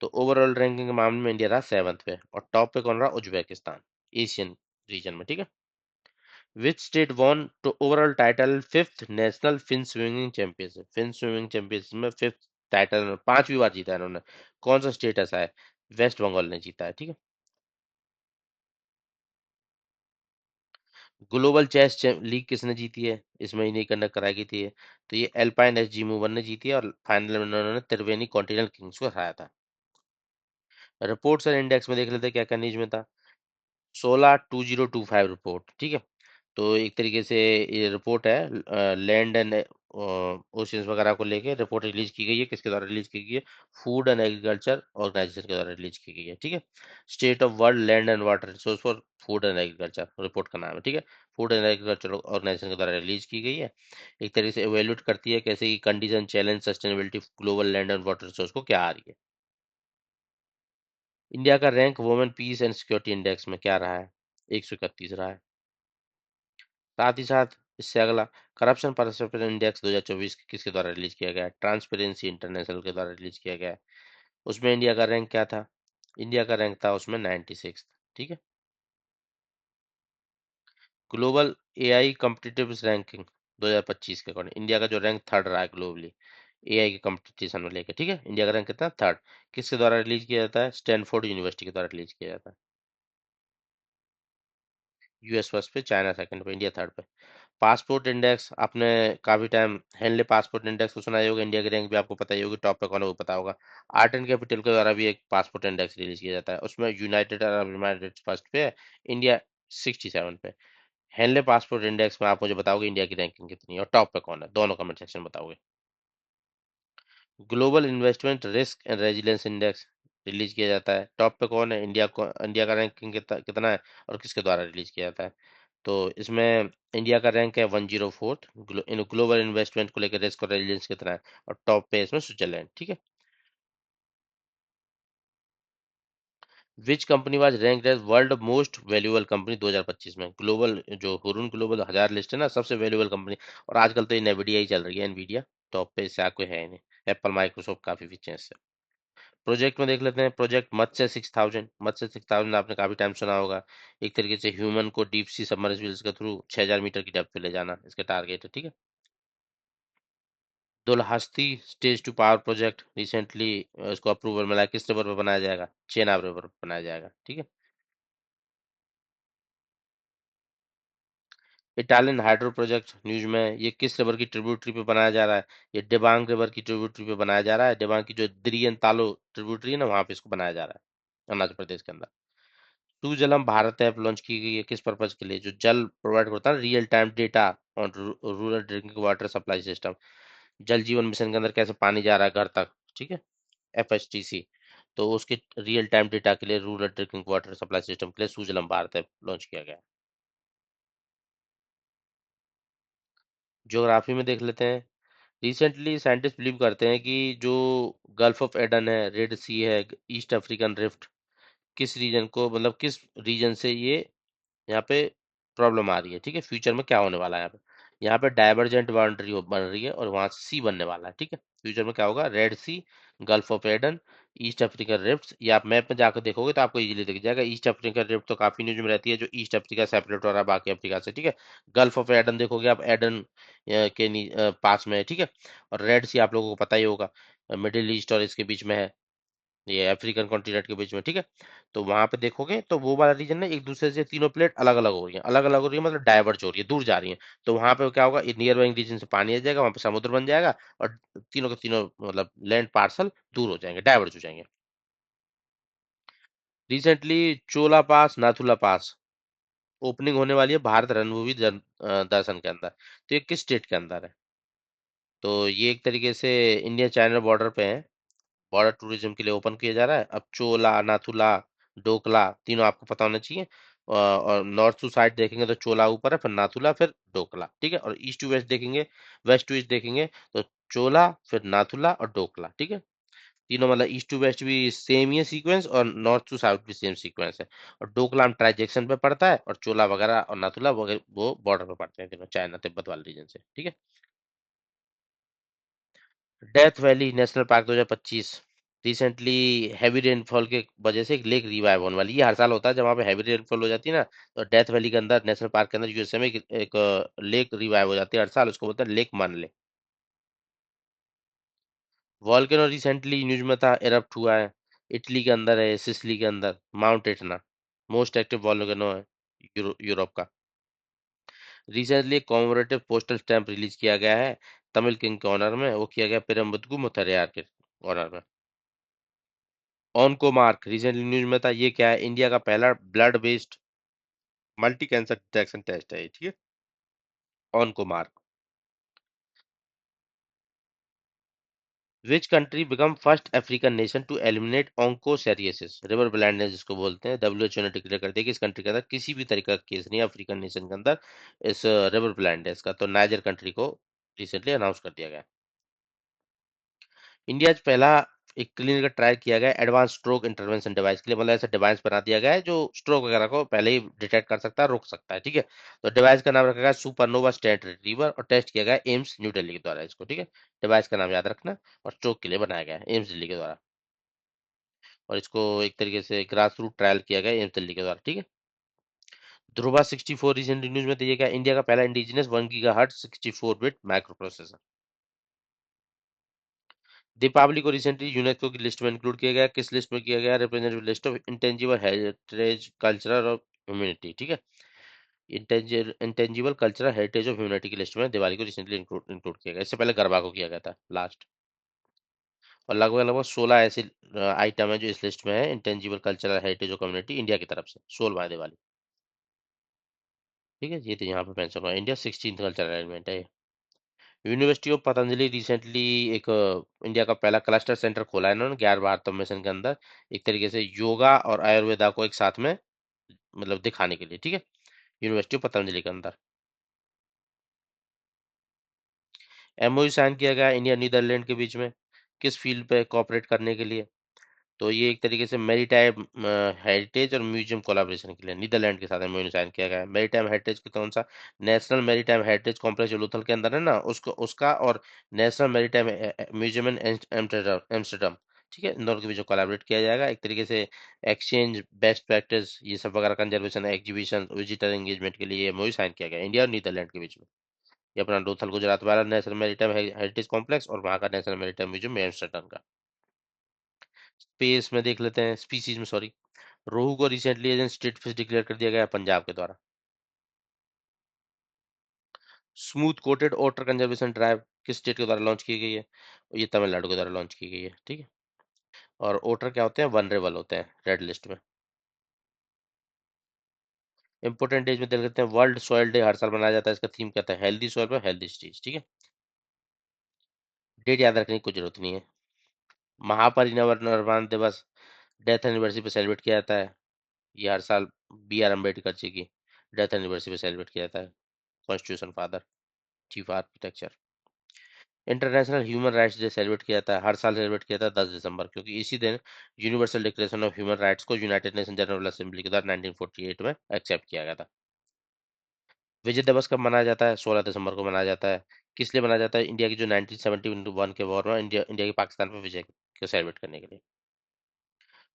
तो ओवरऑल रैंकिंग के मामले में इंडिया रहा 7th पे, और टॉप पे कौन रहा? उज्बेकिस्तान, एशियन रीजन में, ठीक है। Which state won to overall title fifth national fin swimming championship में फिफ्थ टाइटल 5वीं बार जीता है इन्होंने। कौन सा स्टेट ऐसा है? वेस्ट बंगाल ने जीता है, ठीक है। ग्लोबल लीग किसने जीती है? इसमें इन्हें कंडक्ट कराई गई थी। तो ये एल्पाइन एसजी मूवर ने जीती है, और फाइनल में उन्होंने त्रिवेणी कॉन्टिनेंटल किंग्स को हराया था। रिपोर्ट्स एंड इंडेक्स में देख लेते हैं क्या क्या न्यूज में था। 16/2025 रिपोर्ट, ठीक है। तो एक तरीके से ये रिपोर्ट है लैंड एंड ओशियंस वगैरह को लेके रिपोर्ट रिलीज की गई है। किसके द्वारा रिलीज की गई है? फूड एंड एग्रीकल्चर ऑर्गेनाइजेशन के द्वारा रिलीज की गई है, ठीक है। State of world land and water resource for food and agriculture report का नाम है, ठीक है। फूड एंड एग्रीकल्चर ऑर्गेनाइजेशन के द्वारा रिलीज की गई है। एक तरीके से एवेल्यूट करती है कैसे की condition challenge sustainability global land and water resource को क्या आ रही है। इंडिया का rank women peace and security index में क्या रहा है? 131 रहा है। साथ ही साथ इससे अगला करप्शन परसेप्शन इंडेक्स 2024 किसके द्वारा रिलीज किया गया है? ट्रांसपेरेंसी इंटरनेशनल के द्वारा रिलीज किया गया है। उसमें इंडिया का रैंक क्या था? इंडिया का रैंक था उसमें 96, ठीक है। ग्लोबल एआई कॉम्पिटिटिव रैंकिंग 2025 के अकॉर्डिंग इंडिया का जो रैंक थर्ड रहा है ग्लोबली एआई के कंपटीशन में लेके, ठीक है। इंडिया का रैंक कितना? थर्ड। किसके द्वारा रिलीज किया जाता है? स्टैनफोर्ड यूनिवर्सिटी के द्वारा रिलीज किया जाता है। यूएस फर्स्ट पे, चाइना सेकंड पे, इंडिया थर्ड पे। पासपोर्ट इंडेक्स आपने काफी टाइम हेनले पासपोर्ट इंडेक्स को सुना ही होगा। इंडिया की रैंक भी आपको पता ही होगी, टॉप पे कौन है वो पता होगा। आर्ट एंड कैपिटल के द्वारा भी एक पासपोर्ट इंडेक्स रिलीज किया जाता है, उसमें यूनाइटेड अरब एमिरेट्स फर्स्ट पे है, इंडिया 67 पे। हेनले पासपोर्ट इंडेक्स में आप मुझे बताओगे इंडिया की रैंकिंग कितनी है और टॉप पे कौन है? दोनों कमेंट सेक्शन में बताओगे। Global investment risk and resilience index release किया जाता है, टॉप पे कौन है? इंडिया का रैंकिंग कितना है और किसके द्वारा रिलीज किया जाता है? तो इसमें इंडिया का रैंक है 104th। इन ग्लोबल इन्वेस्टमेंट को लेकर रिस्क और रेजिलियंस कितना है, और टॉप पे इसमें स्विट्जरलैंड, ठीक है। Which company was ranked as world most valuable company 2025 में? ग्लोबल जो हुरून ग्लोबल 1000 लिस्ट है ना सबसे वैल्यूएबल कंपनी, और आजकल तो ये नेविडिया ही चल रही है, एनवीडिया टॉप पे, इससे कोई है ही नहीं। एप्पल माइक्रोसॉफ्ट काफी पीछे हैं इससे। प्रोजेक्ट में देख लेते हैं, प्रोजेक्ट मत्स्य 6000 आपने काफी टाइम सुना होगा। एक तरीके से ह्यूमन को डीप सी सबमर्सिबल्स के थ्रू 6000 मीटर की डेप्थ पे ले जाना इसका टारगेट है, ठीक है। Dulhasti stage 2 power project recently इसको अप्रूवल मिला है, किस रिवर पर बनाया जाएगा? चेनाब रिवर पर बनाया जाएगा, ठीक है। इटालियन हाइड्रो प्रोजेक्ट न्यूज में, ये किस रिवर की ट्रिब्यूटरी पे बनाया जा रहा है? ये डिबांग रिवर की ट्रिब्यूटरी पे बनाया जा रहा है। डिबांग की जो द्रियन तालो ट्रिब्यूटरी है ना, वहां पे इसको बनाया जा रहा है अरुणाचल प्रदेश के अंदर। To Jalam Bharat app launch की गई है, किस पर्पज के लिए? जो जल प्रोवाइड करता है, real time data on rural drinking water supply system. जल जीवन मिशन के अंदर कैसे पानी जा रहा है घर तक, ठीक है, FHTC। तो उसके रियल टाइम डेटा के लिए rural drinking water supply system के लिए सुजलम भारत ऐप लॉन्च किया गया है। ज्योग्राफी में देख लेते हैं। रिसेंटली साइंटिस्ट बिलीव करते हैं कि जो गल्फ ऑफ एडन है, रेड सी है, ईस्ट अफ्रीकन रिफ्ट, किस रीजन को, मतलब किस रीजन से ये यहाँ पे प्रॉब्लम आ रही है, ठीक है। फ्यूचर में क्या होने वाला है यहाँ पे? यहाँ पे डाइवर्जेंट बाउंड्री बन रही है और वहां से सी बनने वाला है, ठीक है। फ्यूचर में क्या होगा? Red Sea, Gulf of Aden, East African rift, ये आप मैप में जाकर देखोगे तो आपको इजीली दिख जाएगा। ईस्ट अफ्रीकन रिफ्ट तो काफी न्यूज में रहती है, जो ईस्ट अफ्रीका सेपरेट हो रहा है बाकी अफ्रीका से, ठीक है। गल्फ ऑफ एडन देखोगे आप, एडन पास में है, ठीक है। और रेड सी आप लोगों को पता ही होगा, मिडिल ईस्ट और इसके बीच में है, ये अफ्रीकन कॉन्टिनेंट के बीच में, ठीक है। तो वहां पे देखोगे तो वो वाला रीजन है, एक दूसरे से तीनों प्लेट अलग अलग हो रही है, अलग अलग हो रही है मतलब डाइवर्ज हो रही है, दूर जा रही है। तो वहां पे क्या होगा, नियर बाइंग रीजन से पानी आ जाएगा, वहां पे समुद्र बन जाएगा, और तीनों के तीनों मतलब लैंड पार्सल दूर हो जाएंगे, डाइवर्ज हो जाएंगे। रिसेंटली चोला पास, नाथुला पास ओपनिंग होने वाली है भारत रणभूमि दर्शन के अंदर। तो ये किस स्टेट के अंदर है? तो ये एक तरीके से इंडिया चाइना बॉर्डर पे है, बॉर्डर टूरिज्म के लिए ओपन किया जा रहा है। अब चोला, नाथुला, डोकला तीनों आपको पता होना चाहिए। और नॉर्थ टू साइड देखेंगे तो चोला ऊपर है, फिर नाथुला, फिर डोकला, ठीक है। और ईस्ट टू वेस्ट देखेंगे, वेस्ट टू ईस्ट देखेंगे तो चोला, फिर नाथुला और डोकला, ठीक है। तीनों मतलब ईस्ट टू वेस्ट भी सेम ही है सीक्वेंस, और नॉर्थ टू साउथ भी सेम सीक्वेंस है। और डोकलाम ट्रांजेक्शन पे पड़ता है, और चोला वगैरह और नाथुला वगैरह वो बॉर्डर पे पड़ते हैं तीनों, चाइना तिब्बत वाले रीजन से, ठीक है। Death valley national park 2025, recently heavy rainfall के वजह से एक लेक रिवाइव होने वाली है। ये हर साल होता है जब वहाँ पे हैवी रेनफॉल हो जाती है ना, तो डेथ वैली के अंदर नेशनल पार्क के अंदर यूएसए में एक लेक रिवाइव हो जाती है हर साल, उसको बोलते हैं लेक मानले। वॉल्केनो रिसेंटली न्यूज में था, एरप्ट हुआ है, इटली के अंदर है, सिसिली के अंदर, mount Etna most active volcano है यूरोप का। Recently commemorative postal stamp release किया गया है तमिल किंग के ऑनर में, वो किया गया पेरम्बदुगु मुथलियार के ऑनर में। ऑनको मार्क रिसेंटली न्यूज में था, ये क्या है, इंडिया का पहला blood based multi cancer detection test है ये, ठीक है। Onco mark. Which country become first African nation to eliminate onchocerciasis river blindness जिसको बोलते हैं, डब्ल्यूएचओ ने डिक्लेयर कर दिया कि इस कंट्री के अंदर किसी भी तरीके का केस नहीं है अफ्रीकन नेशन के अंदर इस रिवर ब्लाइंडनेस का। तो नाइजर कंट्री को रिसेंटली अनाउंस कर दिया गया। इंडिया पहला एक क्लिनिकल ट्रायल किया गया एडवांस स्ट्रोक इंटरवेंशन डिवाइस के लिए, मतलब ऐसा डिवाइस बना दिया गया है जो स्ट्रोक वगैरह को पहले ही डिटेक्ट कर सकता है, रोक सकता है, ठीक है। तो डिवाइस का नाम रखा गया सुपरनोवा स्टेट रिट्रीवर, और टेस्ट किया गया एम्स न्यू दिल्ली के द्वारा इसको, ठीक है। डिवाइस का नाम याद रखना, और स्ट्रोक के लिए बनाया गया है एम्स दिल्ली के द्वारा। और इसको एक तरीके से ग्रास रूट ट्रायल किया गया एम्स दिल्ली के द्वारा, ठीक है। ध्रुवा 64 रिसेंटली न्यूज में दिया गया, इंडिया का पहला indigenous 1 gigahertz 64 bit microprocessor. Deepavali को रिसेंटली यूनेस्को की लिस्ट में इंक्लूड किया गया, किस लिस्ट में किया गया, representative list of intangible heritage cultural और ह्यूमैनिटी, ठीक है। Intangible cultural heritage of humanity की लिस्ट में दिवाली को रिसेंटली इंक्लूड किया गया, इससे पहले गरबा को किया गया था लास्ट। और लगभग लगभग 16 ऐसे आइटम है जो इस लिस्ट में है, intangible cultural heritage of community India की तरफ से 16 है दिवाली, ठीक है। ये तो यहाँ पे मेंशन हुआ है, इंडिया 16th कल्चरल एलिमेंट है। यूनिवर्सिटी ऑफ पतंजलि रिसेंटली एक इंडिया का पहला क्लस्टर सेंटर खोला है इन्होंने, ज्ञान भारतम मिशन के अंदर, एक तरीके से योगा और आयुर्वेदा को एक साथ में मतलब दिखाने के लिए, ठीक है। यूनिवर्सिटी ऑफ पतंजलि के अंदर एमओयू साइन किया गया इंडिया नीदरलैंड के बीच में, किस फील्ड पे कोऑपरेट करने के लिए। तो ये एक तरीके से मैरीटाइम हेरिटेज और म्यूजियम कोलाब्रेशन के लिए नीदरलैंड के साथ एमओयू साइन किया गया है। मैरीटाइम हेरिटेज के कौन सा, नेशनल मैरीटाइम हेरिटेज कॉम्प्लेक्स जो लोथल के अंदर है ना, उसको उसका, और national maritime museum in Amsterdam, ठीक है। इन दोनों के बीच कोलैबोरेट किया जाएगा, एक तरीके से एक्सचेंज बेस्ट प्रैक्टिस ये सब वगैरह, कंजर्वेशन, एग्जीबिशन, विजिटर एंगेजमेंट के लिए एमओयू साइन किया गया इंडिया और नीदरलैंड के बीच में। ये अपना लोथल गुजरात वाला नेशनल मैरीटाइम हेरिटेज कॉम्प्लेक्स, और वहाँ का नेशनल मैरीटाइम म्यूजियम एम्स्टर्डम का। स्पेस में देख लेते हैं, स्पीसीज में सॉरी, रोहू को recently as an state fish declare कर दिया गया है पंजाब के द्वारा। Smooth coated water conservation drive किस स्टेट के द्वारा लॉन्च की गई है? ये तमिलनाडु के द्वारा लॉन्च की गई है, ठीक है। और ओटर क्या होते हैं, वनरेबल होते हैं रेड लिस्ट में। इंपोर्टेंट डेज में देख लेते हैं, वर्ल्ड सॉइल डे हर साल मनाया जाता है, इसका थीम क्या था, हेल्दी सॉइल पर हेल्दी स्टीज, ठीक है। डेट याद रखने की कोई जरूरत नहीं है। महापरिनिर्वाण दिवस डेथ एनिवर्सरी पे सेलिब्रेट किया जाता है, ये हर साल बी आर अम्बेडकर जी की डेथ एनिवर्सरी पे सेलिब्रेट किया जाता है, constitution father, chief architecture. International human rights day celebrate किया जाता है, हर साल सेलिब्रेट किया जाता है 10 दिसंबर, क्योंकि इसी दिन universal declaration of human rights को यूनाइटेड नेशन जनरल असेंबली के द्वारा 1948 में एक्सेप्ट किया गया था। विजय दिवस कब मनाया जाता है? 16 दिसंबर को मनाया जाता है। किस लिए मनाया जाता है? इंडिया की जो 1971 के वॉर में इंडिया इंडिया की पाकिस्तान पर विजय को सेलिब्रेट करने के लिए।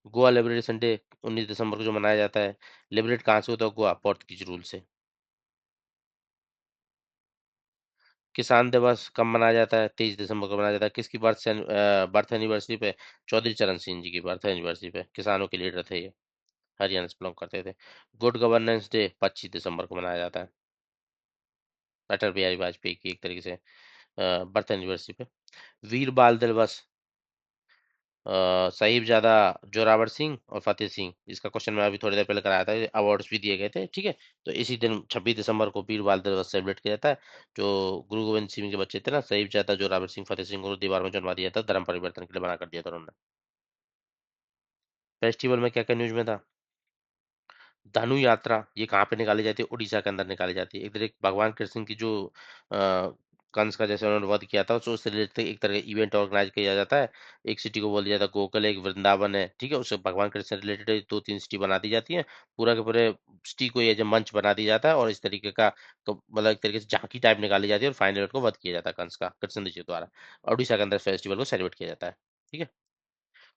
गोवा लिबरेशन डे 19 दिसंबर को जो मनाया जाता है, लिबरेट कहाँ से होता है गोवा, पोर्तुगीज रूल से। किसान दिवस कब मनाया जाता है, 23 दिसंबर को मनाया जाता है, किसकी बर्थ एनिवर्सरी पे, चौधरी चरण सिंह जी की बर्थ एनिवर्सरी पे, किसानों के लीडर थे ये, हरियाणा से बिलोंग करते थे। गुड गवर्नेंस डे 25 दिसंबर को मनाया जाता है, अटल बिहारी वाजपेयी की एक तरीके से बर्थ एनिवर्सरी पे। वीर बाल दिवस, साहिबजादा जोरावर सिंह और फतेह सिंह, इसका क्वेश्चन मैं अभी थोड़ी देर पहले कराया था, अवार्ड्स भी दिए गए थे, ठीक है। तो इसी दिन 26 दिसंबर को वीर बाल दिवस सेलिब्रेट किया जाता है। जो गुरु गोविंद सिंह के बच्चे थे ना, साहिबजादा जोरावर सिंह फतेह सिंह को दीवार में चढ़वा दिया था, धर्म परिवर्तन के लिए मना कर दिया था उन्होंने। फेस्टिवल में क्या क्या न्यूज में था, धनु यात्रा ये कहाँ पे निकाली जाती है, उड़ीसा के अंदर निकाली जाती है। इधर एक भगवान कृष्ण की जो कंस का जैसे उन्होंने वध किया था, तो उससे रिलेटेड एक तरह का इवेंट ऑर्गेनाइज किया जाता है। एक सिटी को बोल दिया जाता है गोकुल, एक वृंदावन है, ठीक है, उससे भगवान कृष्ण से रिलेटेड दो तीन सिटी बना दी जाती है। पूरा के पूरे सिटी को ये जो मंच बना दिया जाता है, और इस तरीके का तो मतलब एक तरीके से झांकी टाइप निकाली जाती है, और फाइनल को वध किया जाता है कंस का कृष्ण जी द्वारा। और उड़ीसा के अंदर फेस्टिवल को सेलिब्रेट किया जाता है, ठीक है।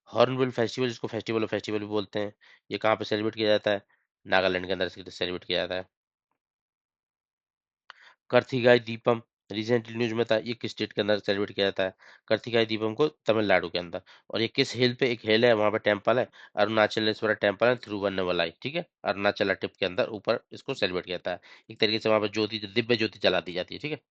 हॉर्नबिल फेस्टिवल, जिसको फेस्टिवल भी बोलते हैं, ये कहाँ पे सेलिब्रेट किया जाता है, नागालैंड के अंदर सेलिब्रेट किया जाता है। कार्तिकाई दीपम रिसेंटली न्यूज में था, ये किस स्टेट के अंदर सेलिब्रेट किया जाता है, कार्तिकाई दीपम को तमिलनाडु के अंदर। और ये किस हिल पे, एक हिल है वहां पे टेम्पल है, अरुणाचलेश्वर टेम्पल है, तिरुवन्नमलाई, ठीक है, अरुणाचल टिप के अंदर ऊपर इसको सेलिब्रेट किया जाता है। एक तरीके से वहां पे ज्योति, दिव्य ज्योति जला दी जाती है, ठीक है।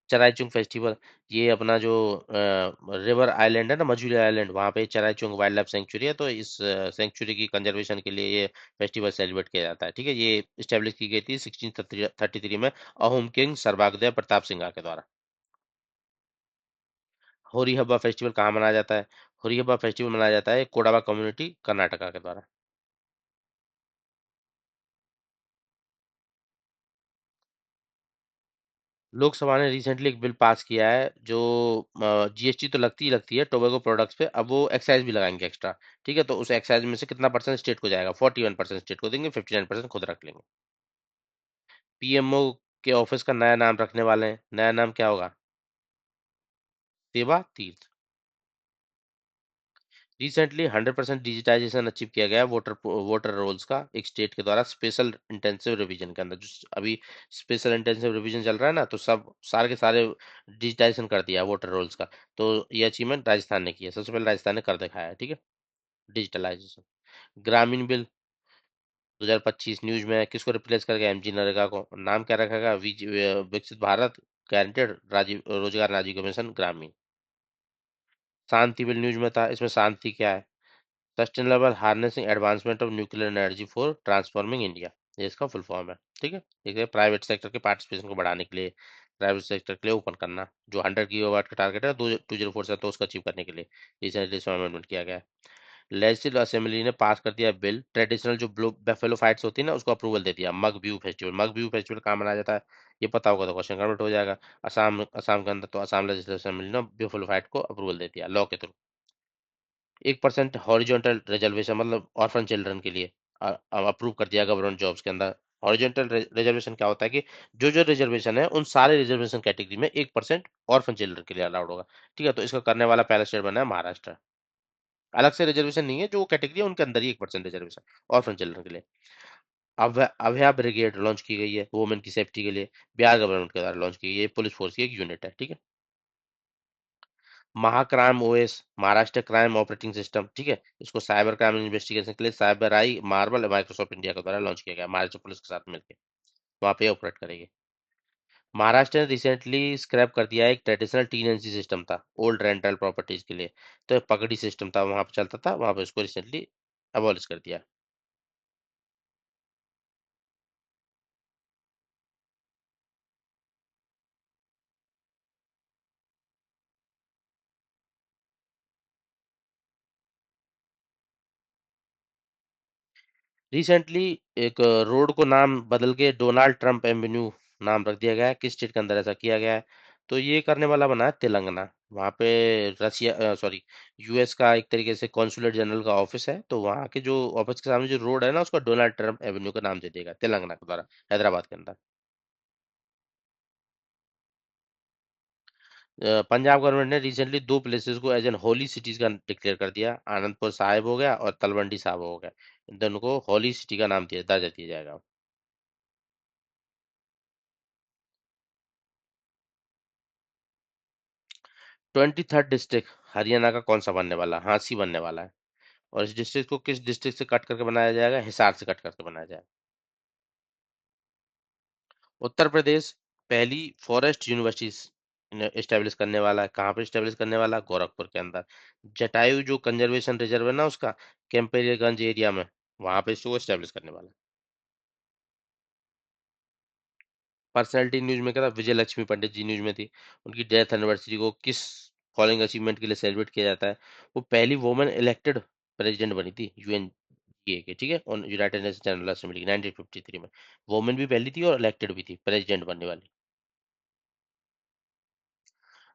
चराईचुंग फेस्टिवल, ये अपना जो रिवर आइलैंड है ना, मजूली आइलैंड, वहाँ पे चराईचुंग वाइल्ड लाइफ सेंचुरी है, तो इस सेंचुरी की कंजर्वेशन के लिए ये फेस्टिवल सेलिब्रेट किया जाता है, ठीक है। ये स्टेब्लिश की गई थी 1633 में अहोम किंग सर्वागदेव प्रताप सिंह के द्वारा। होरी हब्बा फेस्टिवल कहाँ मनाया जाता है, होरी हब्बा फेस्टिवल मनाया जाता है कोडावा कम्युनिटी कर्नाटका के द्वारा। लोकसभा ने रिसेंटली एक बिल पास किया है, जो जीएसटी तो लगती ही लगती है टोबैको प्रोडक्ट्स पे, अब वो एक्साइज भी लगाएंगे एक्स्ट्रा, ठीक है। तो उस एक्साइज में से कितना परसेंट स्टेट को जाएगा, 41% स्टेट को देंगे, 59% खुद रख लेंगे। पीएमओ के ऑफिस का नया नाम रखने वाले हैं, नया नाम क्या होगा, सेवा तीर्थ। रिसेंटली 100% डिजिटाइजेशन अचीव किया गया है वोटर रोल्स का, एक स्टेट के द्वारा स्पेशल इंटेंसिव रिवीजन के अंदर, जो अभी स्पेशल इंटेंसिव रिवीजन चल रहा है ना, तो सब सारे के सारे डिजिटाइजेशन कर दिया है वोटर रोल्स का। तो ये अचीवमेंट राजस्थान ने किया, सबसे पहले राजस्थान ने कर दिखाया है, ठीक है, डिजिटलाइजेशन। ग्रामीण बिल 2025 न्यूज में है, किसको रिप्लेस करेगा, एमजी नरेगा को, नाम क्या रखेगा, विकसित भारत गारंटेड राजीव रोजगार राजीव मिशन ग्रामीण। शांति बिल न्यूज में था, इसमें शांति क्या है, sustainable harnessing advancement of nuclear energy for transforming India, ये इसका फुल फॉर्म है, ठीक है। ठीक है, प्राइवेट सेक्टर के पार्टिसिपेशन को बढ़ाने के लिए, प्राइवेट सेक्टर के लिए ओपन करना, जो 100 गीगावाट का टारगेट है 2004 से, तो उसको अचीव करने के लिए रिसेंटली इसमें अमेंडमेंट किया गया है। लेजिस्लेटिव असेंबली ने पास कर दिया बिल, ट्रेडिशनल जो बेफेलो फाइट्स होती है ना, उसको अप्रूवल दे दिया। मग बिहू फेस्टिवल, मग बिहू फेस्टिवल कहाँ मनाया जाता है, ये पता होगा तो क्वेश्चन कन्वर्ट हो जाएगा। असम, असम के अंदर, तो असम लेजिस्लेटिव असेंबली ने बेफेलो फाइट को अप्रूवल दे दिया लॉ के थ्रू। 1% हॉरिजॉन्टल रिजर्वेशन, मतलब ऑर्फन चिल्ड्रन के लिए अप्रूव कर दिया गवर्नमेंट जॉब्स के अंदर। हॉरिजॉन्टल रिजर्वेशन क्या होता है कि जो जो रिजर्वेशन है उन सारे रिजर्वेशन कैटेगरी में 1% ऑर्फन चिल्ड्रन के लिए अलाउड होगा, ठीक है। तो इसका करने वाला पहला स्टेट बना है महाराष्ट्र। अलग से रिजर्वेशन नहीं है, जो कैटेगरी है उनके अंदर ही 1% रिजर्वेशन ऑर्फन चिल्ड्रन के लिए। अभया ब्रिगेड लॉन्च की गई है वुमेन की सेफ्टी के लिए, बिहार गवर्नमेंट के द्वारा लॉन्च की गई है, पुलिस फोर्स की एक यूनिट है, ठीक है। MahaCrime OS, Maharashtra crime operating system, ठीक है, इसको साइबर क्राइम इन्वेस्टिगेशन के लिए cyber eye marvel Microsoft India के द्वारा लॉन्च किया गया, महाराष्ट्र पुलिस के साथ मिलकर वहां पे ऑपरेट करेगी। महाराष्ट्र ने रिसेंटली स्क्रैप कर दिया है, एक ट्रेडिशनल टीन एनसी सिस्टम था ओल्ड रेंटल प्रॉपर्टीज के लिए, तो एक पगड़ी सिस्टम था वहां पे चलता था, वहां पे उसको रिसेंटली अबॉलिश कर दिया। रिसेंटली एक रोड को नाम बदल के डोनाल्ड ट्रंप एवेन्यू नाम रख दिया गया है, किस स्टेट के अंदर ऐसा किया गया है, तो ये करने वाला बना है तेलंगाना। वहाँ पे रशिया, सॉरी, यूएस का एक तरीके से कॉन्सुलेट जनरल का ऑफिस है, तो वहाँ के जो ऑफिस के सामने जो रोड है ना, उसको डोनाल्ड ट्रंप एवेन्यू का नाम दे देगा तेलंगाना के द्वारा, हैदराबाद के अंदर। पंजाब गवर्नमेंट ने रिसेंटली दो प्लेसेस को एज एन होली सिटीज का डिक्लेयर कर दिया, आनंदपुर साहिब हो गया और तलवंडी साहिब हो गया। इन दोनों को होली सिटी का नाम दिया दर्जा दिया जाएगा। 23rd डिस्ट्रिक्ट हरियाणा का कौन सा बनने वाला है? हाँसी बनने वाला है। और इस डिस्ट्रिक्ट को किस डिस्ट्रिक्ट से कट करके बनाया जाएगा? हिसार से कट करके बनाया जाएगा। उत्तर प्रदेश पहली फॉरेस्ट यूनिवर्सिटी एस्टेब्लिश करने वाला है। कहाँ पे एस्टेब्लिश करने वाला है? गोरखपुर के अंदर। जटायु जो कंजर्वेशन रिजर्व है ना उसका, कैंपेरियगंज एरिया में, वहां पे इसको एस्टेब्लिश करने वाला है। पर्सनैलिटी न्यूज में क्या था? विजय लक्ष्मी पंडित जी न्यूज में थी। उनकी डेथ एनिवर्सरी को किस फॉलोइंग अचीवमेंट के लिए सेलिब्रेट किया जाता है? वो पहली वुमेन इलेक्टेड प्रेसिडेंट बनी थी यूएन के, ठीक है, और यूनाइटेड नेशन जनरल असेंबली 1953 में। वुमेन भी पहली थी और इलेक्टेड भी थी प्रेसिडेंट बनने वाली।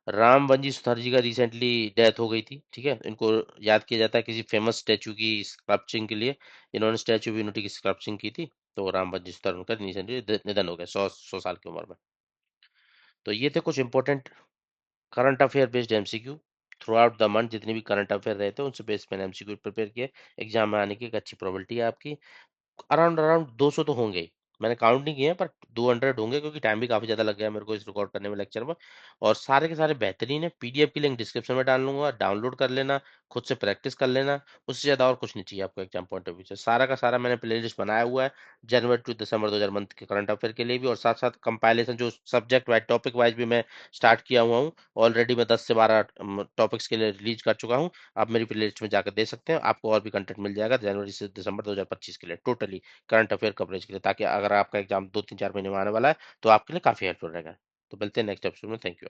राम वंजी सुतार जी का रिसेंटली डेथ हो गई थी, ठीक है। इनको याद किया जाता है किसी फेमस स्टैचू की स्कल्पचिंग के लिए। इन्होंने स्टैचू ऑफ यूनिटी की स्कल्पचिंग की थी। तो राम वंजी सुतार उनका रिसेंटली निधन हो गया 100 साल की उम्र में। तो ये थे कुछ important current affair based MCQ through out the month. जितने भी करंट अफेयर रहे थे उनसे बेस्ड मैंने एमसीक्यू प्रिपेयर किए। एग्जाम में आने की एक अच्छी प्रोबेबिलिटी है आपकी। अराउंड अराउंड 200 तो होंगे ही। मैंने काउंट नहीं किए हैं पर 200 होंगे, क्योंकि टाइम भी काफी ज्यादा लग गया मेरे को इस रिकॉर्ड करने में लेक्चर में। और सारे के सारे बेहतरीन है। पीडीएफ की लिंक डिस्क्रिप्शन में डाल लूंगा, डाउनलोड कर लेना, खुद से प्रैक्टिस कर लेना। उससे ज्यादा और कुछ नहीं चाहिए आपको एग्जाम पॉइंट ऑफ व्यू से। सारा का सारा मैंने प्लेलिस्ट बनाया हुआ है जनवरी टू दिसंबर 2000 मंथ के करंट अफेयर के लिए भी, और साथ साथ कंपाइलेशन जो सब्जेक्ट वाइज टॉपिक वाइज भी मैं स्टार्ट किया हुआ हूँ। ऑलरेडी मैं 10 से 12 टॉपिक्स के लिए रिलीज कर चुका हूँ। आप मेरी प्लेलिस्ट में जाकर दे सकते हैं, आपको और भी कंटेंट मिल जाएगा जनवरी से दिसंबर 2025 के लिए टोटली करंट अफेयर कवरेज के लिए, ताकि अगर आपका एग्जाम 2 3 4 महीने में आने वाला है तो आपके लिए काफी हेल्पफुल रहेगा। तो मिलते हैं नेक्स्ट एपिसोड में। Thank you.